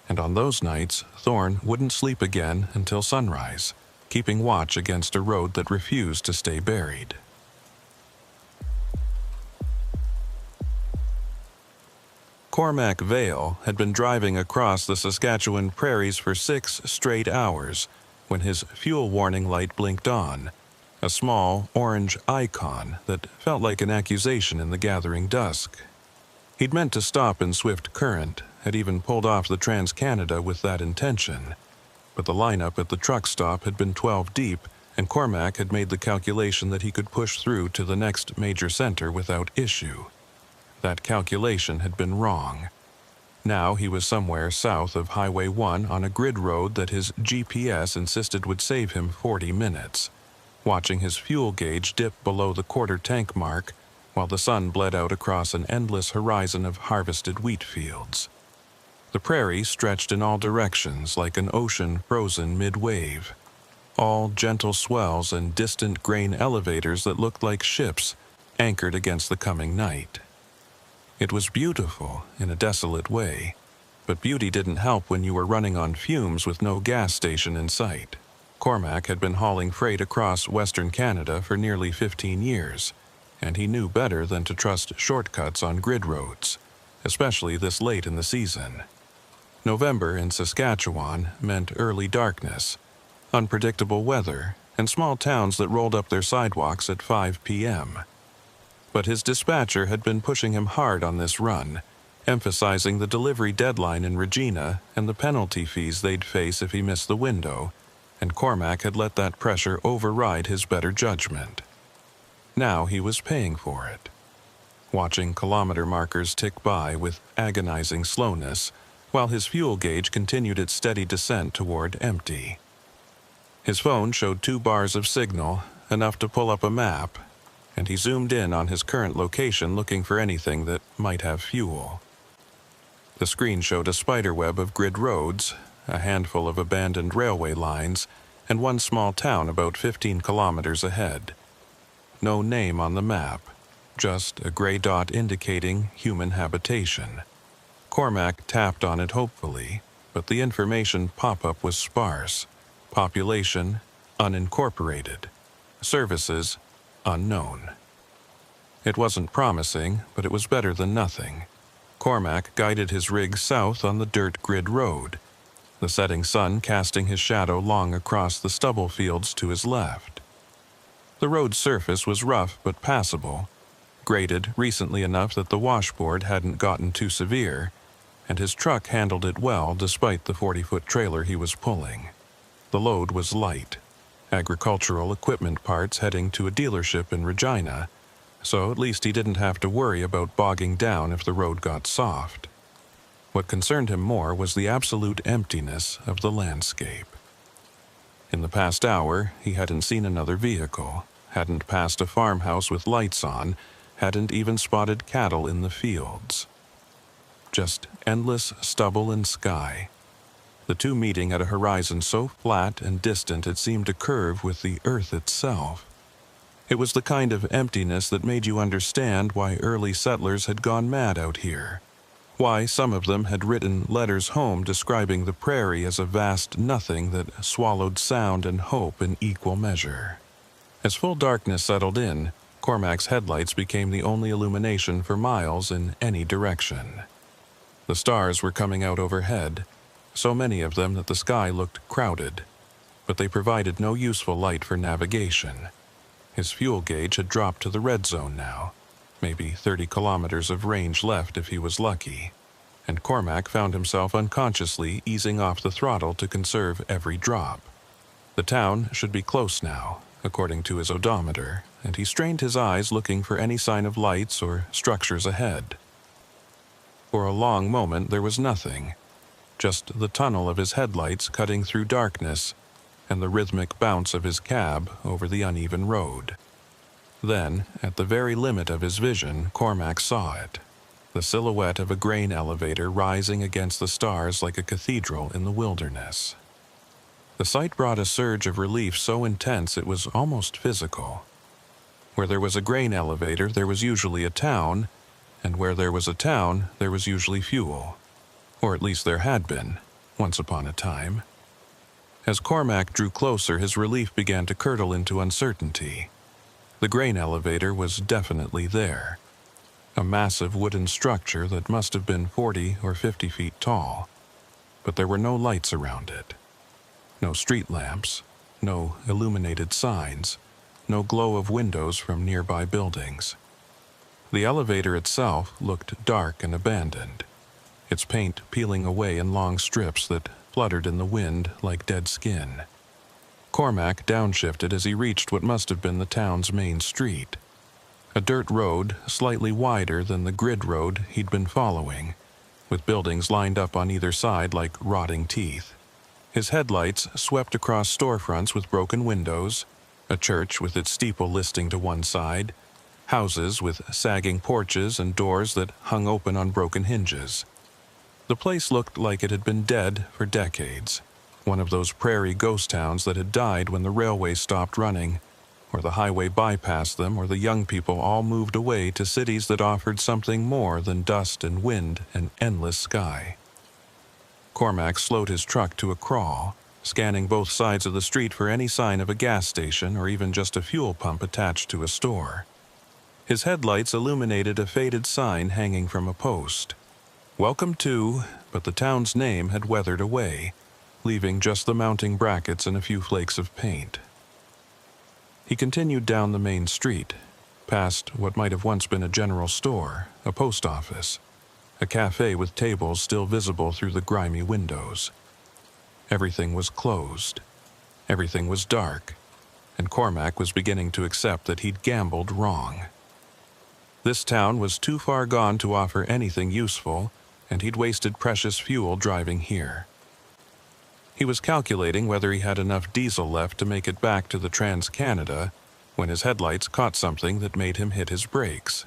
and on those nights Thorne wouldn't sleep again until sunrise, keeping watch against a road that refused to stay buried. Cormac Vale had been driving across the Saskatchewan prairies for 6 straight hours when his fuel warning light blinked on, a small orange icon that felt like an accusation in the gathering dusk. He'd meant to stop in Swift Current, had even pulled off the Trans-Canada with that intention, but the lineup at the truck stop had been 12 deep, and Cormac had made the calculation that he could push through to the next major center without issue. That calculation had been wrong. Now he was somewhere south of Highway 1 on a grid road that his GPS insisted would save him 40 minutes, watching his fuel gauge dip below the quarter tank mark while the sun bled out across an endless horizon of harvested wheat fields. The prairie stretched in all directions like an ocean frozen mid-wave, all gentle swells and distant grain elevators that looked like ships anchored against the coming night. It was beautiful in a desolate way, but beauty didn't help when you were running on fumes with no gas station in sight. Cormac had been hauling freight across Western Canada for nearly 15 years, and he knew better than to trust shortcuts on grid roads, especially this late in the season. November in Saskatchewan meant early darkness, unpredictable weather, and small towns that rolled up their sidewalks at 5 p.m. But his dispatcher had been pushing him hard on this run, emphasizing the delivery deadline in Regina and the penalty fees they'd face if he missed the window, and Cormac had let that pressure override his better judgment. Now he was paying for it. Watching kilometer markers tick by with agonizing slowness, while his fuel gauge continued its steady descent toward empty. His phone showed 2 bars of signal, enough to pull up a map, and he zoomed in on his current location looking for anything that might have fuel. The screen showed a spiderweb of grid roads, a handful of abandoned railway lines, and one small town about 15 kilometers ahead. No name on the map, just a gray dot indicating human habitation. Cormac tapped on it hopefully, but the information pop-up was sparse. Population, unincorporated. Services, unknown. It wasn't promising, but it was better than nothing. Cormac guided his rig south on the dirt grid road, the setting sun casting his shadow long across the stubble fields to his left. The road's surface was rough but passable, graded recently enough that the washboard hadn't gotten too severe, and his truck handled it well despite the 40-foot trailer he was pulling. The load was light, agricultural equipment parts heading to a dealership in Regina, so at least he didn't have to worry about bogging down if the road got soft. What concerned him more was the absolute emptiness of the landscape. In the past hour, he hadn't seen another vehicle, hadn't passed a farmhouse with lights on, hadn't even spotted cattle in the fields. Just endless stubble and sky. The two meeting at a horizon so flat and distant it seemed to curve with the earth itself. It was the kind of emptiness that made you understand why early settlers had gone mad out here, why some of them had written letters home describing the prairie as a vast nothing that swallowed sound and hope in equal measure. As full darkness settled in, Cormac's headlights became the only illumination for miles in any direction. The stars were coming out overhead, so many of them that the sky looked crowded, but they provided no useful light for navigation. His fuel gauge had dropped to the red zone now, maybe 30 kilometers of range left if he was lucky, and Cormac found himself unconsciously easing off the throttle to conserve every drop. The town should be close now, according to his odometer, and he strained his eyes looking for any sign of lights or structures ahead. For a long moment there was nothing, just the tunnel of his headlights cutting through darkness and the rhythmic bounce of his cab over the uneven road. Then, at the very limit of his vision, Cormac saw it, the silhouette of a grain elevator rising against the stars like a cathedral in the wilderness. The sight brought a surge of relief so intense it was almost physical. Where there was a grain elevator, there was usually a town, and where there was a town, there was usually fuel. Or at least there had been, once upon a time. As Cormac drew closer, his relief began to curdle into uncertainty. The grain elevator was definitely there. A massive wooden structure that must have been 40 or 50 feet tall. But there were no lights around it. No street lamps, no illuminated signs, no glow of windows from nearby buildings. The elevator itself looked dark and abandoned, its paint peeling away in long strips that fluttered in the wind like dead skin. Cormac downshifted as he reached what must have been the town's main street. A dirt road slightly wider than the grid road he'd been following, with buildings lined up on either side like rotting teeth. His headlights swept across storefronts with broken windows, a church with its steeple listing to one side, houses with sagging porches and doors that hung open on broken hinges. The place looked like it had been dead for decades, one of those prairie ghost towns that had died when the railway stopped running, or the highway bypassed them, or the young people all moved away to cities that offered something more than dust and wind and endless sky. Cormac slowed his truck to a crawl, scanning both sides of the street for any sign of a gas station or even just a fuel pump attached to a store. His headlights illuminated a faded sign hanging from a post. "Welcome to," but the town's name had weathered away, leaving just the mounting brackets and a few flakes of paint. He continued down the main street, past what might have once been a general store, a post office, a cafe with tables still visible through the grimy windows. Everything was closed. Everything was dark, and Cormac was beginning to accept that he'd gambled wrong. This town was too far gone to offer anything useful, and he'd wasted precious fuel driving here. He was calculating whether he had enough diesel left to make it back to the Trans-Canada when his headlights caught something that made him hit his brakes.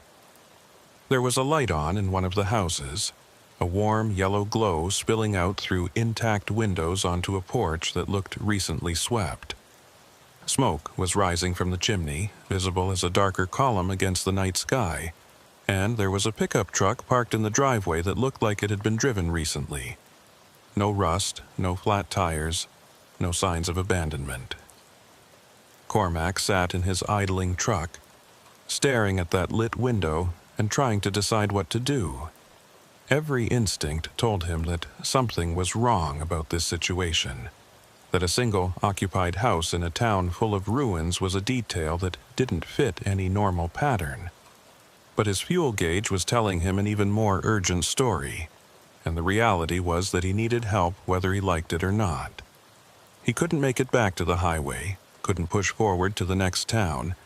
There was a light on in one of the houses, a warm yellow glow spilling out through intact windows onto a porch that looked recently swept. Smoke was rising from the chimney, visible as a darker column against the night sky, and there was a pickup truck parked in the driveway that looked like it had been driven recently. No rust, no flat tires, no signs of abandonment. Cormac sat in his idling truck, staring at that lit window and trying to decide what to do. Every instinct told him that something was wrong about this situation, that a single occupied house in a town full of ruins was a detail that didn't fit any normal pattern. But his fuel gauge was telling him an even more urgent story, and the reality was that he needed help whether he liked it or not. He couldn't make it back to the highway, couldn't push forward to the next town,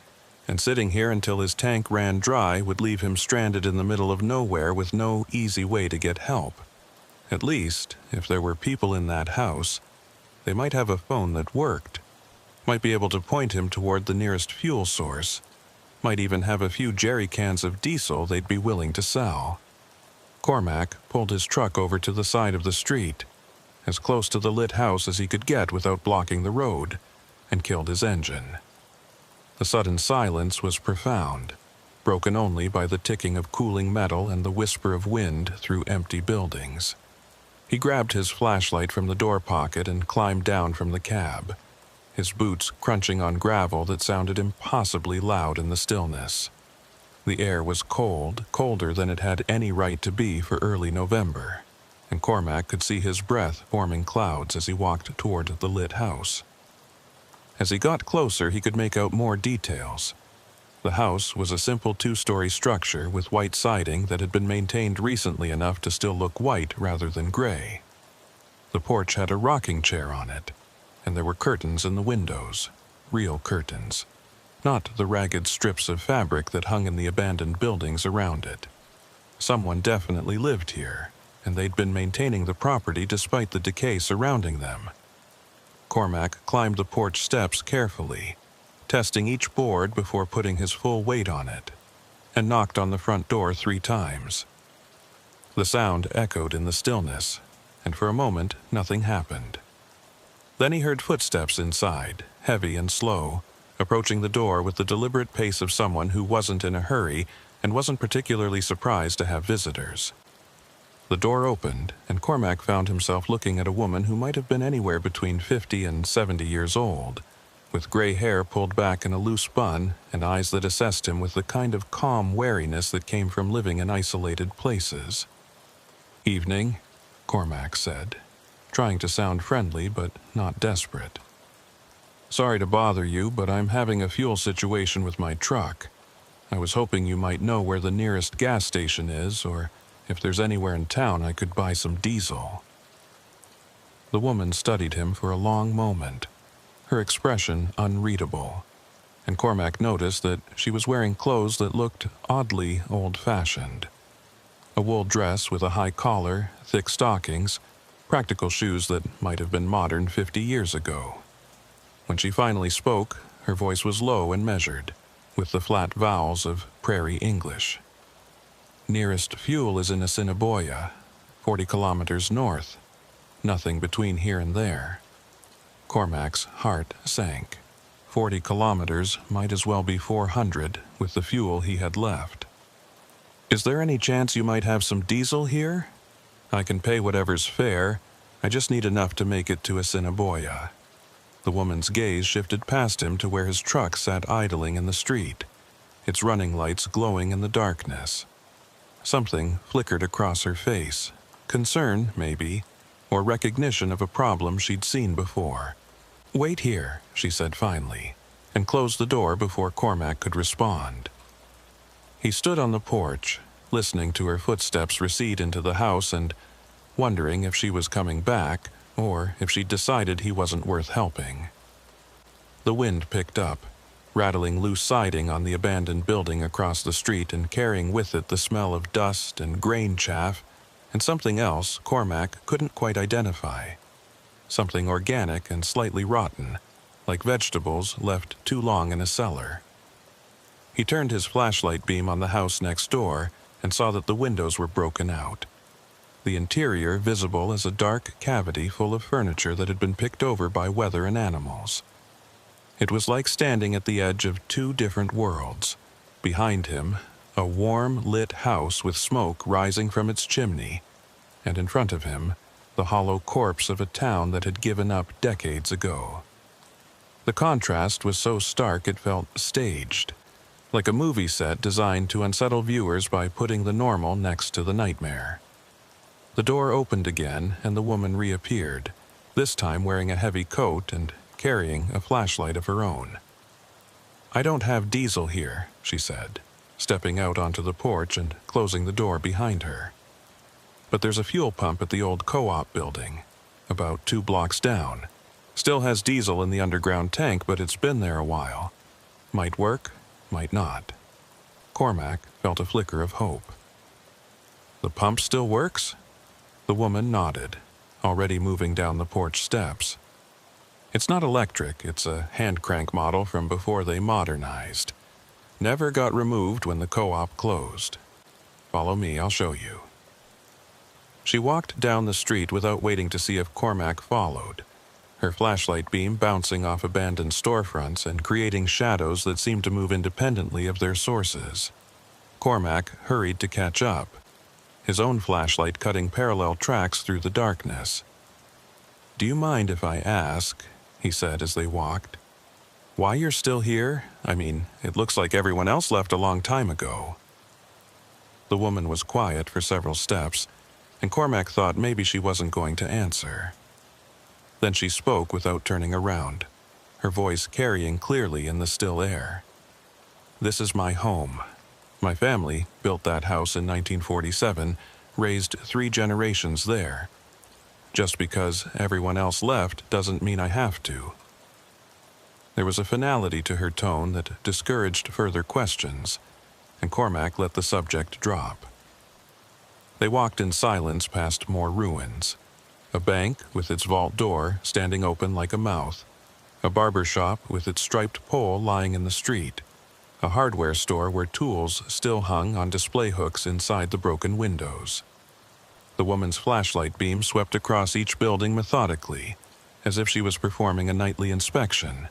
and sitting here until his tank ran dry would leave him stranded in the middle of nowhere with no easy way to get help. At least, if there were people in that house, they might have a phone that worked, might be able to point him toward the nearest fuel source, might even have a few jerry cans of diesel they'd be willing to sell. Cormac pulled his truck over to the side of the street, as close to the lit house as he could get without blocking the road, and killed his engine. The sudden silence was profound, broken only by the ticking of cooling metal and the whisper of wind through empty buildings. He grabbed his flashlight from the door pocket and climbed down from the cab, his boots crunching on gravel that sounded impossibly loud in the stillness. The air was cold, colder than it had any right to be for early November, and Cormac could see his breath forming clouds as he walked toward the lit house. As he got closer, he could make out more details. The house was a simple two-story structure with white siding that had been maintained recently enough to still look white rather than gray. The porch had a rocking chair on it, and there were curtains in the windows, real curtains, not the ragged strips of fabric that hung in the abandoned buildings around it. Someone definitely lived here, and they'd been maintaining the property despite the decay surrounding them. Cormac climbed the porch steps carefully, testing each board before putting his full weight on it, and knocked on the front door 3 times. The sound echoed in the stillness, and for a moment nothing happened. Then he heard footsteps inside, heavy and slow, approaching the door with the deliberate pace of someone who wasn't in a hurry and wasn't particularly surprised to have visitors. The door opened, and Cormac found himself looking at a woman who might have been anywhere between 50 and 70 years old, with gray hair pulled back in a loose bun and eyes that assessed him with the kind of calm wariness that came from living in isolated places. "Evening," Cormac said, trying to sound friendly but not desperate. "Sorry to bother you, but I'm having a fuel situation with my truck. I was hoping you might know where the nearest gas station is, or if there's anywhere in town I could buy some diesel." The woman studied him for a long moment, her expression unreadable, and Cormac noticed that she was wearing clothes that looked oddly old-fashioned. A wool dress with a high collar, thick stockings, practical shoes that might have been modern 50 years ago. When she finally spoke, her voice was low and measured, with the flat vowels of prairie English. "Nearest fuel is in Assiniboia, 40 kilometers north. Nothing between here and there." Cormac's heart sank. 40 kilometers might as well be 400 with the fuel he had left. "Is there any chance you might have some diesel here? I can pay whatever's fair. I just need enough to make it to Assiniboia." The woman's gaze shifted past him to where his truck sat idling in the street, its running lights glowing in the darkness. Something flickered across her face, Concern, maybe, or recognition of a problem she'd seen before. "Wait here," she said finally, and closed the door before Cormac could respond. He stood on the porch, listening to her footsteps recede into the house and wondering if she was coming back or if she'd decided he wasn't worth helping. The wind picked up, rattling loose siding on the abandoned building across the street and carrying with it the smell of dust and grain chaff and something else Cormac couldn't quite identify. Something organic and slightly rotten, like vegetables left too long in a cellar. He turned his flashlight beam on the house next door and saw that the windows were broken out. The interior visible as a dark cavity full of furniture that had been picked over by weather and animals. It was like standing at the edge of two different worlds. Behind him, a warm, lit house with smoke rising from its chimney, and in front of him, the hollow corpse of a town that had given up decades ago. The contrast was so stark it felt staged, like a movie set designed to unsettle viewers by putting the normal next to the nightmare. The door opened again, and the woman reappeared, this time wearing a heavy coat and carrying a flashlight of her own. "I don't have diesel here," she said, stepping out onto the porch and closing the door behind her. "But there's a fuel pump at the old co-op building, about 2 blocks down. Still has diesel in the underground tank, but it's been there a while. Might work, might not." Cormac felt a flicker of hope. "The pump still works?" The woman nodded, already moving down the porch steps. "It's not electric, it's a hand-crank model from before they modernized. Never got removed when the co-op closed. Follow me, I'll show you." She walked down the street without waiting to see if Cormac followed, her flashlight beam bouncing off abandoned storefronts and creating shadows that seemed to move independently of their sources. Cormac hurried to catch up, his own flashlight cutting parallel tracks through the darkness. "Do you mind if I ask," he said as they walked, "why you're still here? I mean, it looks like everyone else left a long time ago." The woman was quiet for several steps, and Cormac thought maybe she wasn't going to answer. Then she spoke without turning around, her voice carrying clearly in the still air. "This is my home. My family built that house in 1947, raised 3 generations there. Just because everyone else left doesn't mean I have to." There was a finality to her tone that discouraged further questions, and Cormac let the subject drop. They walked in silence past more ruins. A bank with its vault door standing open like a mouth, a barber shop with its striped pole lying in the street, a hardware store where tools still hung on display hooks inside the broken windows. The woman's flashlight beam swept across each building methodically, as if she was performing a nightly inspection,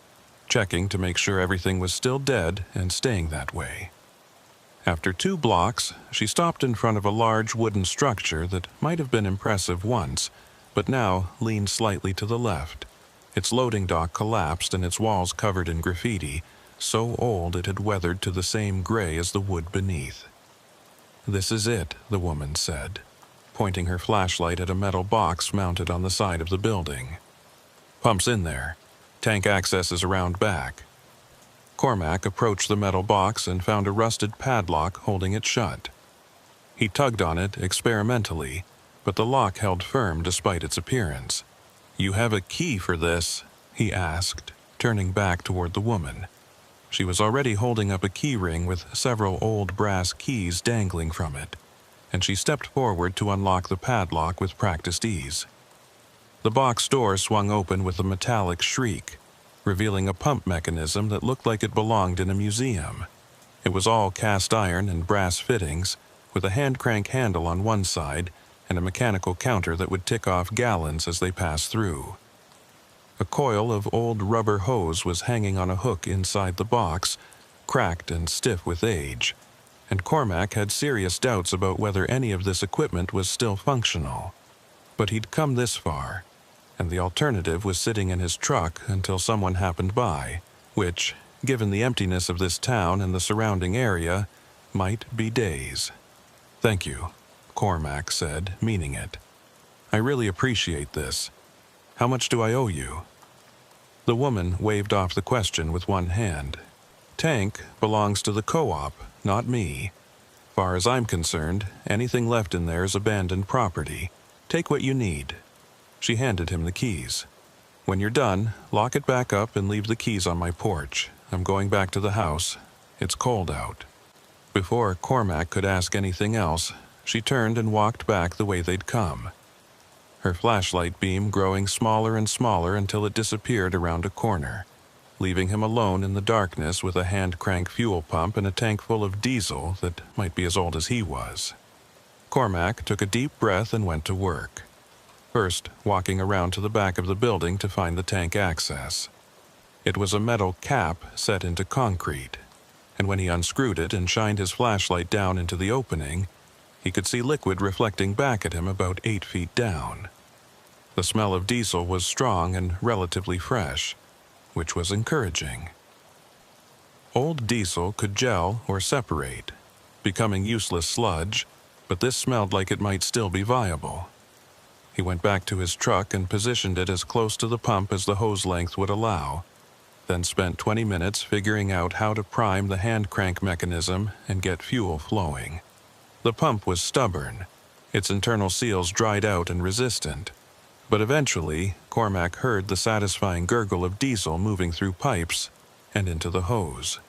checking to make sure everything was still dead and staying that way. After 2 blocks, she stopped in front of a large wooden structure that might have been impressive once, but now leaned slightly to the left. Its loading dock collapsed and its walls covered in graffiti, so old it had weathered to the same gray as the wood beneath. "This is it," the woman said, pointing her flashlight at a metal box mounted on the side of the building. "Pump's in there. Tank access is around back." Cormac approached the metal box and found a rusted padlock holding it shut. He tugged on it experimentally, but the lock held firm despite its appearance. "You have a key for this?" he asked, turning back toward the woman. She was already holding up a key ring with several old brass keys dangling from it, and she stepped forward to unlock the padlock with practiced ease. The box door swung open with a metallic shriek, revealing a pump mechanism that looked like it belonged in a museum. It was all cast iron and brass fittings, with a hand-crank handle on one side and a mechanical counter that would tick off gallons as they passed through. A coil of old rubber hose was hanging on a hook inside the box, cracked and stiff with age, and Cormac had serious doubts about whether any of this equipment was still functional. But he'd come this far, and the alternative was sitting in his truck until someone happened by, which, given the emptiness of this town and the surrounding area, might be days. "Thank you," Cormac said, meaning it. I really appreciate this. How much do I owe you?" The woman waved off the question with one hand. "Tank belongs to the co-op, not me. Far as I'm concerned, anything left in there is abandoned property. Take what you need." She handed him the keys. "When you're done, lock it back up and leave the keys on my porch. I'm going back to the house. It's cold out." Before Cormac could ask anything else, she turned and walked back the way they'd come, her flashlight beam growing smaller and smaller until it disappeared around a corner, leaving him alone in the darkness with a hand-crank fuel pump and a tank full of diesel that might be as old as he was. Cormac took a deep breath and went to work, first walking around to the back of the building to find the tank access. It was a metal cap set into concrete, and when he unscrewed it and shined his flashlight down into the opening, he could see liquid reflecting back at him about 8 feet down. The smell of diesel was strong and relatively fresh, which was encouraging. Old diesel could gel or separate, becoming useless sludge, but this smelled like it might still be viable. He went back to his truck and positioned it as close to the pump as the hose length would allow, then spent 20 minutes figuring out how to prime the hand crank mechanism and get fuel flowing. The pump was stubborn, its internal seals dried out and resistant, but eventually Cormac heard the satisfying gurgle of diesel moving through pipes and into the hose.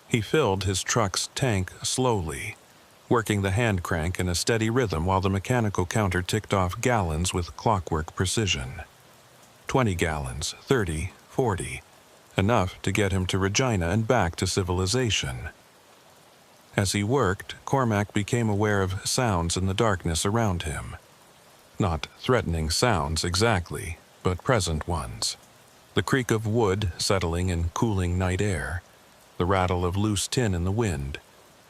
He filled his truck's tank slowly, working the hand crank in a steady rhythm while the mechanical counter ticked off gallons with clockwork precision. 20 gallons, 30, 40, enough to get him to Regina and back to civilization. As he worked, Cormac became aware of sounds in the darkness around him. Not threatening sounds exactly, but present ones. The creak of wood settling in cooling night air, the rattle of loose tin in the wind,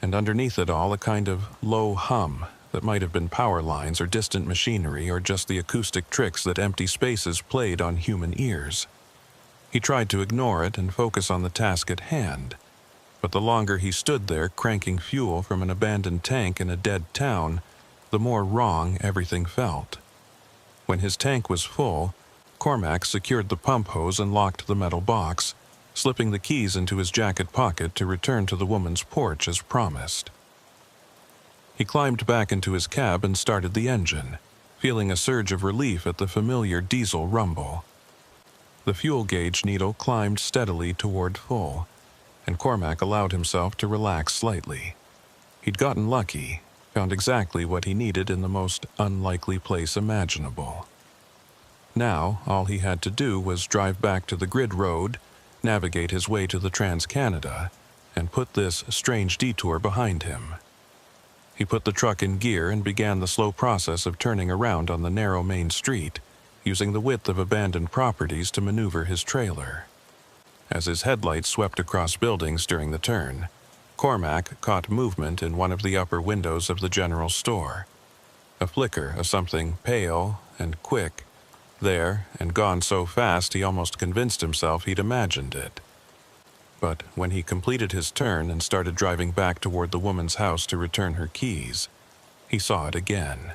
and underneath it all a kind of low hum that might have been power lines or distant machinery or just the acoustic tricks that empty spaces played on human ears. He tried to ignore it and focus on the task at hand, but the longer he stood there cranking fuel from an abandoned tank in a dead town, the more wrong everything felt. When his tank was full, Cormac secured the pump hose and locked the metal box, slipping the keys into his jacket pocket to return to the woman's porch as promised. He climbed back into his cab and started the engine, feeling a surge of relief at the familiar diesel rumble. The fuel gauge needle climbed steadily toward full, and Cormac allowed himself to relax slightly. He'd gotten lucky, found exactly what he needed in the most unlikely place imaginable. Now, all he had to do was drive back to the grid road, navigate his way to the Trans-Canada, and put this strange detour behind him. He put the truck in gear and began the slow process of turning around on the narrow main street, using the width of abandoned properties to maneuver his trailer. As his headlights swept across buildings during the turn, Cormac caught movement in one of the upper windows of the general store. A flicker of something pale and quick, there and gone so fast he almost convinced himself he'd imagined it. But when he completed his turn and started driving back toward the woman's house to return her keys, he saw it again.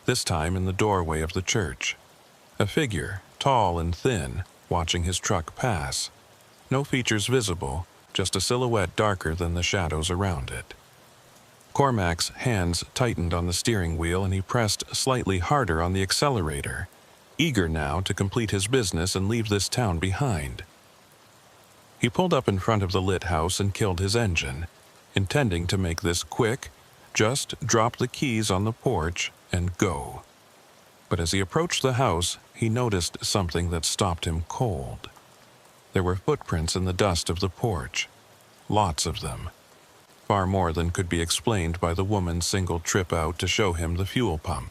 This time in the doorway of the church. A figure, tall and thin, watching his truck pass. No features visible, just a silhouette darker than the shadows around it. Cormac's hands tightened on the steering wheel and he pressed slightly harder on the accelerator, eager now to complete his business and leave this town behind. He pulled up in front of the lit house and killed his engine, intending to make this quick, just drop the keys on the porch and go. But as he approached the house, he noticed something that stopped him cold. There were footprints in the dust of the porch, lots of them, far more than could be explained by the woman's single trip out to show him the fuel pump.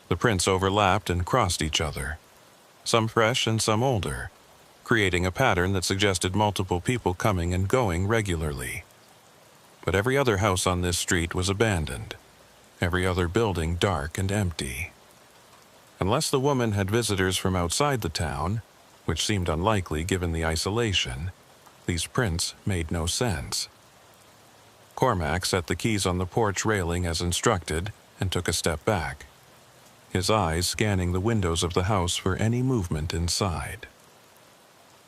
The prints overlapped and crossed each other, some fresh and some older, creating a pattern that suggested multiple people coming and going regularly. But every other house on this street was abandoned, every other building dark and empty. Unless the woman had visitors from outside the town, which seemed unlikely given the isolation, these prints made no sense. Cormac set the keys on the porch railing as instructed and took a step back. his eyes scanning the windows of the house for any movement inside.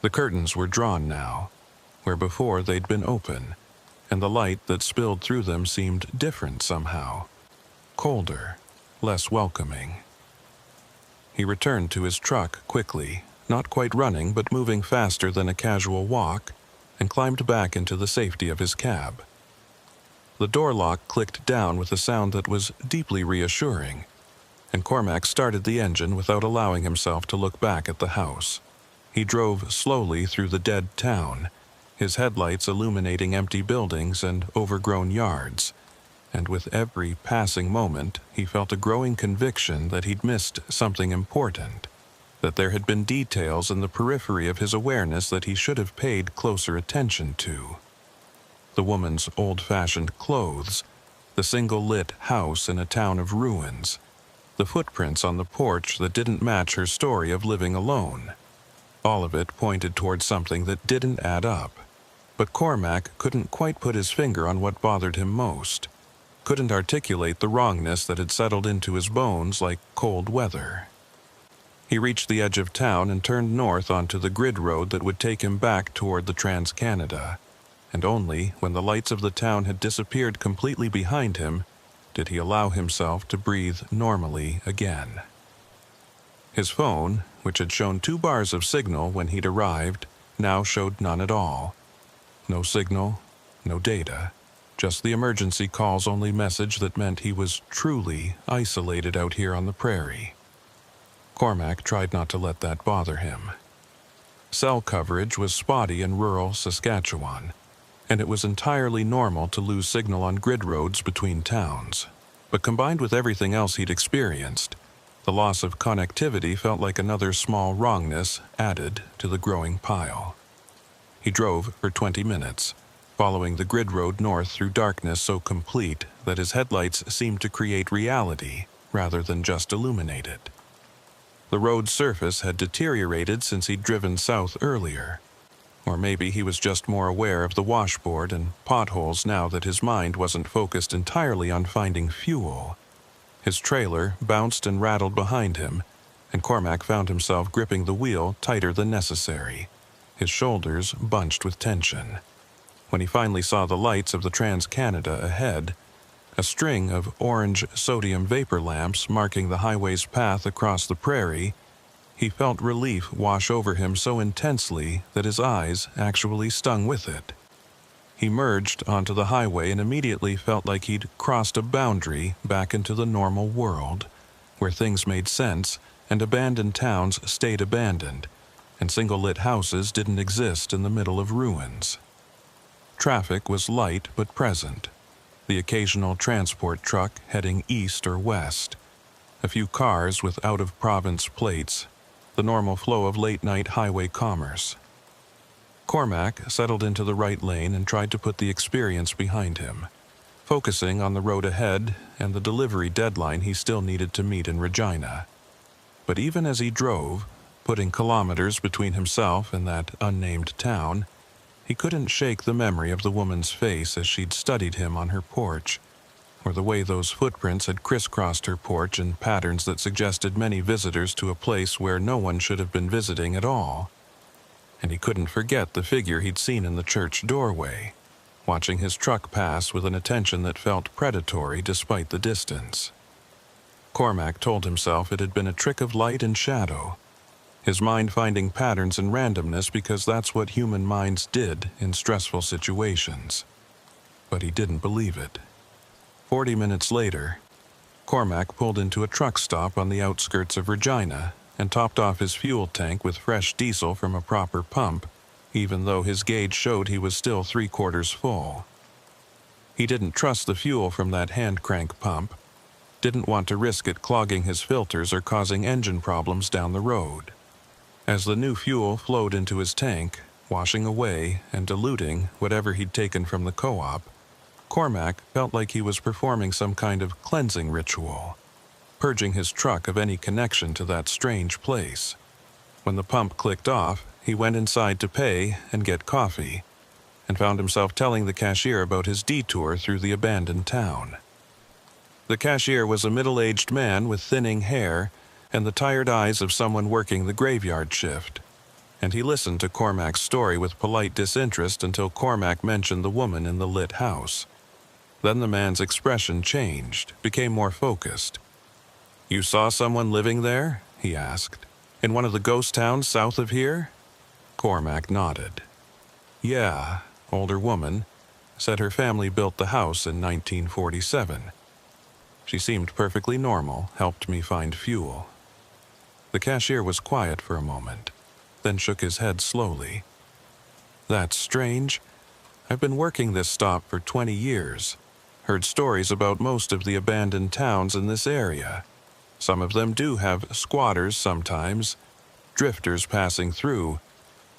The curtains were drawn now, where before they'd been open, and the light that spilled through them seemed different somehow, colder, less welcoming. He returned to his truck quickly, not quite running but moving faster than a casual walk, and climbed back into the safety of his cab. The door lock clicked down with a sound that was deeply reassuring, and Cormac started the engine without allowing himself to look back at the house. He drove slowly through the dead town, his headlights illuminating empty buildings and overgrown yards, and with every passing moment he felt a growing conviction that he'd missed something important, that there had been details in the periphery of his awareness that he should have paid closer attention to. The woman's old-fashioned clothes, the single-lit house in a town of ruins, the footprints on the porch that didn't match her story of living alone. All of it pointed towards something that didn't add up. But Cormac couldn't quite put his finger on what bothered him most, couldn't articulate the wrongness that had settled into his bones like cold weather. He reached the edge of town and turned north onto the grid road that would take him back toward the Trans-Canada, and only when the lights of the town had disappeared completely behind him did he allow himself to breathe normally again. His phone, which had shown 2 bars of signal when he'd arrived, now showed none at all. No signal, no data, just the emergency calls only message that meant he was truly isolated out here on the prairie. Cormac tried not to let that bother him. Cell coverage was spotty in rural Saskatchewan, and it was entirely normal to lose signal on grid roads between towns. But combined with everything else he'd experienced, the loss of connectivity felt like another small wrongness added to the growing pile. He drove for 20 minutes, following the grid road north through darkness so complete that his headlights seemed to create reality rather than just illuminate it. The road's surface had deteriorated since he'd driven south earlier, or maybe he was just more aware of the washboard and potholes now that his mind wasn't focused entirely on finding fuel. His trailer bounced and rattled behind him, and Cormac found himself gripping the wheel tighter than necessary, his shoulders bunched with tension. When he finally saw the lights of the Trans-Canada ahead, a string of orange sodium vapor lamps marking the highway's path across the prairie, he felt relief wash over him so intensely that his eyes actually stung with it. He merged onto the highway and immediately felt like he'd crossed a boundary back into the normal world, where things made sense and abandoned towns stayed abandoned, and single-lit houses didn't exist in the middle of ruins. Traffic was light but present, the occasional transport truck heading east or west, a few cars with out-of-province plates, the normal flow of late-night highway commerce. Cormac settled into the right lane and tried to put the experience behind him, focusing on the road ahead and the delivery deadline he still needed to meet in Regina. But even as he drove, putting kilometers between himself and that unnamed town, he couldn't shake the memory of the woman's face as she'd studied him on her porch, or the way those footprints had crisscrossed her porch in patterns that suggested many visitors to a place where no one should have been visiting at all. And he couldn't forget the figure he'd seen in the church doorway, watching his truck pass with an attention that felt predatory despite the distance. Cormac told himself it had been a trick of light and shadow, his mind finding patterns and randomness because that's what human minds did in stressful situations. But he didn't believe it. 40 minutes later, Cormac pulled into a truck stop on the outskirts of Regina and topped off his fuel tank with fresh diesel from a proper pump, even though his gauge showed he was still 3/4 full. He didn't trust the fuel from that hand crank pump, didn't want to risk it clogging his filters or causing engine problems down the road. As the new fuel flowed into his tank, washing away and diluting whatever he'd taken from the co-op, Cormac felt like he was performing some kind of cleansing ritual, purging his truck of any connection to that strange place. When the pump clicked off, he went inside to pay and get coffee, and found himself telling the cashier about his detour through the abandoned town. The cashier was a middle-aged man with thinning hair and the tired eyes of someone working the graveyard shift, and he listened to Cormac's story with polite disinterest until Cormac mentioned the woman in the lit house. Then the man's expression changed, became more focused. "You saw someone living there?" he asked. "In one of the ghost towns south of here?" Cormac nodded. "Yeah," older woman, said her family built the house in 1947. She seemed perfectly normal, helped me find fuel. The cashier was quiet for a moment, then shook his head slowly. "That's strange. I've been working this stop for 20 years. Heard stories about most of the abandoned towns in this area. Some of them do have squatters sometimes, drifters passing through,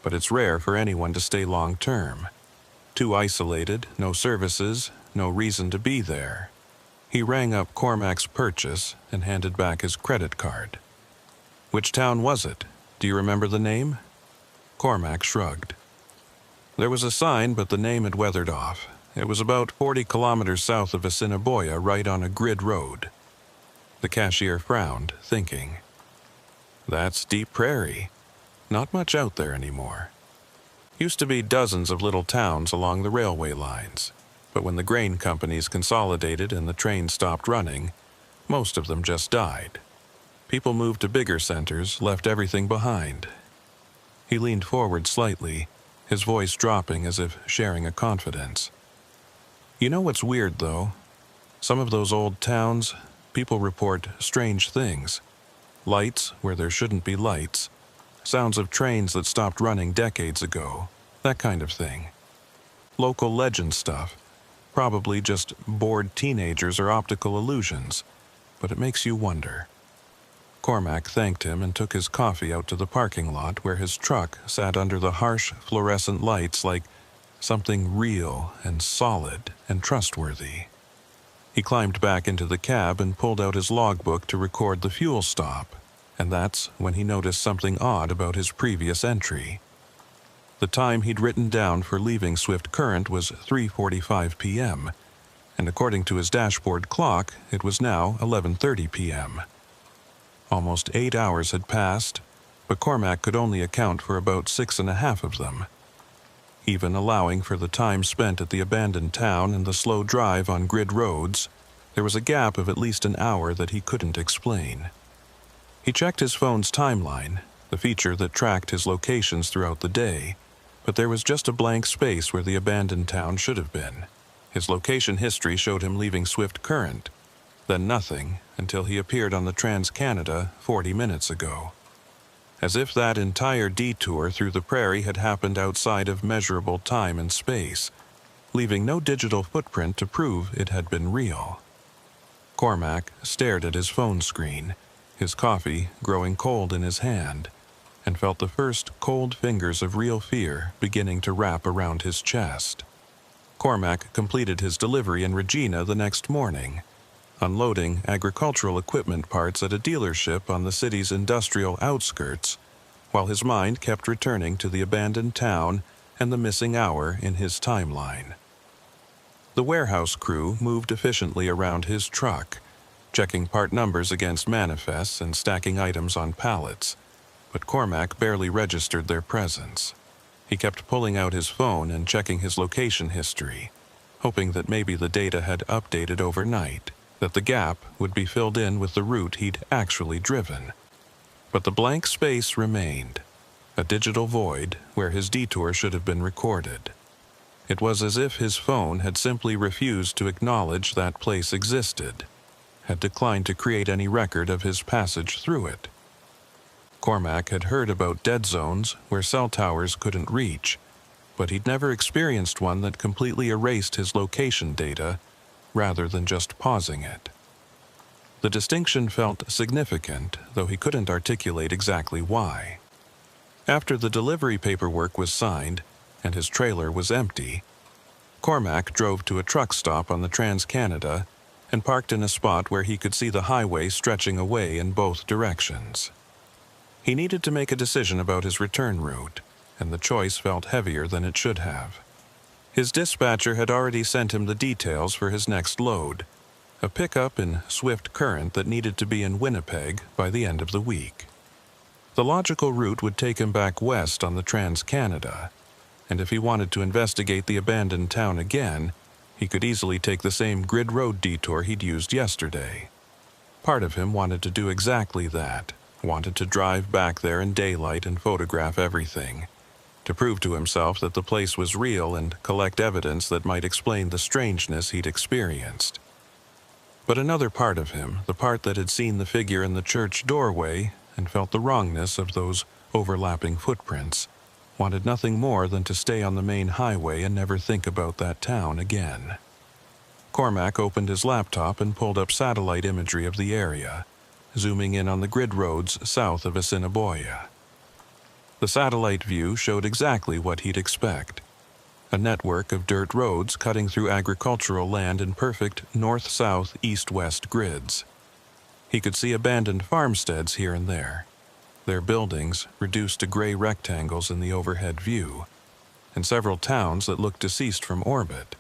but it's rare for anyone to stay long term. Too isolated, no services, no reason to be there." He rang up Cormac's purchase and handed back his credit card. "Which town was it? Do you remember the name?" Cormac shrugged. "There was a sign, but the name had weathered off. It was about 40 kilometers south of Assiniboia, right on a grid road." The cashier frowned, thinking. "That's deep prairie. Not much out there anymore. Used to be dozens of little towns along the railway lines, but when the grain companies consolidated and the trains stopped running, most of them just died. People moved to bigger centers, left everything behind." He leaned forward slightly, his voice dropping as if sharing a confidence. "You know what's weird, though? Some of those old towns, people report strange things. Lights where there shouldn't be lights. Sounds of trains that stopped running decades ago. That kind of thing. Local legend stuff. Probably just bored teenagers or optical illusions. But it makes you wonder." Cormac thanked him and took his coffee out to the parking lot where his truck sat under the harsh fluorescent lights like something real and solid and trustworthy. He climbed back into the cab and pulled out his logbook to record the fuel stop, and that's when he noticed something odd about his previous entry. The time he'd written down for leaving Swift Current was 3:45 p.m., and according to his dashboard clock, it was now 11:30 p.m. Almost 8 hours had passed, but Cormac could only account for about 6.5 of them. Even allowing for the time spent at the abandoned town and the slow drive on grid roads, there was a gap of at least an hour that he couldn't explain. He checked his phone's timeline, the feature that tracked his locations throughout the day, but there was just a blank space where the abandoned town should have been. His location history showed him leaving Swift Current, then nothing until he appeared on the Trans-Canada 40 minutes ago. As if that entire detour through the prairie had happened outside of measurable time and space, leaving no digital footprint to prove it had been real. Cormac stared at his phone screen, his coffee growing cold in his hand, and felt the first cold fingers of real fear beginning to wrap around his chest. Cormac completed his delivery in Regina the next morning, unloading agricultural equipment parts at a dealership on the city's industrial outskirts, while his mind kept returning to the abandoned town and the missing hour in his timeline. The warehouse crew moved efficiently around his truck, checking part numbers against manifests and stacking items on pallets, but Cormac barely registered their presence. He kept pulling out his phone and checking his location history, hoping that maybe the data had updated overnight, that the gap would be filled in with the route he'd actually driven. But the blank space remained, a digital void where his detour should have been recorded. It was as if his phone had simply refused to acknowledge that place existed, had declined to create any record of his passage through it. Cormac had heard about dead zones where cell towers couldn't reach, but he'd never experienced one that completely erased his location data rather than just pausing it. The distinction felt significant, though he couldn't articulate exactly why. After the delivery paperwork was signed and his trailer was empty, Cormac drove to a truck stop on the Trans-Canada and parked in a spot where he could see the highway stretching away in both directions. He needed to make a decision about his return route, and the choice felt heavier than it should have. His dispatcher had already sent him the details for his next load, a pickup in swift current that needed to be in Winnipeg by the end of the week. The logical route would take him back west on the Trans-Canada, and if he wanted to investigate the abandoned town again, he could easily take the same grid road detour he'd used yesterday. Part of him wanted to do exactly that, wanted to drive back there in daylight and photograph everything, to prove to himself that the place was real and collect evidence that might explain the strangeness he'd experienced. But another part of him, the part that had seen the figure in the church doorway and felt the wrongness of those overlapping footprints, wanted nothing more than to stay on the main highway and never think about that town again. Cormac opened his laptop and pulled up satellite imagery of the area, zooming in on the grid roads south of Assiniboia. The satellite view showed exactly what he'd expect: a network of dirt roads cutting through agricultural land in perfect north-south, east-west grids. He could see abandoned farmsteads here and there, their buildings reduced to gray rectangles in the overhead view, and several towns that looked deceased from orbit.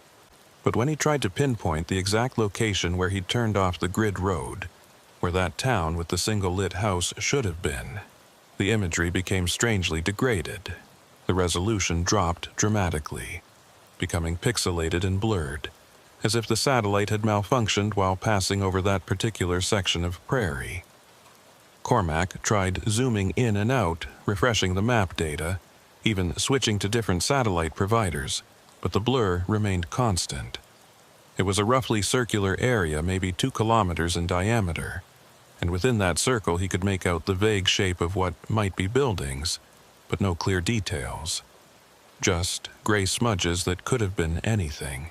But when he tried to pinpoint the exact location where he'd turned off the grid road, where that town with the single lit house should have been, the imagery became strangely degraded. The resolution dropped dramatically, becoming pixelated and blurred, as if the satellite had malfunctioned while passing over that particular section of prairie. Cormac tried zooming in and out, refreshing the map data, even switching to different satellite providers, but the blur remained constant. It was a roughly circular area, maybe 2 kilometers in diameter, and within that circle he could make out the vague shape of what might be buildings, but no clear details. Just gray smudges that could have been anything.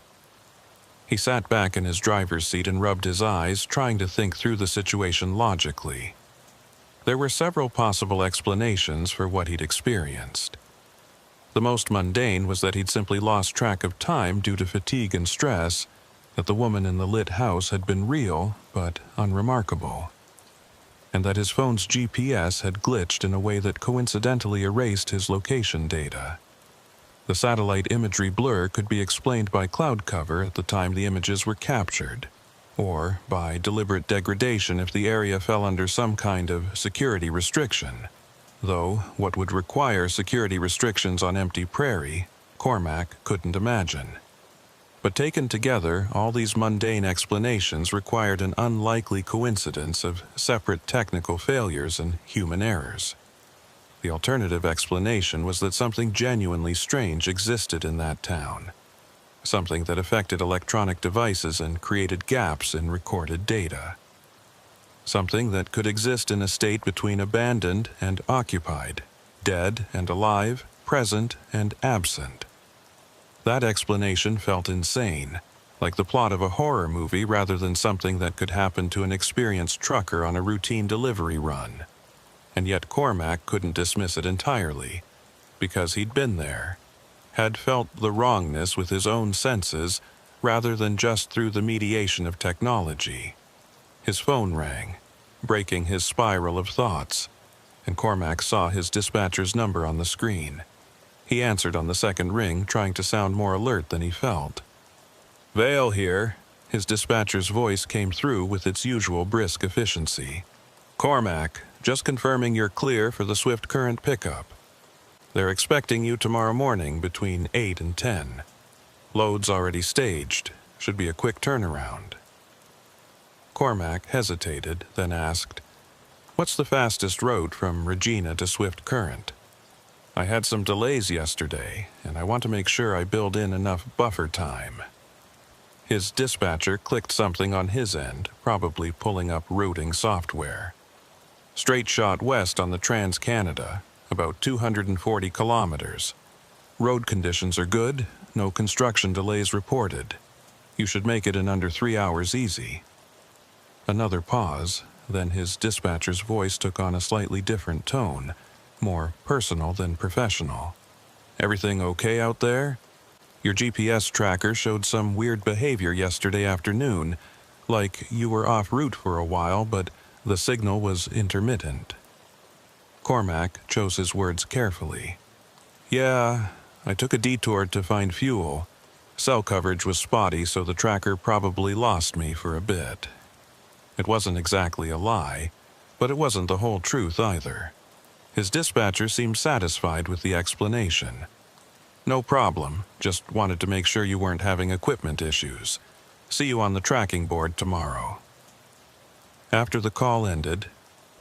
He sat back in his driver's seat and rubbed his eyes, trying to think through the situation logically. There were several possible explanations for what he'd experienced. The most mundane was that he'd simply lost track of time due to fatigue and stress, that the woman in the lit house had been real but unremarkable, and that his phone's GPS had glitched in a way that coincidentally erased his location data. The satellite imagery blur could be explained by cloud cover at the time the images were captured, or by deliberate degradation if the area fell under some kind of security restriction, though what would require security restrictions on empty prairie, Cormac couldn't imagine. But taken together, all these mundane explanations required an unlikely coincidence of separate technical failures and human errors. The alternative explanation was that something genuinely strange existed in that town, something that affected electronic devices and created gaps in recorded data. Something that could exist in a state between abandoned and occupied, dead and alive, present and absent. That explanation felt insane, like the plot of a horror movie rather than something that could happen to an experienced trucker on a routine delivery run. And yet Cormac couldn't dismiss it entirely, because he'd been there, had felt the wrongness with his own senses rather than just through the mediation of technology. His phone rang, breaking his spiral of thoughts, and Cormac saw his dispatcher's number on the screen. He answered on the second ring, trying to sound more alert than he felt. "Vale here." His dispatcher's voice came through with its usual brisk efficiency. "Cormac, just confirming you're clear for the swift current pickup. They're expecting you tomorrow morning between 8 and 10. Load's already staged. Should be a quick turnaround." Cormac hesitated, then asked, "What's the fastest road from Regina to Swift Current? I had some delays yesterday, and I want to make sure I build in enough buffer time." His dispatcher clicked something on his end, probably pulling up routing software. "Straight shot west on the Trans-Canada, about 240 kilometers. Road conditions are good, no construction delays reported. You should make it in under 3 hours easy." Another pause, then his dispatcher's voice took on a slightly different tone, more personal than professional. "Everything okay out there? Your GPS tracker showed some weird behavior yesterday afternoon, like you were off route for a while, but the signal was intermittent." Cormac chose his words carefully. "Yeah, I took a detour to find fuel. Cell coverage was spotty, so the tracker probably lost me for a bit. It wasn't exactly a lie, but it wasn't the whole truth either. His dispatcher seemed satisfied with the explanation. No problem, just wanted to make sure you weren't having equipment issues. See you on the tracking board tomorrow. After the call ended,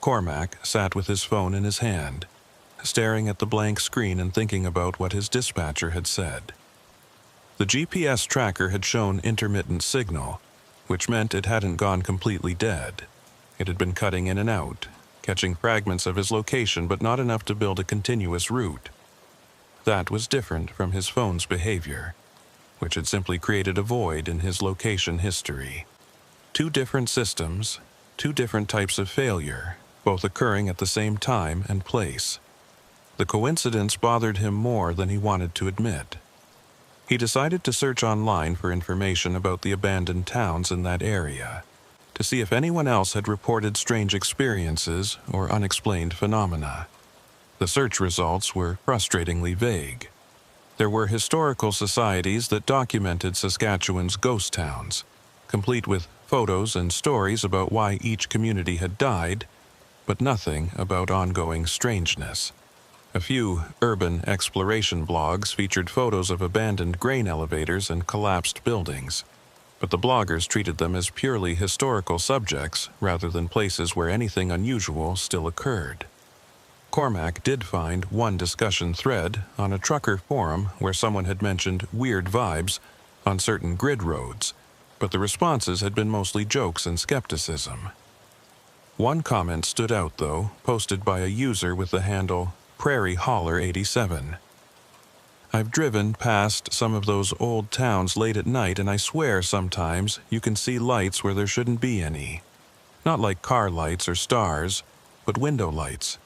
Cormac sat with his phone in his hand, staring at the blank screen and thinking about what his dispatcher had said. The GPS tracker had shown intermittent signal, which meant it hadn't gone completely dead. It had been cutting in and out, catching fragments of his location but not enough to build a continuous route. That was different from his phone's behavior, which had simply created a void in his location history. Two different systems, two different types of failure, both occurring at the same time and place. The coincidence bothered him more than he wanted to admit. He decided to search online for information about the abandoned towns in that area, to see if anyone else had reported strange experiences or unexplained phenomena. The search results were frustratingly vague. There were historical societies that documented Saskatchewan's ghost towns, complete with photos and stories about why each community had died, but nothing about ongoing strangeness. A few urban exploration blogs featured photos of abandoned grain elevators and collapsed buildings, but the bloggers treated them as purely historical subjects rather than places where anything unusual still occurred. Cormac did find one discussion thread on a trucker forum where someone had mentioned weird vibes on certain grid roads, but the responses had been mostly jokes and skepticism. One comment stood out, though, posted by a user with the handle Prairie Holler 87. I've driven past some of those old towns late at night, and I swear sometimes you can see lights where there shouldn't be any. Not like car lights or stars, but window lights,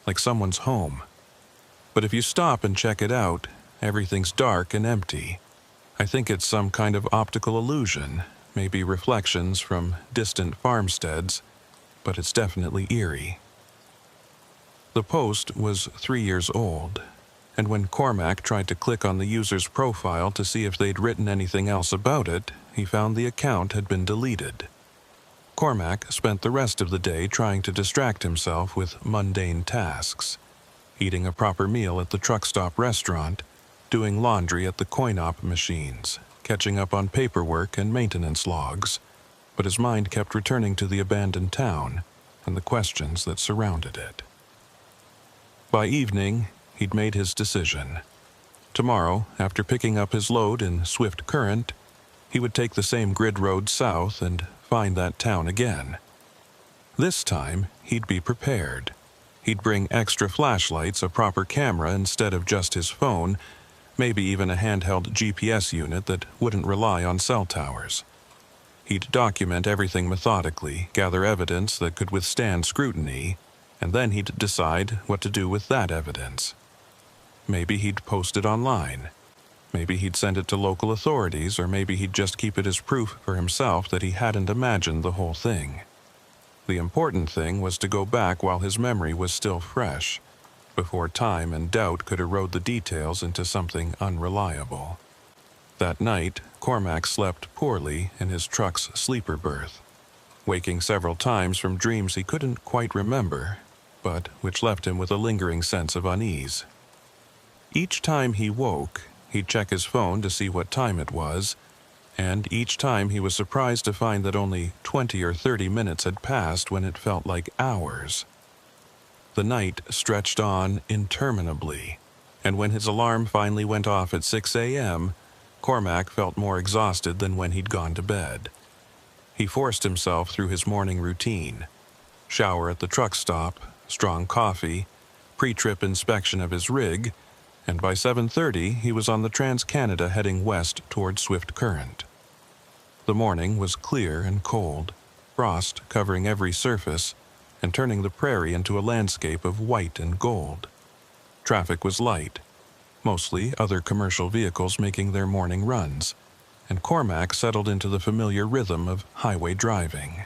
like someone's home. But if you stop and check it out, everything's dark and empty. I think it's some kind of optical illusion, maybe reflections from distant farmsteads, but it's definitely eerie. The post was 3 years old, and when Cormac tried to click on the user's profile to see if they'd written anything else about it, he found the account had been deleted. Cormac spent the rest of the day trying to distract himself with mundane tasks, eating a proper meal at the truck stop restaurant, doing laundry at the coin-op machines, catching up on paperwork and maintenance logs, but his mind kept returning to the abandoned town and the questions that surrounded it. By evening, he'd made his decision. Tomorrow, after picking up his load in Swift Current, he would take the same grid road south and find that town again. This time, he'd be prepared. He'd bring extra flashlights, a proper camera instead of just his phone, maybe even a handheld GPS unit that wouldn't rely on cell towers. He'd document everything methodically, gather evidence that could withstand scrutiny, and then he'd decide what to do with that evidence. Maybe he'd post it online. Maybe he'd send it to local authorities, or maybe he'd just keep it as proof for himself that he hadn't imagined the whole thing. The important thing was to go back while his memory was still fresh, before time and doubt could erode the details into something unreliable. That night, Cormac slept poorly in his truck's sleeper berth, waking several times from dreams he couldn't quite remember, but which left him with a lingering sense of unease. Each time he woke, he'd check his phone to see what time it was, and each time he was surprised to find that only 20 or 30 minutes had passed when it felt like hours. The night stretched on interminably, and when his alarm finally went off at 6 a.m., Cormac felt more exhausted than when he'd gone to bed. He forced himself through his morning routine: shower at the truck stop, strong coffee, pre-trip inspection of his rig, and by 7:30 he was on the Trans-Canada heading west toward Swift Current. The morning was clear and cold, frost covering every surface and turning the prairie into a landscape of white and gold. Traffic was light, mostly other commercial vehicles making their morning runs, and Cormac settled into the familiar rhythm of highway driving.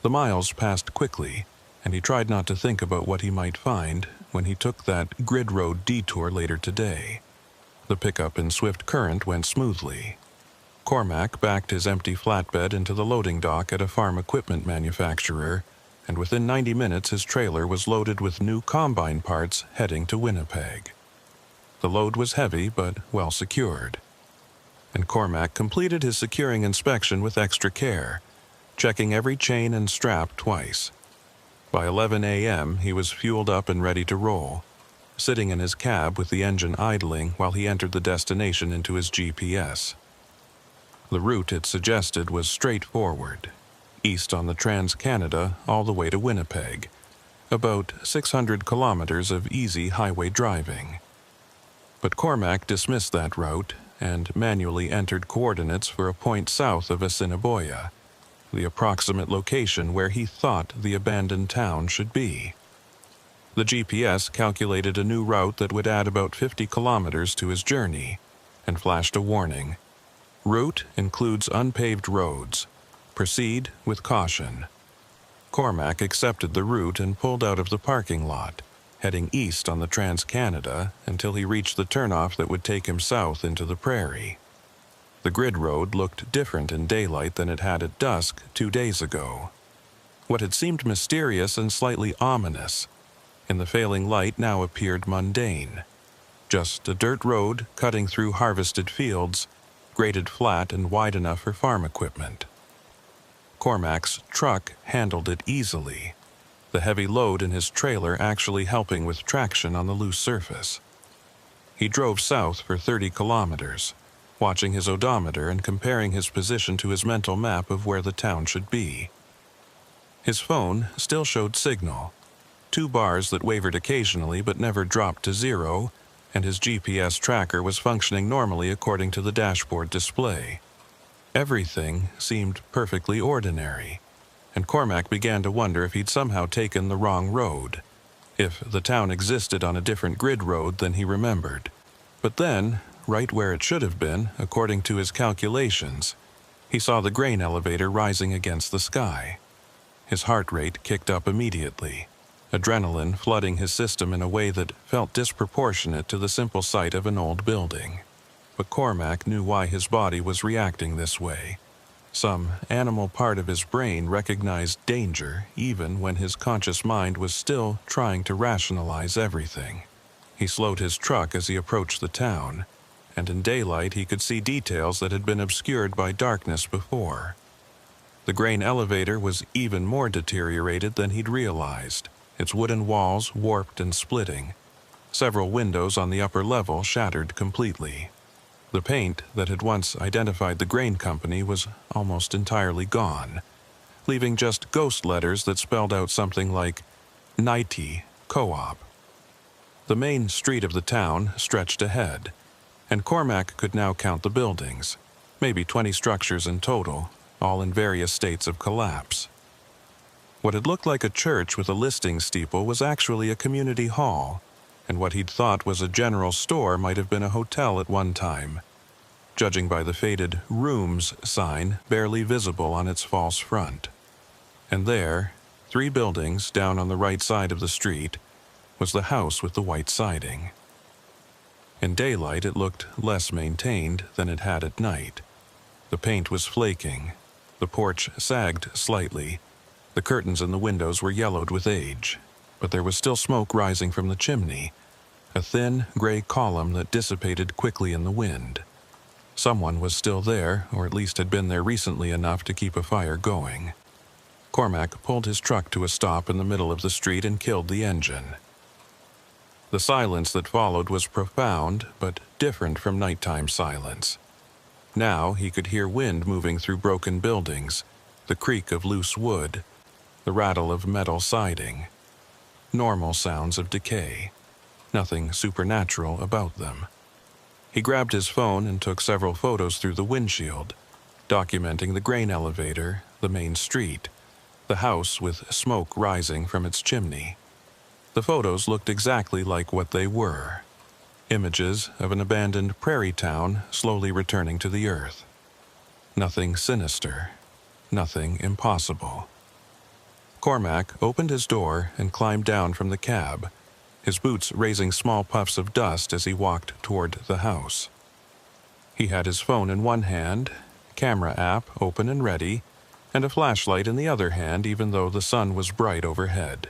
The miles passed quickly, and he tried not to think about what he might find when he took that grid road detour later today. The pickup in swift current went smoothly. Cormac backed his empty flatbed into the loading dock at a farm equipment manufacturer, and within 90 minutes his trailer was loaded with new combine parts heading to Winnipeg. The load was heavy but well secured, and Cormac completed his securing inspection with extra care, checking every chain and strap twice. By 11 a.m., he was fueled up and ready to roll, sitting in his cab with the engine idling while he entered the destination into his GPS. The route it suggested was straightforward, east on the Trans-Canada all the way to Winnipeg, about 600 kilometers of easy highway driving. But Cormac dismissed that route and manually entered coordinates for a point south of Assiniboia, the approximate location where he thought the abandoned town should be. The GPS calculated a new route that would add about 50 kilometers to his journey, and flashed a warning. Route includes unpaved roads. Proceed with caution. Cormac accepted the route and pulled out of the parking lot, heading east on the Trans-Canada until he reached the turnoff that would take him south into the prairie. The grid road looked different in daylight than it had at dusk 2 days ago. What had seemed mysterious and slightly ominous, in the failing light now appeared mundane. Just a dirt road cutting through harvested fields, graded flat and wide enough for farm equipment. Cormac's truck handled it easily, the heavy load in his trailer actually helping with traction on the loose surface. He drove south for 30 kilometers, watching his odometer and comparing his position to his mental map of where the town should be. His phone still showed signal, 2 bars that wavered occasionally but never dropped to 0, and his GPS tracker was functioning normally according to the dashboard display. Everything seemed perfectly ordinary, and Cormac began to wonder if he'd somehow taken the wrong road, if the town existed on a different grid road than he remembered. But then, right where it should have been, according to his calculations, he saw the grain elevator rising against the sky. His heart rate kicked up immediately, adrenaline flooding his system in a way that felt disproportionate to the simple sight of an old building. But Cormac knew why his body was reacting this way. Some animal part of his brain recognized danger even when his conscious mind was still trying to rationalize everything. He slowed his truck as he approached the town, and in daylight he could see details that had been obscured by darkness before. The grain elevator was even more deteriorated than he'd realized, its wooden walls warped and splitting. Several windows on the upper level shattered completely. The paint that had once identified the grain company was almost entirely gone, leaving just ghost letters that spelled out something like Nighty Co-op. The main street of the town stretched ahead, and Cormac could now count the buildings, maybe 20 structures in total, all in various states of collapse. What had looked like a church with a listing steeple was actually a community hall, and what he'd thought was a general store might have been a hotel at one time, judging by the faded "Rooms" sign barely visible on its false front. And there, 3 buildings down on the right side of the street, was the house with the white siding. In daylight it looked less maintained than it had at night. The paint was flaking, the porch sagged slightly, the curtains in the windows were yellowed with age, but there was still smoke rising from the chimney, a thin gray column that dissipated quickly in the wind. Someone was still there, or at least had been there recently enough to keep a fire going. Cormac pulled his truck to a stop in the middle of the street and killed the engine. The silence that followed was profound, but different from nighttime silence. Now he could hear wind moving through broken buildings, the creak of loose wood, the rattle of metal siding. Normal sounds of decay. Nothing supernatural about them. He grabbed his phone and took several photos through the windshield, documenting the grain elevator, the main street, the house with smoke rising from its chimney. The photos looked exactly like what they were. Images of an abandoned prairie town slowly returning to the earth. Nothing sinister. Nothing impossible. Cormac opened his door and climbed down from the cab, his boots raising small puffs of dust as he walked toward the house. He had his phone in one hand, camera app open and ready, and a flashlight in the other hand even though the sun was bright overhead.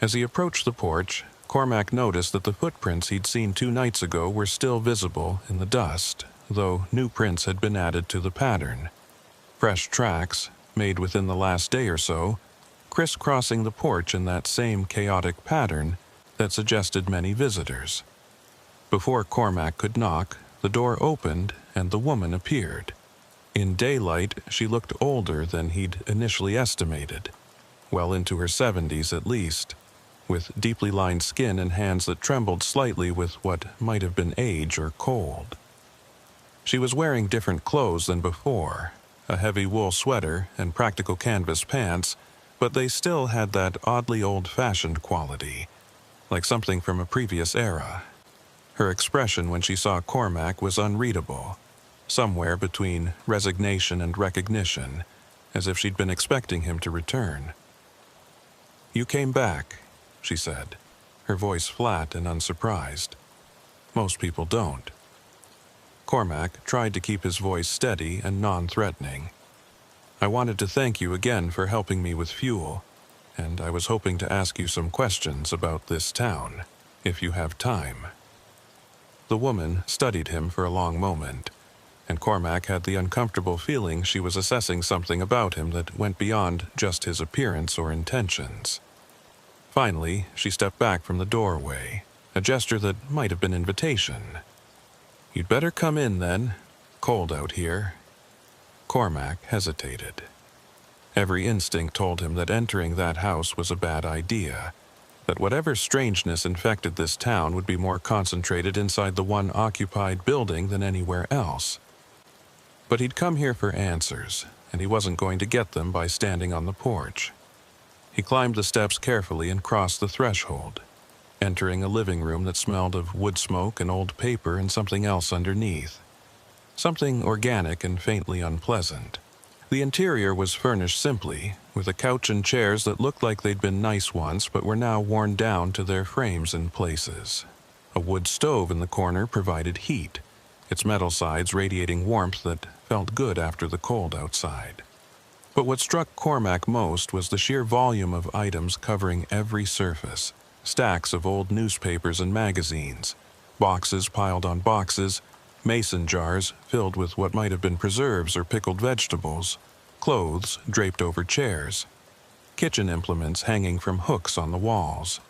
As he approached the porch, Cormac noticed that the footprints he'd seen 2 nights ago were still visible in the dust, though new prints had been added to the pattern. Fresh tracks, made within the last day or so, crisscrossing the porch in that same chaotic pattern that suggested many visitors. Before Cormac could knock, the door opened and the woman appeared. In daylight, she looked older than he'd initially estimated, well into her 70s at least, with deeply lined skin and hands that trembled slightly with what might have been age or cold. She was wearing different clothes than before, a heavy wool sweater and practical canvas pants, but they still had that oddly old-fashioned quality, like something from a previous era. Her expression when she saw Cormac was unreadable, somewhere between resignation and recognition, as if she'd been expecting him to return. "You came back," she said, her voice flat and unsurprised. Most people don't. Cormac tried to keep his voice steady and non-threatening. "I wanted to thank you again for helping me with fuel, and I was hoping to ask you some questions about this town, if you have time." The woman studied him for a long moment, and Cormac had the uncomfortable feeling she was assessing something about him that went beyond just his appearance or intentions. Finally, she stepped back from the doorway, a gesture that might have been invitation. "You'd better come in then. Cold out here." Cormac hesitated. Every instinct told him that entering that house was a bad idea, that whatever strangeness infected this town would be more concentrated inside the one occupied building than anywhere else. But he'd come here for answers, and he wasn't going to get them by standing on the porch. He climbed the steps carefully and crossed the threshold, entering a living room that smelled of wood smoke and old paper and something else underneath. Something organic and faintly unpleasant. The interior was furnished simply, with a couch and chairs that looked like they'd been nice once but were now worn down to their frames in places. A wood stove in the corner provided heat, its metal sides radiating warmth that felt good after the cold outside. But what struck Cormac most was the sheer volume of items covering every surface. Stacks of old newspapers and magazines, boxes piled on boxes, mason jars filled with what might have been preserves or pickled vegetables, clothes draped over chairs, kitchen implements hanging from hooks on the walls.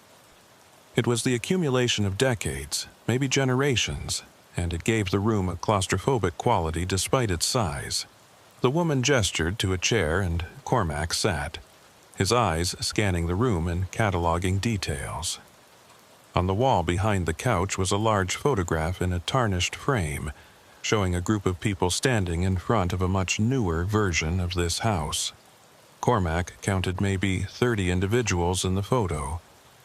It was the accumulation of decades, maybe generations, and it gave the room a claustrophobic quality despite its size. The woman gestured to a chair and Cormac sat, his eyes scanning the room and cataloging details. On the wall behind the couch was a large photograph in a tarnished frame, showing a group of people standing in front of a much newer version of this house. Cormac counted maybe 30 individuals in the photo,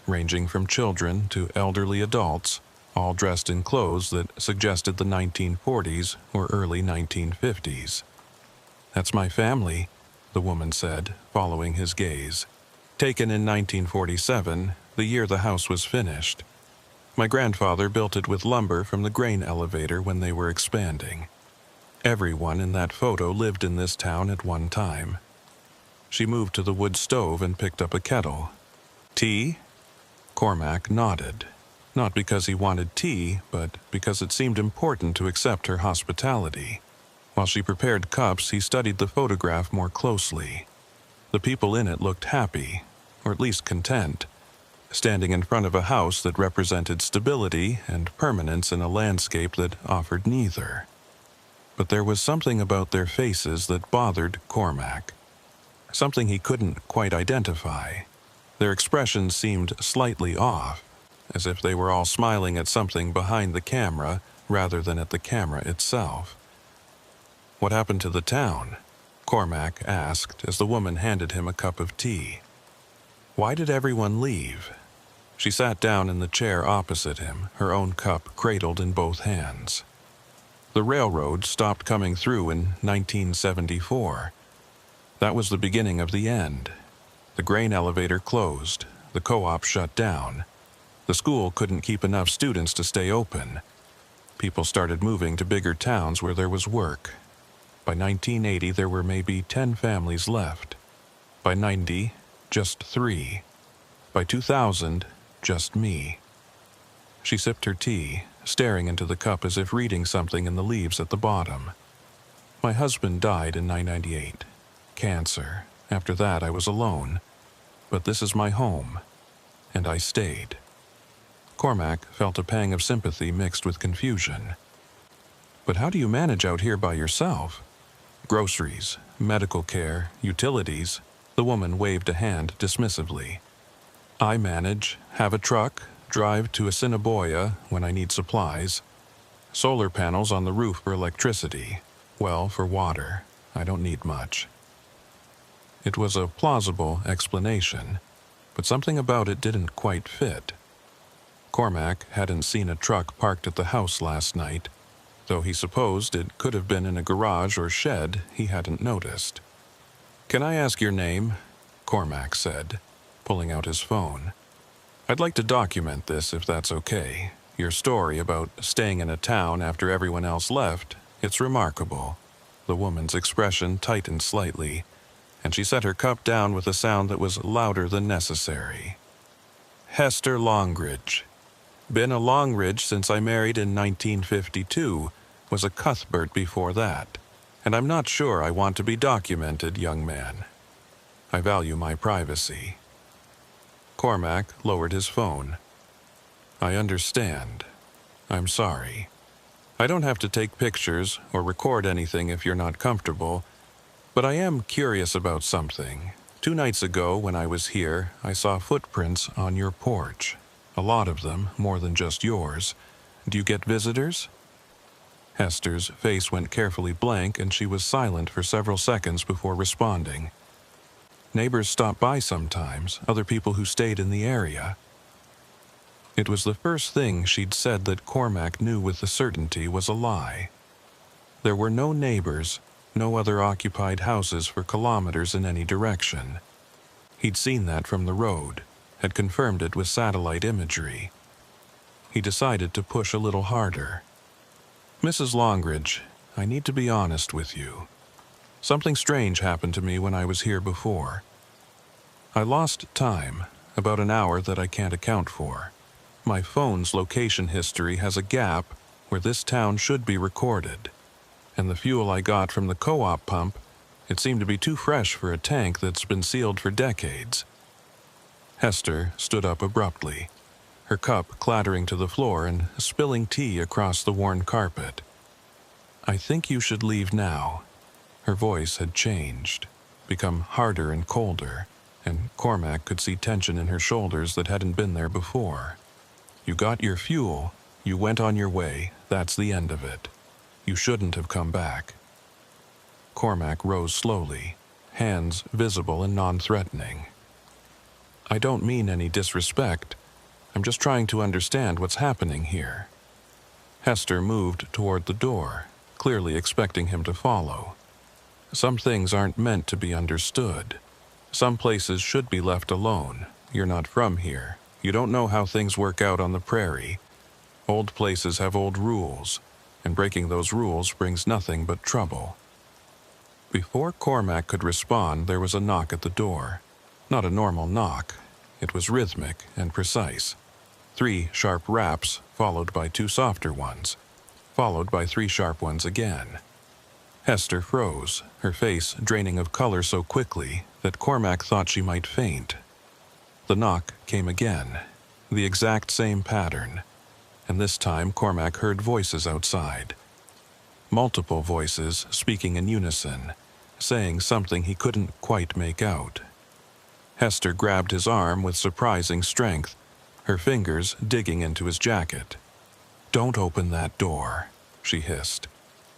ranging from children to elderly adults, all dressed in clothes that suggested the 1940s or early 1950s. "That's my family," the woman said, following his gaze. "Taken in 1947, the year the house was finished. My grandfather built it with lumber from the grain elevator when they were expanding. Everyone in that photo lived in this town at one time." She moved to the wood stove and picked up a kettle. "Tea?" Cormac nodded, not because he wanted tea, but because it seemed important to accept her hospitality. While she prepared cups, he studied the photograph more closely. The people in it looked happy, or at least content, standing in front of a house that represented stability and permanence in a landscape that offered neither. But there was something about their faces that bothered Cormac, something he couldn't quite identify. Their expressions seemed slightly off, as if they were all smiling at something behind the camera rather than at the camera itself. "What happened to the town?" Cormac asked as the woman handed him a cup of tea. "Why did everyone leave?" She sat down in the chair opposite him, her own cup cradled in both hands. "The railroad stopped coming through in 1974. That was the beginning of the end. The grain elevator closed, the co-op shut down. The school couldn't keep enough students to stay open. People started moving to bigger towns where there was work. By 1980, there were maybe 10 families left. By 90, just 3. By 2000, just me. She sipped her tea, staring into the cup as if reading something in the leaves at the bottom. My husband died in 1998. Cancer. After that, I was alone. But this is my home. And I stayed. Cormac felt a pang of sympathy mixed with confusion. But how do you manage out here by yourself? Groceries, medical care, utilities. The woman waved a hand dismissively. I manage, have a truck, drive to Assiniboia when I need supplies. Solar panels on the roof for electricity. Well, for water. I don't need much. It was a plausible explanation, but something about it didn't quite fit. Cormac hadn't seen a truck parked at the house last night, though he supposed it could have been in a garage or shed he hadn't noticed. "Can I ask your name?" Cormac said, pulling out his phone. "I'd like to document this if that's okay. Your story about staying in a town after everyone else left, it's remarkable." The woman's expression tightened slightly, and she set her cup down with a sound that was louder than necessary. "Hester Longridge. Been a Longridge since I married in 1952, was a Cuthbert before that, and I'm not sure I want to be documented, young man. I value my privacy." Cormac lowered his phone. "I understand. I'm sorry. I don't have to take pictures or record anything if you're not comfortable, but I am curious about something. 2 nights ago when I was here, I saw footprints on your porch. A lot of them, more than just yours. Do you get visitors?" Hester's face went carefully blank and she was silent for several seconds before responding. "Neighbors stop by sometimes, other people who stayed in the area." It was the first thing she'd said that Cormac knew with certainty was a lie. There were no neighbors, no other occupied houses for kilometers in any direction. He'd seen that from the road, had confirmed it with satellite imagery. He decided to push a little harder. "Mrs. Longridge, I need to be honest with you. Something strange happened to me when I was here before. I lost time, about an hour that I can't account for. My phone's location history has a gap where this town should be recorded. And the fuel I got from the co-op pump, it seemed to be too fresh for a tank that's been sealed for decades." Hester stood up abruptly, her cup clattering to the floor and spilling tea across the worn carpet. "I think you should leave now." Her voice had changed, become harder and colder, and Cormac could see tension in her shoulders that hadn't been there before. "You got your fuel, you went on your way, that's the end of it. You shouldn't have come back." Cormac rose slowly, hands visible and non-threatening. "I don't mean any disrespect. I'm just trying to understand what's happening here." Hester moved toward the door, clearly expecting him to follow. "Some things aren't meant to be understood. Some places should be left alone. You're not from here. You don't know how things work out on the prairie. Old places have old rules, and breaking those rules brings nothing but trouble." Before Cormac could respond, there was a knock at the door. Not a normal knock. It was rhythmic and precise. 3 sharp raps, followed by 2 softer ones, followed by 3 sharp ones again. Hester froze, her face draining of color so quickly that Cormac thought she might faint. The knock came again, the exact same pattern, and this time Cormac heard voices outside. Multiple voices speaking in unison, saying something he couldn't quite make out. Hester grabbed his arm with surprising strength, her fingers digging into his jacket. "Don't open that door," she hissed.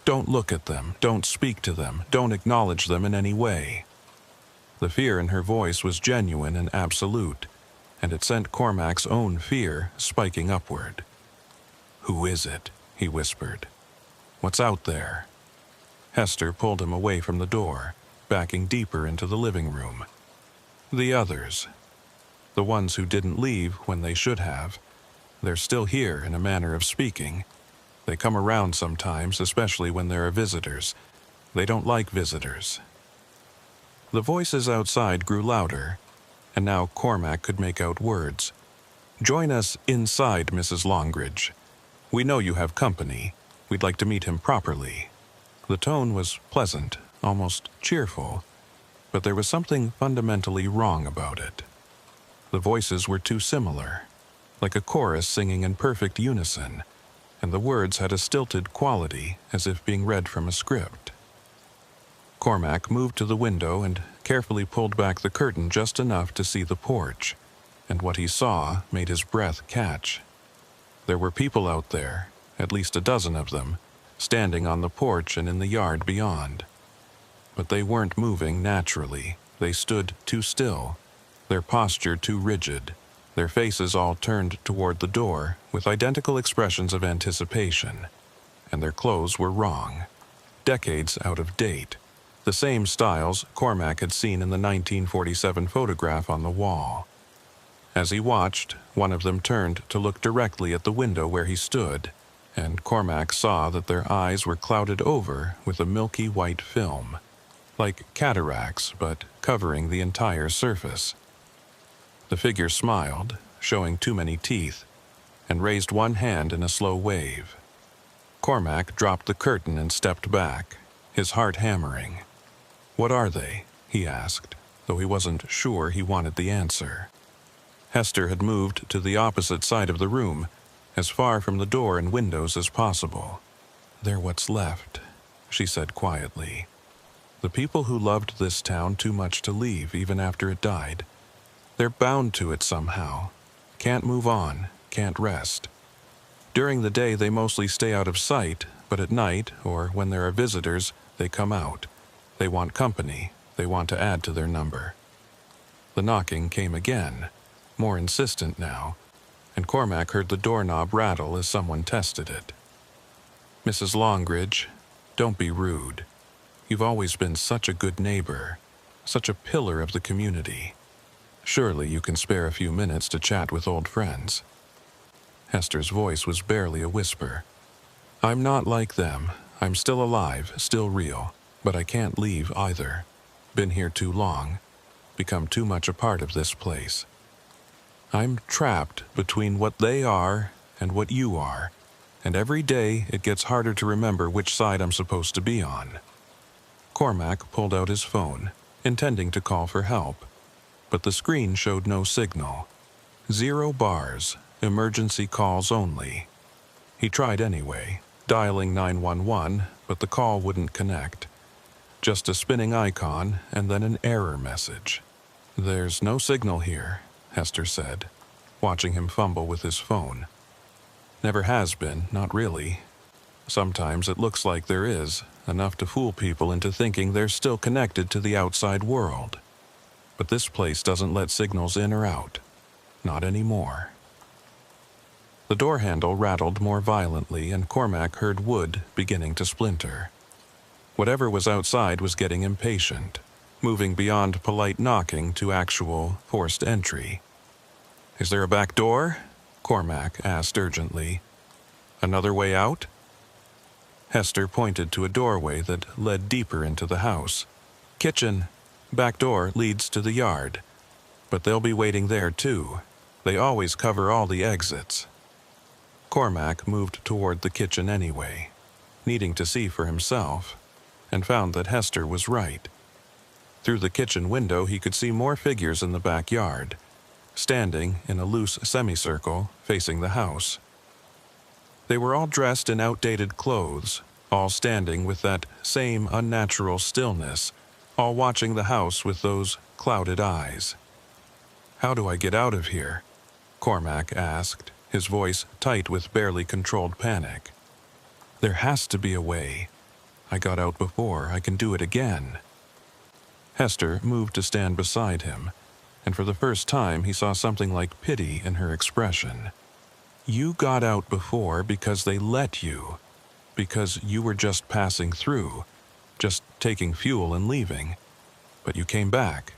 "Don't look at them, don't speak to them, don't acknowledge them in any way." The fear in her voice was genuine and absolute, and it sent Cormac's own fear spiking upward. "Who is it?" he whispered. "What's out there?" Hester pulled him away from the door, backing deeper into the living room. "The others. The ones who didn't leave when they should have. They're still here, in a manner of speaking. They come around sometimes, especially when there are visitors. They don't like visitors." The voices outside grew louder, and now Cormac could make out words. "Join us inside, Mrs. Longridge. We know you have company. We'd like to meet him properly." The tone was pleasant, almost cheerful, but there was something fundamentally wrong about it. The voices were too similar, like a chorus singing in perfect unison, and the words had a stilted quality, as if being read from a script. Cormac moved to the window and carefully pulled back the curtain just enough to see the porch, and what he saw made his breath catch. There were people out there, at least a dozen of them, standing on the porch and in the yard beyond. But they weren't moving naturally. They stood too still, their posture too rigid, their faces all turned toward the door with identical expressions of anticipation. And their clothes were wrong, decades out of date, the same styles Cormac had seen in the 1947 photograph on the wall. As he watched, one of them turned to look directly at the window where he stood, and Cormac saw that their eyes were clouded over with a milky white film, like cataracts but covering the entire surface. The figure smiled, showing too many teeth, and raised one hand in a slow wave. Cormac dropped the curtain and stepped back, his heart hammering. "What are they?" he asked, though he wasn't sure he wanted the answer. Hester had moved to the opposite side of the room, as far from the door and windows as possible. "They're what's left," she said quietly. "The people who loved this town too much to leave even after it died. They're bound to it somehow. Can't move on, can't rest. During the day they mostly stay out of sight, but at night, or when there are visitors, they come out. They want company, they want to add to their number." The knocking came again, more insistent now, and Cormac heard the doorknob rattle as someone tested it. "Mrs. Longridge, don't be rude. You've always been such a good neighbor, such a pillar of the community. Surely you can spare a few minutes to chat with old friends." Hester's voice was barely a whisper. "I'm not like them. I'm still alive, still real, but I can't leave either. Been here too long, become too much a part of this place. I'm trapped between what they are and what you are, and every day it gets harder to remember which side I'm supposed to be on." Cormac pulled out his phone, intending to call for help, but the screen showed no signal. 0 bars, emergency calls only. He tried anyway, dialing 911, but the call wouldn't connect. Just a spinning icon and then an error message. "There's no signal here," Hester said, watching him fumble with his phone. "Never has been, not really. Sometimes it looks like there is, enough to fool people into thinking they're still connected to the outside world. But this place doesn't let signals in or out. Not anymore." The door handle rattled more violently, and Cormac heard wood beginning to splinter. Whatever was outside was getting impatient, moving beyond polite knocking to actual forced entry. "Is there a back door?" Cormac asked urgently. "Another way out?" Hester pointed to a doorway that led deeper into the house. "Kitchen. Back door leads to the yard. But they'll be waiting there too. They always cover all the exits." Cormac moved toward the kitchen anyway, needing to see for himself, and found that Hester was right. Through the kitchen window he could see more figures in the backyard, standing in a loose semicircle facing the house. They were all dressed in outdated clothes, all standing with that same unnatural stillness, all watching the house with those clouded eyes. "How do I get out of here?" Cormac asked, his voice tight with barely controlled panic. "There has to be a way. I got out before, I can do it again." Hester moved to stand beside him, and for the first time he saw something like pity in her expression. "You got out before because they let you, because you were just passing through, just taking fuel and leaving. But you came back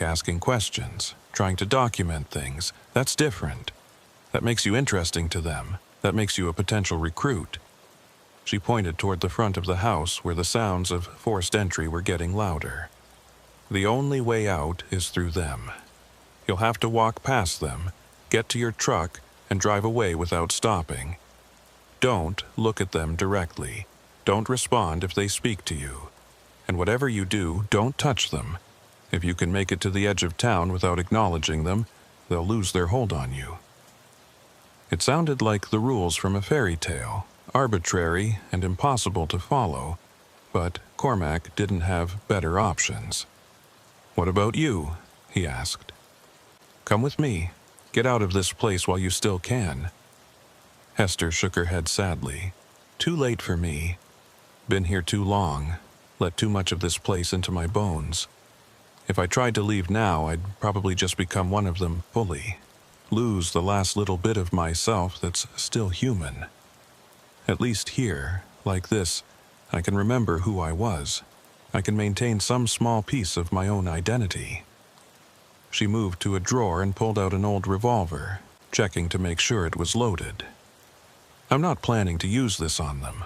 asking questions, trying to document things. That's different. That makes you interesting to them. That makes you a potential recruit." She pointed toward the front of the house where the sounds of forced entry were getting louder. "The only way out is through them. You'll have to walk past them, get to your truck, and drive away without stopping. Don't look at them directly. Don't respond if they speak to you. And whatever you do, don't touch them. If you can make it to the edge of town without acknowledging them, they'll lose their hold on you." It sounded like the rules from a fairy tale, arbitrary and impossible to follow, but Cormac didn't have better options. "What about you?" he asked. "Come with me. Get out of this place while you still can." Hester shook her head sadly. "Too late for me. Been here too long. Let too much of this place into my bones. If I tried to leave now, I'd probably just become one of them fully. Lose the last little bit of myself that's still human. At least here, like this, I can remember who I was. I can maintain some small piece of my own identity." She moved to a drawer and pulled out an old revolver, checking to make sure it was loaded. "I'm not planning to use this on them.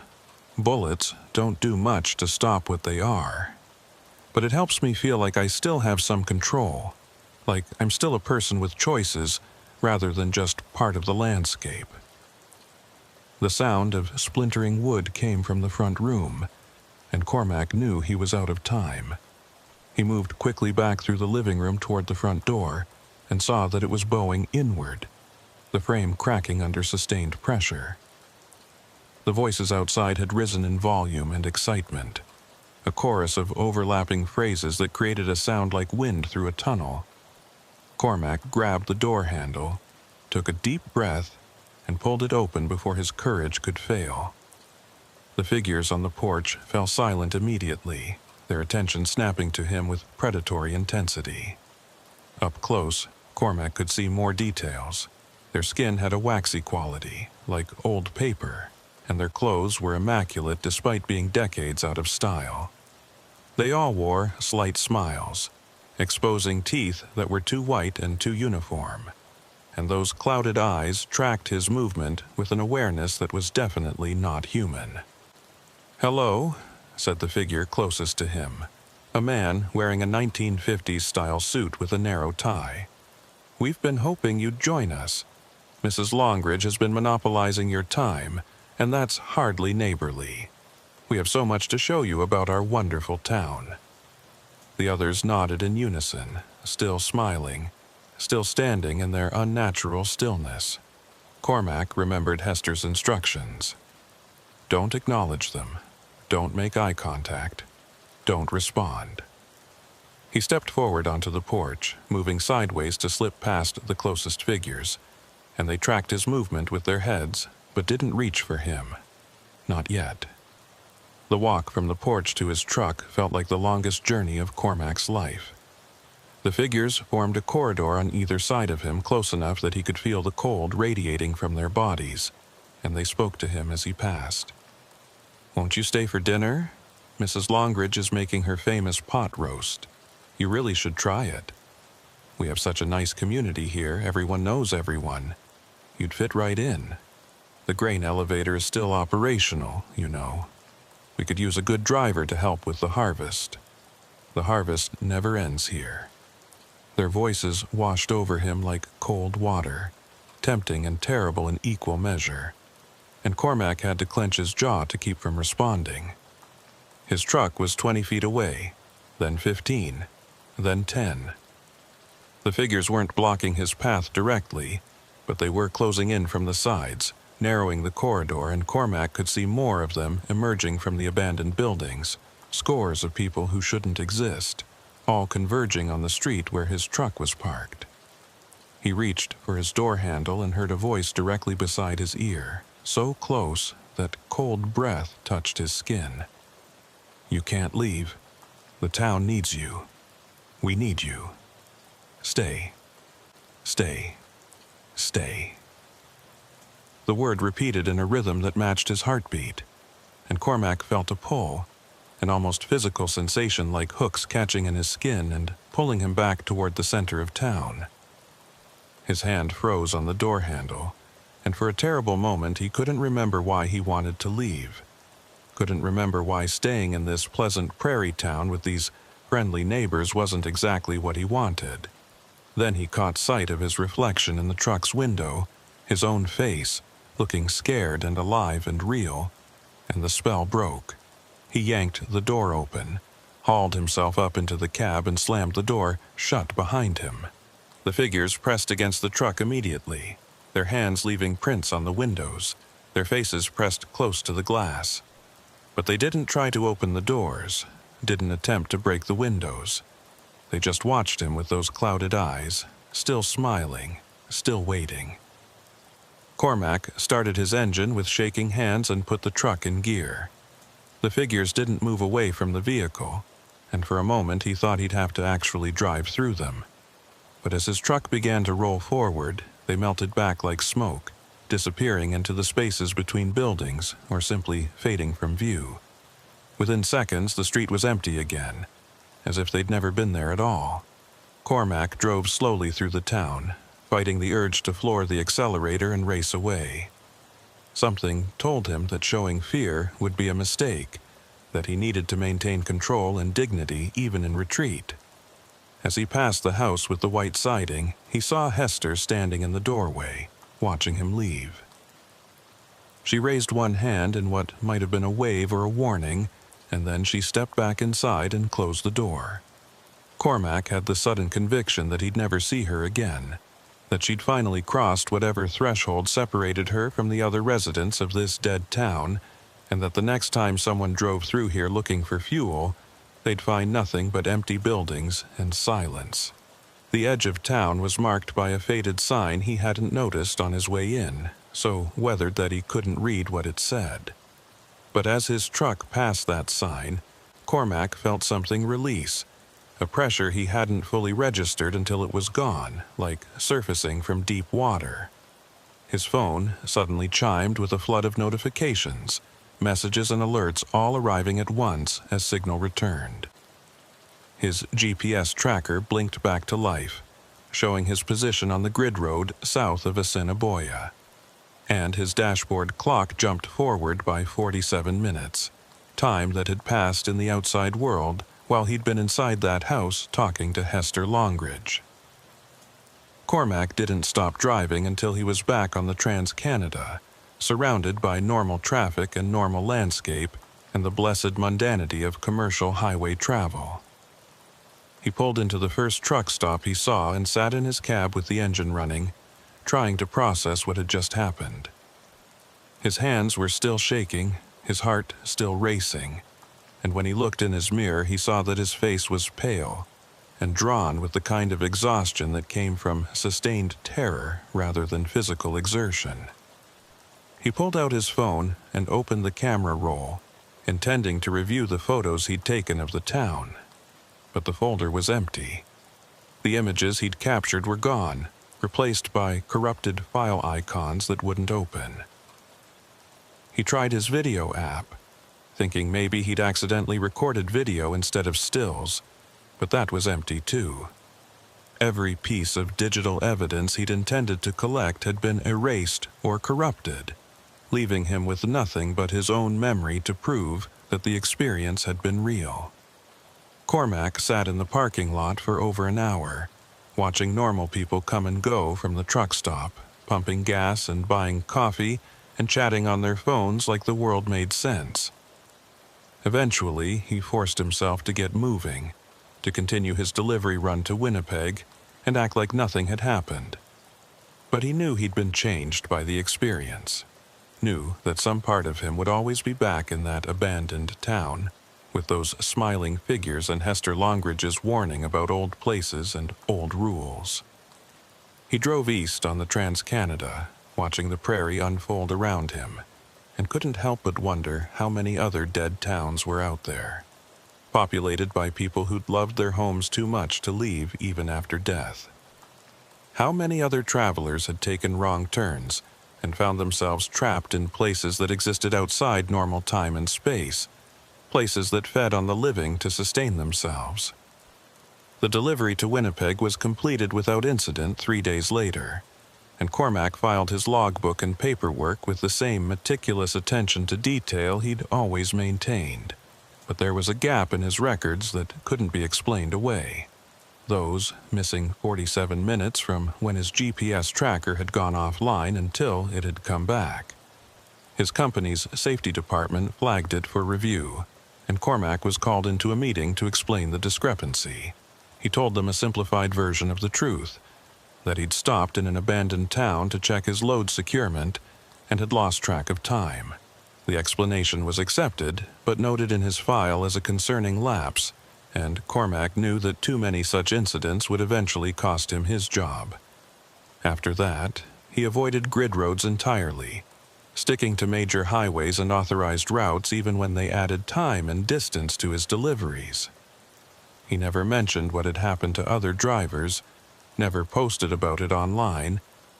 Bullets don't do much to stop what they are. But it helps me feel like I still have some control, like I'm still a person with choices rather than just part of the landscape." The sound of splintering wood came from the front room, and Cormac knew he was out of time. He moved quickly back through the living room toward the front door and saw that it was bowing inward, the frame cracking under sustained pressure. The voices outside had risen in volume and excitement, a chorus of overlapping phrases that created a sound like wind through a tunnel. Cormac grabbed the door handle, took a deep breath, and pulled it open before his courage could fail. The figures on the porch fell silent immediately, their attention snapping to him with predatory intensity. Up close, Cormac could see more details. Their skin had a waxy quality, like old paper, and their clothes were immaculate despite being decades out of style. They all wore slight smiles, exposing teeth that were too white and too uniform, and those clouded eyes tracked his movement with an awareness that was definitely not human. "Hello," said the figure closest to him, a man wearing a 1950s-style suit with a narrow tie. "We've been hoping you'd join us. Mrs. Longridge has been monopolizing your time, and that's hardly neighborly. We have so much to show you about our wonderful town." The others nodded in unison, still smiling, still standing in their unnatural stillness. Cormac remembered Hester's instructions. Don't acknowledge them. Don't make eye contact. Don't respond. He stepped forward onto the porch, moving sideways to slip past the closest figures, and they tracked his movement with their heads, but didn't reach for him. Not yet. The walk from the porch to his truck felt like the longest journey of Cormac's life. The figures formed a corridor on either side of him close enough that he could feel the cold radiating from their bodies, and they spoke to him as he passed. "Won't you stay for dinner? Mrs. Longridge is making her famous pot roast. You really should try it. We have such a nice community here, everyone knows everyone. You'd fit right in. The grain elevator is still operational, you know. We could use a good driver to help with the harvest. The harvest never ends here." Their voices washed over him like cold water, tempting and terrible in equal measure, and Cormac had to clench his jaw to keep from responding. His truck was 20 feet away, then 15, then 10. The figures weren't blocking his path directly, but they were closing in from the sides, narrowing the corridor, and Cormac could see more of them emerging from the abandoned buildings, scores of people who shouldn't exist, all converging on the street where his truck was parked. He reached for his door handle and heard a voice directly beside his ear, so close that cold breath touched his skin. "You can't leave. The town needs you. We need you. Stay. Stay. Stay." The word repeated in a rhythm that matched his heartbeat, and Cormac felt a pull, an almost physical sensation like hooks catching in his skin and pulling him back toward the center of town. His hand froze on the door handle, and for a terrible moment he couldn't remember why he wanted to leave. Couldn't remember why staying in this pleasant prairie town with these friendly neighbors wasn't exactly what he wanted. Then he caught sight of his reflection in the truck's window, his own face, looking scared and alive and real, and the spell broke. He yanked the door open, hauled himself up into the cab and slammed the door shut behind him. The figures pressed against the truck immediately, their hands leaving prints on the windows, their faces pressed close to the glass. But they didn't try to open the doors, didn't attempt to break the windows. They just watched him with those clouded eyes, still smiling, still waiting. Cormac started his engine with shaking hands and put the truck in gear. The figures didn't move away from the vehicle, and for a moment he thought he'd have to actually drive through them. But as his truck began to roll forward, they melted back like smoke, disappearing into the spaces between buildings or simply fading from view. Within seconds, the street was empty again, as if they'd never been there at all. Cormac drove slowly through the town, fighting the urge to floor the accelerator and race away. Something told him that showing fear would be a mistake, that he needed to maintain control and dignity even in retreat. As he passed the house with the white siding, he saw Hester standing in the doorway, watching him leave. She raised one hand in what might have been a wave or a warning, and then she stepped back inside and closed the door. Cormac had the sudden conviction that he'd never see her again, that she'd finally crossed whatever threshold separated her from the other residents of this dead town, and that the next time someone drove through here looking for fuel, they'd find nothing but empty buildings and silence. The edge of town was marked by a faded sign he hadn't noticed on his way in, so weathered that he couldn't read what it said. But as his truck passed that sign, Cormac felt something release, a pressure he hadn't fully registered until it was gone, like surfacing from deep water. His phone suddenly chimed with a flood of notifications, messages and alerts all arriving at once as signal returned. His GPS tracker blinked back to life, showing his position on the grid road south of Assiniboia. And his dashboard clock jumped forward by 47 minutes, time that had passed in the outside world while he'd been inside that house talking to Hester Longridge. Cormac didn't stop driving until he was back on the Trans-Canada, surrounded by normal traffic and normal landscape and the blessed mundanity of commercial highway travel. He pulled into the first truck stop he saw and sat in his cab with the engine running, trying to process what had just happened. His hands were still shaking, his heart still racing, and when he looked in his mirror he saw that his face was pale and drawn with the kind of exhaustion that came from sustained terror rather than physical exertion. He pulled out his phone and opened the camera roll, intending to review the photos he'd taken of the town. But the folder was empty. The images he'd captured were gone, replaced by corrupted file icons that wouldn't open. He tried his video app, thinking maybe he'd accidentally recorded video instead of stills, but that was empty too. Every piece of digital evidence he'd intended to collect had been erased or corrupted, leaving him with nothing but his own memory to prove that the experience had been real. Cormac sat in the parking lot for over an hour, watching normal people come and go from the truck stop, pumping gas and buying coffee and chatting on their phones like the world made sense. Eventually, he forced himself to get moving, to continue his delivery run to Winnipeg and act like nothing had happened. But he knew he'd been changed by the experience, knew that some part of him would always be back in that abandoned town, with those smiling figures and Hester Longridge's warning about old places and old rules. He drove east on the Trans-Canada, watching the prairie unfold around him, and couldn't help but wonder how many other dead towns were out there, populated by people who'd loved their homes too much to leave even after death. How many other travelers had taken wrong turns and found themselves trapped in places that existed outside normal time and space, places that fed on the living to sustain themselves. The delivery to Winnipeg was completed without incident 3 days later, and Cormac filed his logbook and paperwork with the same meticulous attention to detail he'd always maintained. But there was a gap in his records that couldn't be explained away. Those missing 47 minutes from when his GPS tracker had gone offline until it had come back. His company's safety department flagged it for review, and Cormac was called into a meeting to explain the discrepancy. He told them a simplified version of the truth, that he'd stopped in an abandoned town to check his load securement and had lost track of time. The explanation was accepted, but noted in his file as a concerning lapse, and Cormac knew that too many such incidents would eventually cost him his job. After that, he avoided grid roads entirely, sticking to major highways and authorized routes even when they added time and distance to his deliveries. He never mentioned what had happened to other drivers, never posted about it online,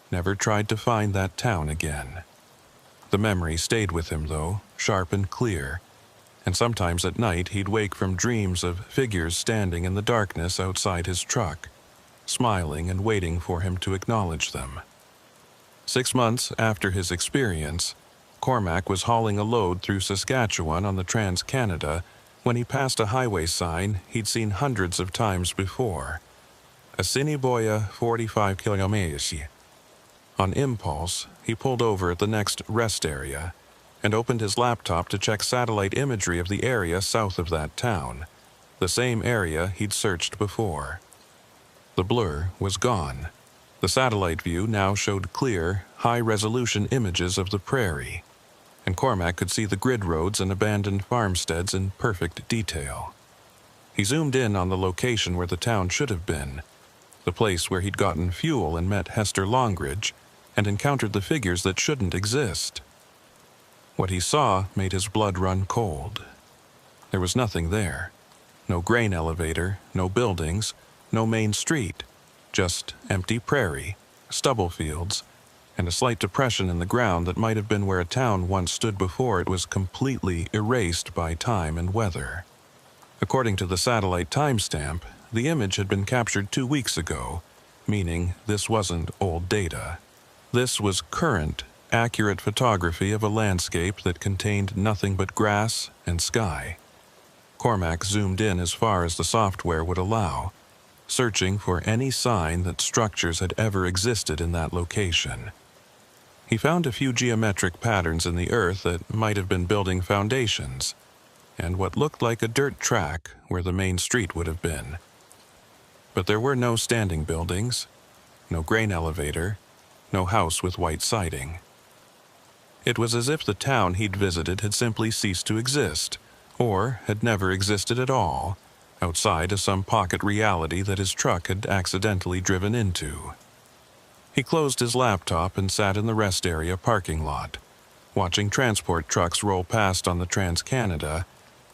never tried to find that town again. The memory stayed with him, though, sharp and clear, and sometimes at night he'd wake from dreams of figures standing in the darkness outside his truck, smiling and waiting for him to acknowledge them. 6 months after his experience, Cormac was hauling a load through Saskatchewan on the Trans-Canada when he passed a highway sign he'd seen hundreds of times before. Assiniboia 45 km. On impulse, he pulled over at the next rest area and opened his laptop to check satellite imagery of the area south of that town, the same area he'd searched before. The blur was gone. The satellite view now showed clear, high-resolution images of the prairie, and Cormac could see the grid roads and abandoned farmsteads in perfect detail. He zoomed in on the location where the town should have been, the place where he'd gotten fuel and met Hester Longridge and encountered the figures that shouldn't exist. What he saw made his blood run cold. There was nothing there. No grain elevator, no buildings, no main street, just empty prairie, stubble fields, and a slight depression in the ground that might have been where a town once stood before it was completely erased by time and weather. According to the satellite timestamp, the image had been captured 2 weeks ago, meaning this wasn't old data. This was current, accurate photography of a landscape that contained nothing but grass and sky. Cormac zoomed in as far as the software would allow, searching for any sign that structures had ever existed in that location. He found a few geometric patterns in the earth that might have been building foundations, and what looked like a dirt track where the main street would have been. But there were no standing buildings, no grain elevator, no house with white siding. It was as if the town he'd visited had simply ceased to exist, or had never existed at all, outside of some pocket reality that his truck had accidentally driven into. He closed his laptop and sat in the rest area parking lot, watching transport trucks roll past on the Trans-Canada,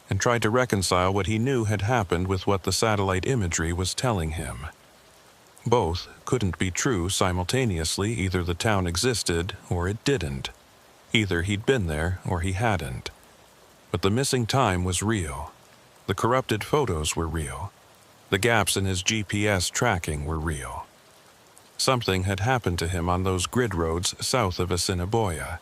and tried to reconcile what he knew had happened with what the satellite imagery was telling him. Both couldn't be true simultaneously. Either the town existed or it didn't. Either he'd been there or he hadn't. But the missing time was real. The corrupted photos were real. The gaps in his GPS tracking were real. Something had happened to him on those grid roads south of Assiniboia.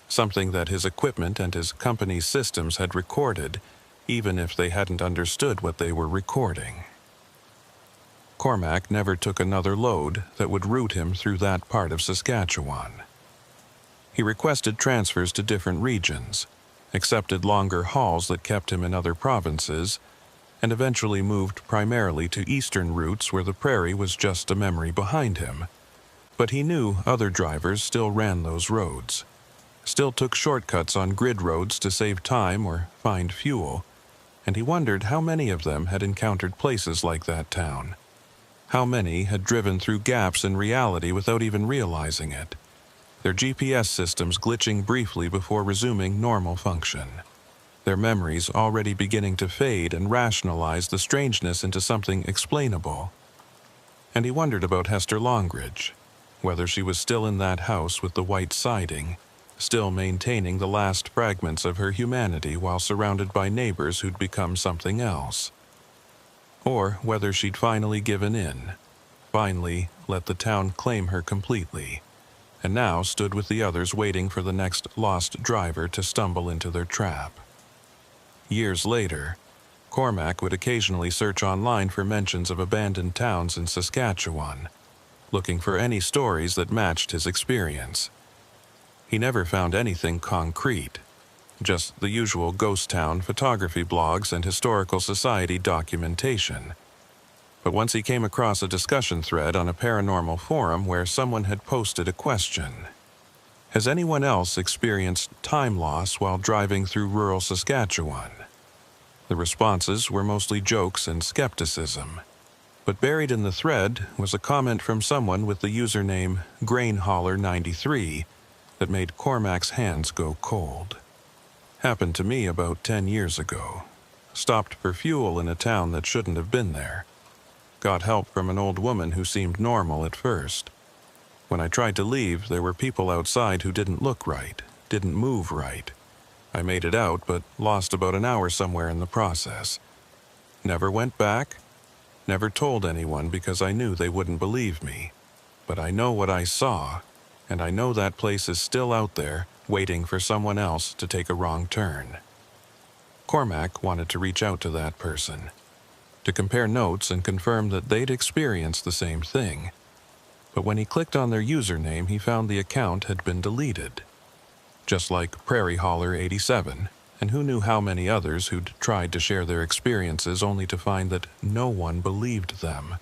Something that his equipment and his company's systems had recorded, even if they hadn't understood what they were recording. Cormac never took another load that would route him through that part of Saskatchewan. He requested transfers to different regions, accepted longer hauls that kept him in other provinces, and eventually moved primarily to eastern routes where the prairie was just a memory behind him. But he knew other drivers still ran those roads, still took shortcuts on grid roads to save time or find fuel, and he wondered how many of them had encountered places like that town. How many had driven through gaps in reality without even realizing it, their GPS systems glitching briefly before resuming normal function, their memories already beginning to fade and rationalize the strangeness into something explainable. And he wondered about Hester Longridge, whether she was still in that house with the white siding, still maintaining the last fragments of her humanity while surrounded by neighbors who'd become something else. or whether she'd finally given in, finally let the town claim her completely, and now stood with the others waiting for the next lost driver to stumble into their trap. Years later, Cormac would occasionally search online for mentions of abandoned towns in Saskatchewan, looking for any stories that matched his experience. He never found anything concrete, just the usual ghost town photography blogs and historical society documentation. But once he came across a discussion thread on a paranormal forum where someone had posted a question. Has anyone else experienced time loss while driving through rural Saskatchewan? The responses were mostly jokes and skepticism, but buried in the thread was a comment from someone with the username GrainHauler93 that made Cormac's hands go cold. Happened to me about 10 years ago. Stopped for fuel in a town that shouldn't have been there. Got help from an old woman who seemed normal at first. When I tried to leave, there were people outside who didn't look right, didn't move right. I made it out, but lost about an hour somewhere in the process. Never went back, never told anyone because I knew they wouldn't believe me. But I know what I saw, and I know that place is still out there, waiting for someone else to take a wrong turn. Cormac wanted to reach out to that person, to compare notes and confirm that they'd experienced the same thing. But when he clicked on their username, he found the account had been deleted. Just like PrairieHauler87, and who knew how many others who'd tried to share their experiences only to find that no one believed them,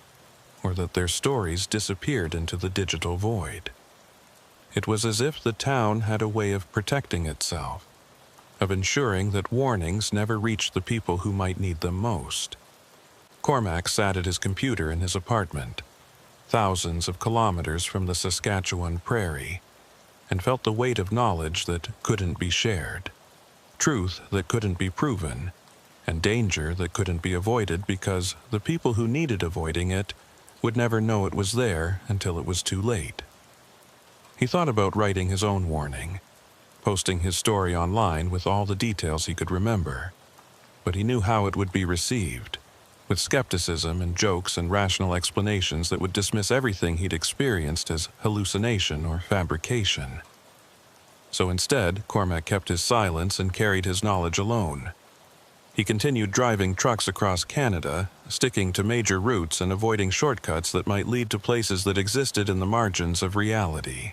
or that their stories disappeared into the digital void. It was as if the town had a way of protecting itself, of ensuring that warnings never reached the people who might need them most. Cormac sat at his computer in his apartment, thousands of kilometers from the Saskatchewan prairie, and felt the weight of knowledge that couldn't be shared, truth that couldn't be proven, and danger that couldn't be avoided because the people who needed avoiding it would never know it was there until it was too late. He thought about writing his own warning, posting his story online with all the details he could remember, but he knew how it would be received, with skepticism and jokes and rational explanations that would dismiss everything he'd experienced as hallucination or fabrication. So instead, Cormac kept his silence and carried his knowledge alone. He continued driving trucks across Canada, sticking to major routes and avoiding shortcuts that might lead to places that existed in the margins of reality.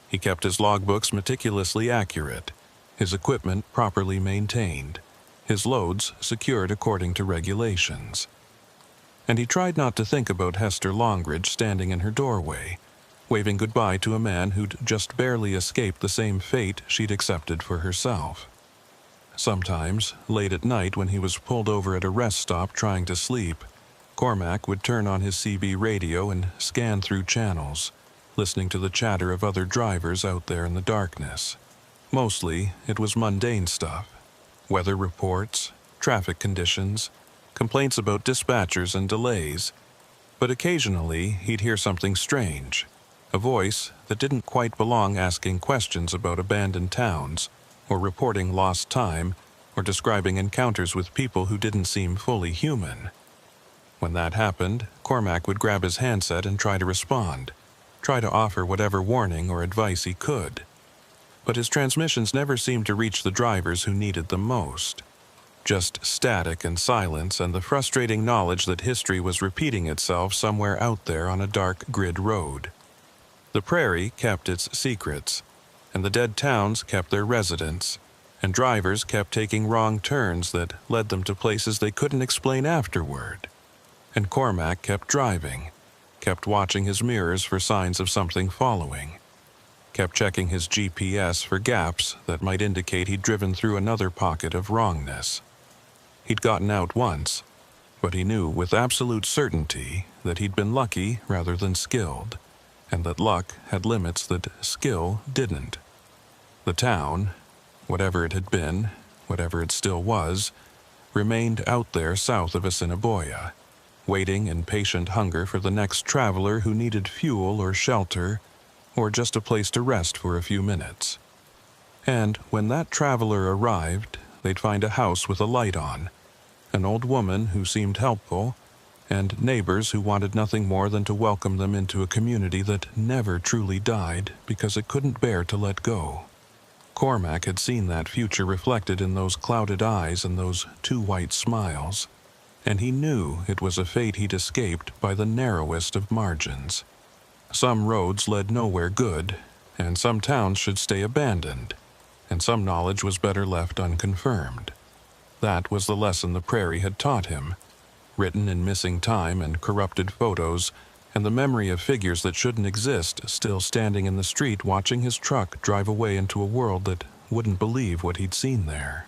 He kept his logbooks meticulously accurate, his equipment properly maintained, his loads secured according to regulations. And he tried not to think about Hester Longridge standing in her doorway, waving goodbye to a man who'd just barely escaped the same fate she'd accepted for herself. Sometimes, late at night when he was pulled over at a rest stop trying to sleep, Cormac would turn on his CB radio and scan through channels, listening to the chatter of other drivers out there in the darkness. Mostly, it was mundane stuff. Weather reports, traffic conditions, complaints about dispatchers and delays. But occasionally, he'd hear something strange, a voice that didn't quite belong asking questions about abandoned towns, or reporting lost time, or describing encounters with people who didn't seem fully human. When that happened, Cormac would grab his handset and try to respond, try to offer whatever warning or advice he could. But his transmissions never seemed to reach the drivers who needed them most. Just static and silence and the frustrating knowledge that history was repeating itself somewhere out there on a dark grid road. The prairie kept its secrets, and the dead towns kept their residents, and drivers kept taking wrong turns that led them to places they couldn't explain afterward. And Cormac kept driving, kept watching his mirrors for signs of something following, kept checking his GPS for gaps that might indicate he'd driven through another pocket of wrongness. He'd gotten out once, but he knew with absolute certainty that he'd been lucky rather than skilled, and that luck had limits that skill didn't. The town, whatever it had been, whatever it still was, remained out there south of Assiniboia, waiting in patient hunger for the next traveler who needed fuel or shelter, or just a place to rest for a few minutes. And when that traveler arrived, they'd find a house with a light on, an old woman who seemed helpful, and neighbors who wanted nothing more than to welcome them into a community that never truly died because it couldn't bear to let go. Cormac had seen that future reflected in those clouded eyes and those two white smiles, and he knew it was a fate he'd escaped by the narrowest of margins. Some roads led nowhere good, and some towns should stay abandoned, and some knowledge was better left unconfirmed. That was the lesson the prairie had taught him, written in missing time and corrupted photos, and the memory of figures that shouldn't exist still standing in the street watching his truck drive away into a world that wouldn't believe what he'd seen there.